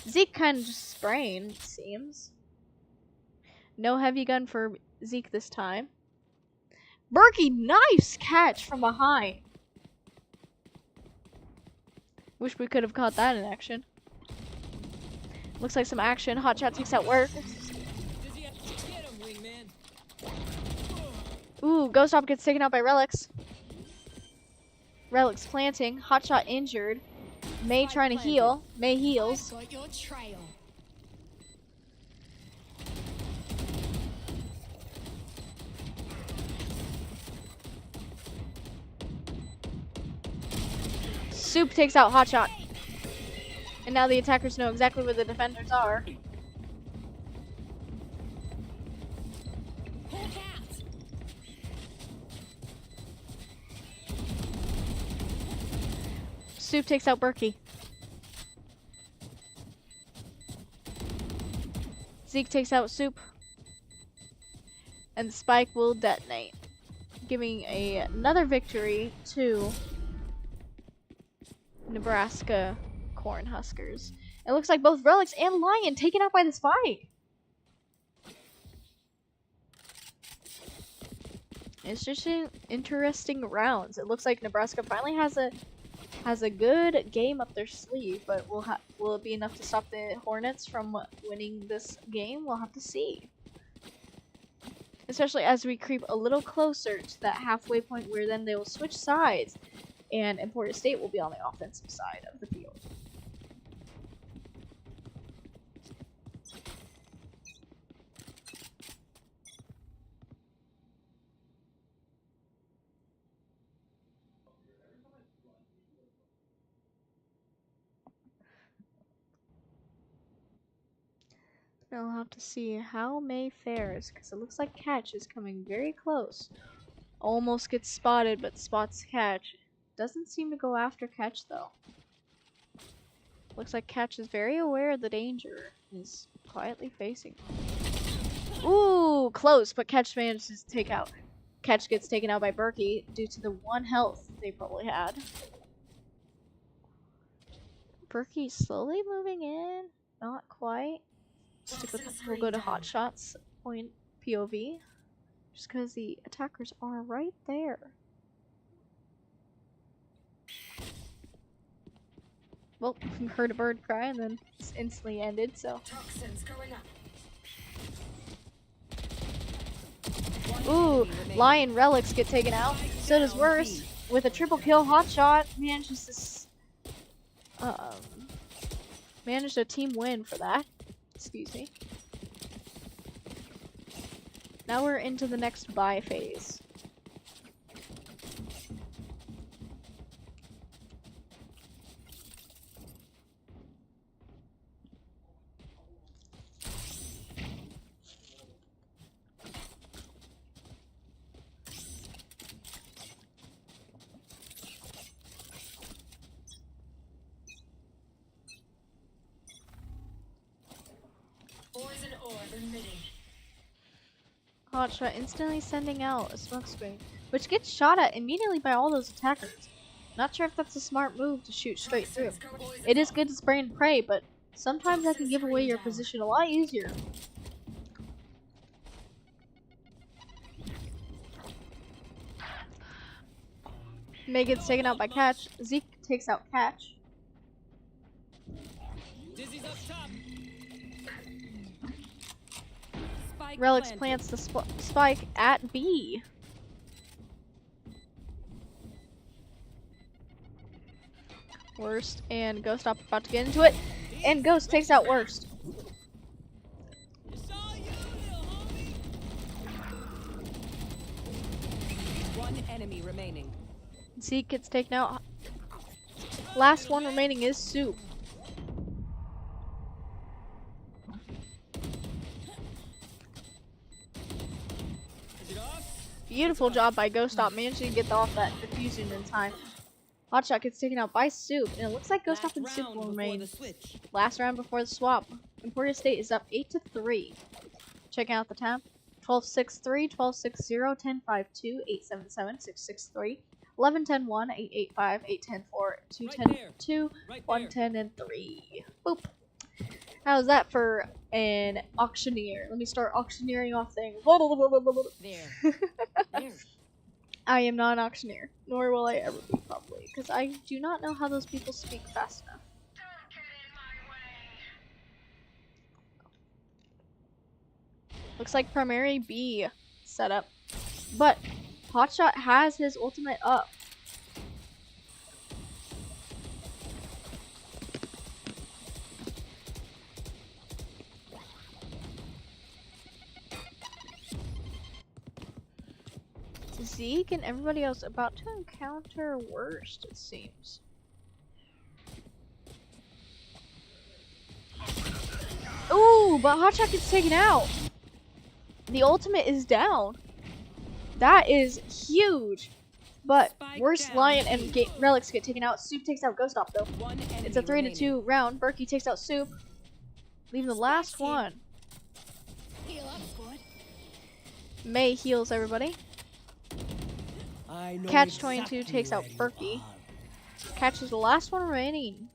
Zeke kind of just spraying, it seems. No heavy gun for Zeke this time. Berkey, nice catch from behind. Wish we could have caught that in action. Looks like some action. Hotshot takes out work. Ooh, Ghost Hop gets taken out by Relics. Relics planting. Hotshot injured. May trying to heal. May heals. Got your trail. Soup takes out Hotshot. And now the attackers know exactly where the defenders are. Hawk out. Soup takes out Berkey. Zeke takes out Soup. And the spike will detonate, giving another victory to Nebraska Cornhuskers. It looks like both Relics and Lion taken out by the spike. It's just interesting rounds. It looks like Nebraska finally has a good game up their sleeve, but will it be enough to stop the Hornets from winning this game? We'll have to see. Especially as we creep a little closer to that halfway point where then they will switch sides and Emporia State will be on the offensive side of the field. I'll have to see how May fares, because it looks like Catch is coming very close. Almost gets spotted, but spots Catch. Doesn't seem to go after Catch, though. Looks like Catch is very aware of the danger. He's quietly facing. Ooh, close, but Catch manages to take out. Catch gets taken out by Berkey due to the 1 health they probably had. Berkey slowly moving in. Not quite. Stick with, we'll go to Hotshot's point POV. Just because the attackers are right there. Well, heard a bird cry and then it's instantly ended, so. Toxins going up. Ooh, Lion Relics get taken out. So does Worse. With a triple kill, Hotshot manages to managed a team win for that. Excuse me. Now we're into the next buy phase. Poison orb emitting. Hotshot instantly sending out a smoke screen, which gets shot at immediately by all those attackers. Not sure if that's a smart move to shoot straight through. It is good to spray and pray, but sometimes that can give away your position a lot easier. May gets taken out by Catch. Zeke takes out Catch. Dizzy's up top. Spike Relics planted. plants the spike at B. Worst and Ghost up about to get into it, and Ghost takes out Worst. One enemy remaining. Zeke gets taken out. Last one remaining is Soup. Beautiful job by Ghost Stop, managing to get off that diffusion in time. Hotshot gets taken out by Soup, and it looks like Ghost Stop and Soup will remain. Last round before the swap. Emporia State is up 8-3. Checking out the tab. 12-6-3, 12-6-0, 10-5-2, 8-7-7, 6-6-3, 11-10-1, 8-8-5, 8-10-4, 2-10-2, 1-10 and 3. Boop. How's that for an auctioneer? Let me start auctioneering off things. There. There. I am not an auctioneer, nor will I ever be, probably, because I do not know how those people speak fast enough. Looks like primary B setup, but Hotshot has his ultimate up. Zeke and everybody else about to encounter Worst, it seems. Ooh, but Hotshot gets taken out. The ultimate is down. That is huge. But Worst, down. Lion, and Relics get taken out. Soup takes out Ghost Op, though. One enemy It's a 3-2 round. Berkey takes out Soup. Leaving the last one. Heal up, squad. May heals everybody. I know Catch 22 exactly takes out where you Berkey. are. Catch is the last one remaining.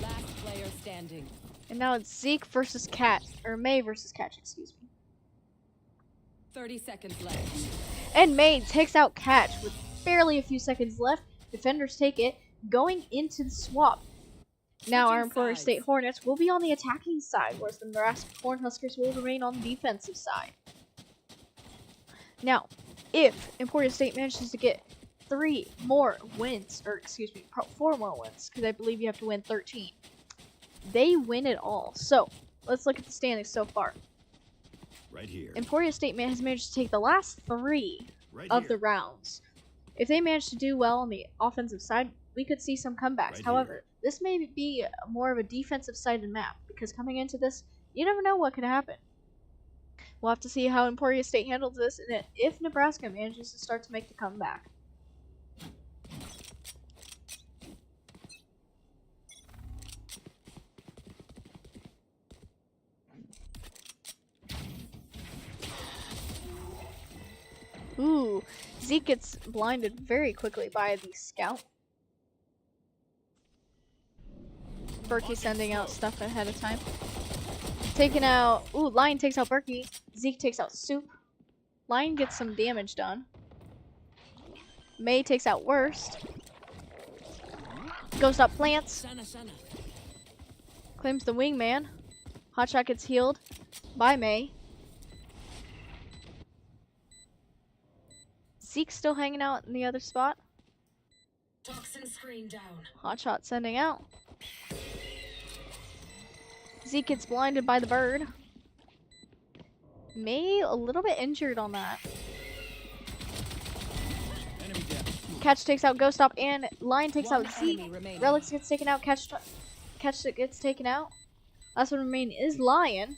Last player standing. And now it's Zeke versus Cat. Or May versus Catch, excuse me. 30 seconds left. And May takes out Catch with barely a few seconds left. Defenders take it, going into the swap. Now our Emporia sides. State Hornets will be on the attacking side, whereas the Nebraska Cornhuskers will remain on the defensive side. Now, if Emporia State manages to get 3 more wins, or excuse me, 4 more wins, because I believe you have to win 13, they win it all. So, let's look at the standings so far. Right here. Emporia State has managed to take the last 3 Right of here. the rounds. If they manage to do well on the offensive side, we could see some comebacks. Right However, this may be more of a defensive sided map, because coming into this, you never know what could happen. We'll have to see how Emporia State handles this, and if Nebraska manages to start to make the comeback. Ooh, Zeke gets blinded very quickly by the scout. Berkey sending out stuff ahead of time. Taking out, ooh, Lion takes out Berkey. Zeke takes out Soup. Lion gets some damage done. May takes out Worst. Goes up plants. Claims the wingman. Hotshot gets healed by May. Zeke's still hanging out in the other spot. Toxin screen down. Hotshot sending out. Zeke gets blinded by the bird. May a little bit injured on that. Enemy down. Catch takes out Ghost Stop, and Lion takes One out Zeke. enemy remaining. Relics gets taken out. Catch gets taken out. Last one remaining is Lion.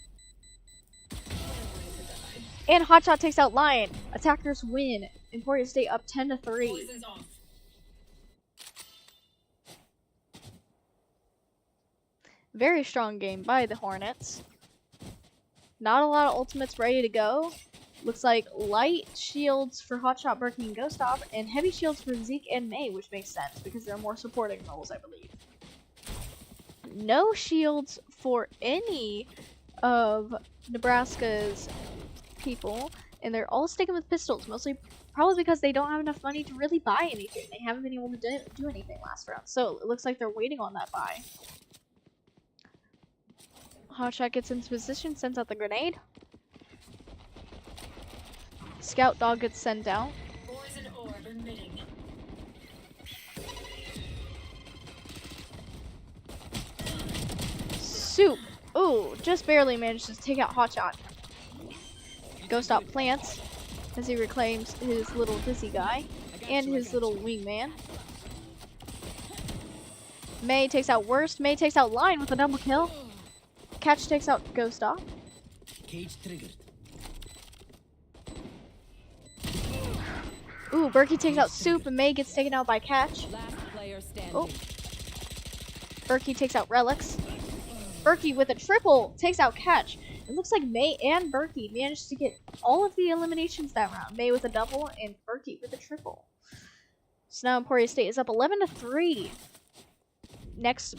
And Hotshot takes out Lion. Attackers win. Emporia State up 10-3. Poison's off. Very strong game by the Hornets. Not a lot of ultimates ready to go. Looks like light shields for Hotshot, Berkey, and Ghost Off, and heavy shields for Zeke and May, which makes sense because they're more supporting roles, I believe. No shields for any of Nebraska's people, and they're all sticking with pistols, mostly probably because they don't have enough money to really buy anything. They haven't been able to do anything last round, so it looks like they're waiting on that buy. Hotshot gets into position, sends out the grenade. Scout dog gets sent out. Poison orb emitting. Soup. Ooh, just barely managed to take out Hotshot. Ghost Up plants as he reclaims his little dizzy guy and his little wingman. May takes out Worst. May takes out Lion with a double kill. Catch takes out Ghost Off. Cage triggered. Ooh, Berkey takes out Soup and May gets taken out by Catch. Last player standing. Oh. Berkey takes out Relics. Berkey with a triple takes out Catch. It looks like May and Berkey managed to get all of the eliminations that round. May with a double and Berkey with a triple. So now Emporia State is up 11-3. Next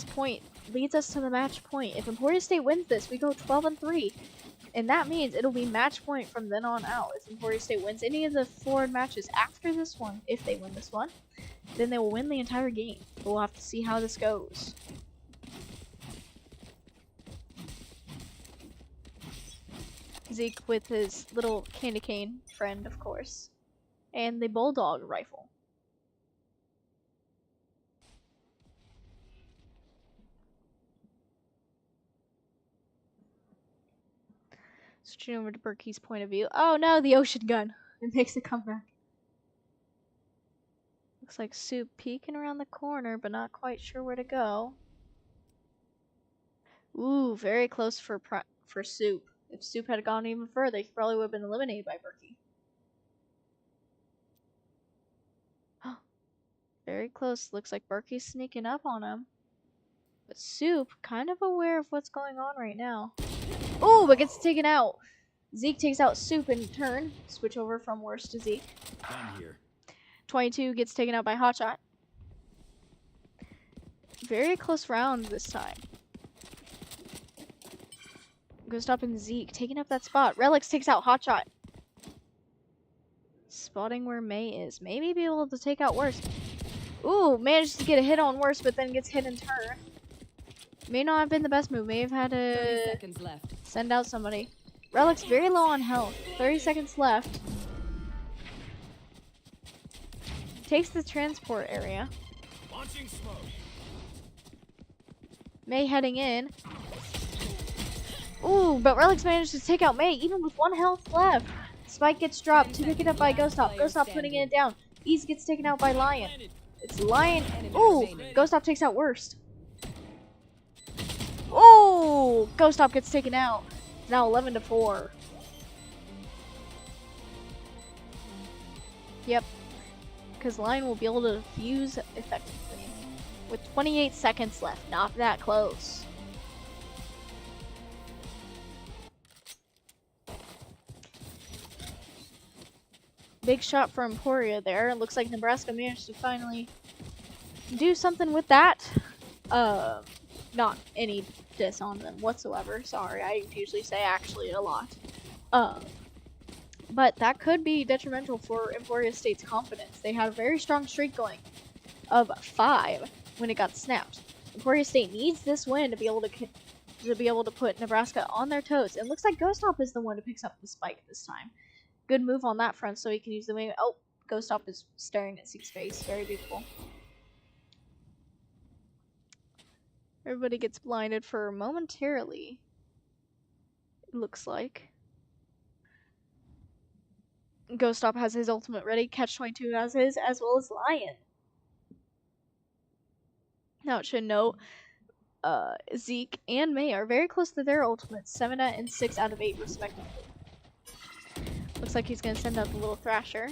point leads us to the match point. If Emporia State wins this, we go 12-3. And that means it'll be match point from then on out. If Emporia State wins any of the 4 matches after this one, if they win this one, then they will win the entire game. We'll have to see how this goes. Zeke with his little candy cane friend, of course. And the bulldog rifle. Switching over to Berkey's point of view. Oh no, the ocean gun. It makes a comeback. Looks like Soup peeking around the corner, but not quite sure where to go. Ooh, very close for Soup. If Soup had gone even further, he probably would have been eliminated by Berkey. Very close. Looks like Berkey's sneaking up on him. But Soup, kind of aware of what's going on right now. Oh, but gets taken out. Zeke takes out Soup in turn. Switch over from Worst to Zeke. I'm here. 22 gets taken out by Hotshot. Very close round this time. Ghost Up and Zeke taking up that spot. Relics takes out Hotshot. Spotting where May is. Maybe be able to take out Worst. Ooh, managed to get a hit on Worst, but then gets hit in turn. May not have been the best move. May have had 30 to seconds left. send out somebody. Relic's very low on health. 30 seconds left. Takes the transport area. Launching smoke. May heading in. Ooh, but Relic's managed to take out May even with 1 health left. Spike gets dropped to pick it up by Ghost Off. Ghost Off putting it down. Ease gets taken out by Lion. It's Lion. Ooh, Ghost Off takes out Worst. Oh, Ghost Off gets taken out. It's now 11-4. Yep, because Lion will be able to fuse effectively with 28 seconds left. Not that close. Big shot for Emporia there. It looks like Nebraska managed to finally do something with that. Not any diss on them whatsoever. Sorry, I usually say actually a lot. But that could be detrimental for Emporia State's confidence. They had a very strong streak going of 5 when it got snapped. Emporia State needs this win to be able to put Nebraska on their toes. It looks like Ghost Off is the one who picks up the spike this time. Good move on that front, so he can use the wing. Oh, Ghost Off is staring at Zeke's face. Very beautiful. Everybody gets blinded for momentarily. It looks like. Ghost Off has his ultimate ready. Catch 22 has his, as well as Lion. Now it should note, Zeke and May are very close to their ultimates. 7 and 6 out of 8 respectively. Looks like he's going to send out the little Thrasher.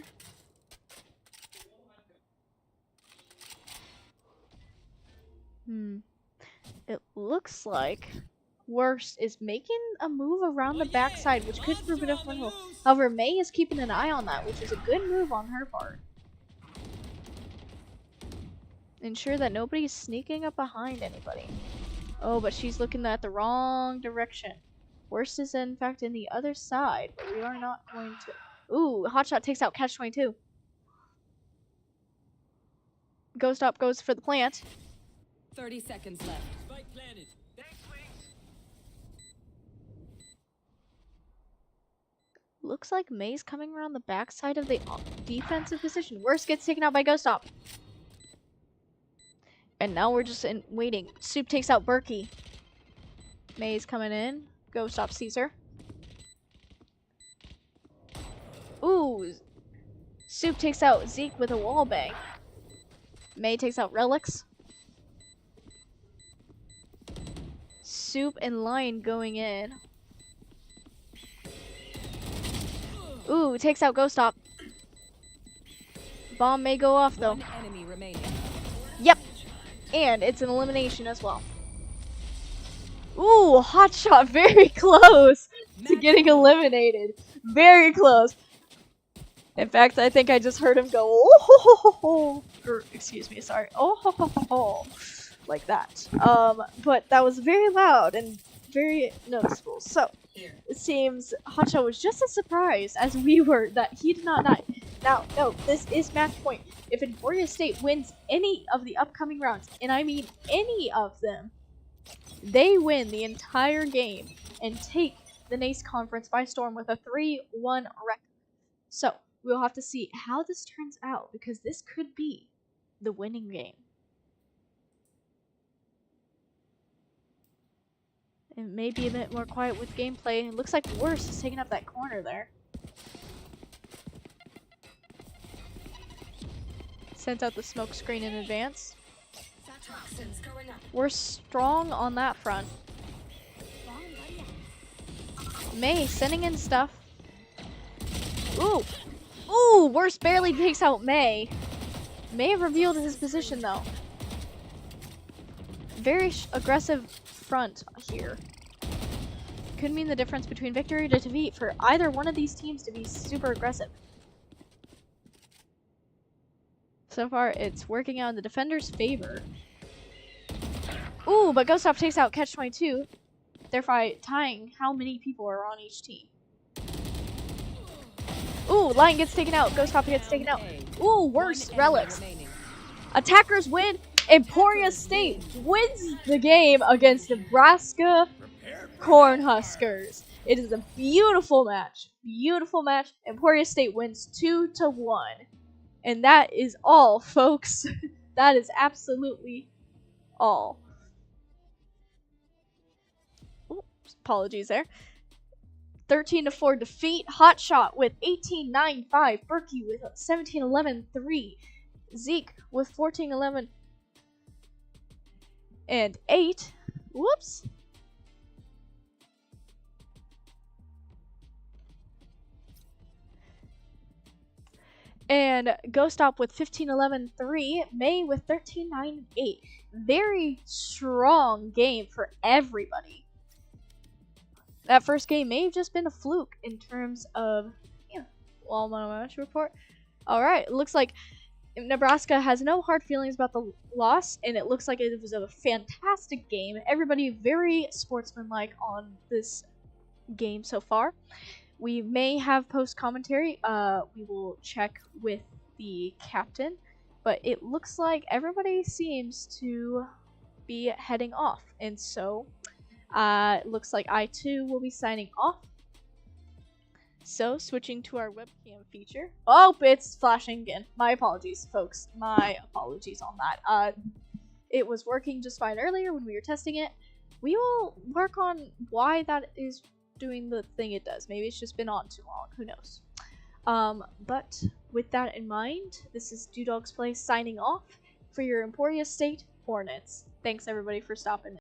It looks like Worst is making a move around the backside, which could prove a different hole. However, May is keeping an eye on that, which is a good move on her part. Ensure that nobody's sneaking up behind anybody. Oh, but she's looking at the wrong direction. Worst is in fact in the other side, but we are not going to... Ooh, Hotshot takes out Catch-22. Ghost Up goes for the plant. 30 seconds left. Spike planted. Thanks, Wings. Looks like May's coming around the backside of the defensive position. Worst gets taken out by Ghost Up. And now we're just waiting. Soup takes out Berkey. May's coming in. Ghost Up sees her. Ooh. Soup takes out Zeke with a wall bang. May takes out Relics. Soup and Lion going in. Ooh, takes out Ghost Up. Bomb may go off though. One enemy remaining. Yep. And it's an elimination as well. Ooh, Hotshot very close to getting eliminated. Very close. In fact, I think I just heard him go, oh ho ho ho ho. Or, excuse me, sorry. Oh ho ho ho ho. Like that. But that was very loud and very noticeable. So, it seems Hotshot was just as surprised as we were that he did not die. Now, no, this is match point. If Emporia State wins any of the upcoming rounds, and I mean any of them, they win the entire game and take the NACE Conference by storm with a 3-1 record. So, we'll have to see how this turns out, because this could be the winning game. It may be a bit more quiet with gameplay. It looks like Worst is taking up that corner there. Sent out the smoke screen in advance. We're strong on that front. May sending in stuff. Ooh! Ooh! Worst barely takes out May. May have revealed his position though. Very aggressive front here. Could mean the difference between victory to defeat for either one of these teams to be super aggressive. So far, it's working out in the defender's favor. Ooh, but Ghost Up takes out Catch-22, therefore tying how many people are on each team. Ooh, Lion gets taken out. Ghost Up gets taken out. Ooh, Worst Relics. Attackers win. Emporia State wins the game against Nebraska Cornhuskers. It is a beautiful match. Beautiful match. Emporia State wins 2-1. And that is all, folks. That is absolutely all. Oops, apologies there. 13-4 defeat. Hotshot with 18-9-5. Berkey with 17-11-3. Zeke with 14-11 and 8. Whoops. And Ghost Up with 15-11-3. May with 13-9-8. Very strong game for everybody. That first game may have just been a fluke in terms of, well, my match report. Alright, it looks like Nebraska has no hard feelings about the loss, and it looks like it was a fantastic game. Everybody very sportsmanlike on this game so far. We may have post-commentary. We will check with the captain, but it looks like everybody seems to be heading off, and so it looks like I too will be signing off. So, switching to our webcam feature. Oh, it's flashing again. My apologies, folks. My apologies on that. It was working just fine earlier when we were testing it. We will work on why that is doing the thing it does. Maybe it's just been on too long. Who knows? But with that in mind, this is Dogs Play signing off for your Emporia State Hornets. Thanks, everybody, for stopping in.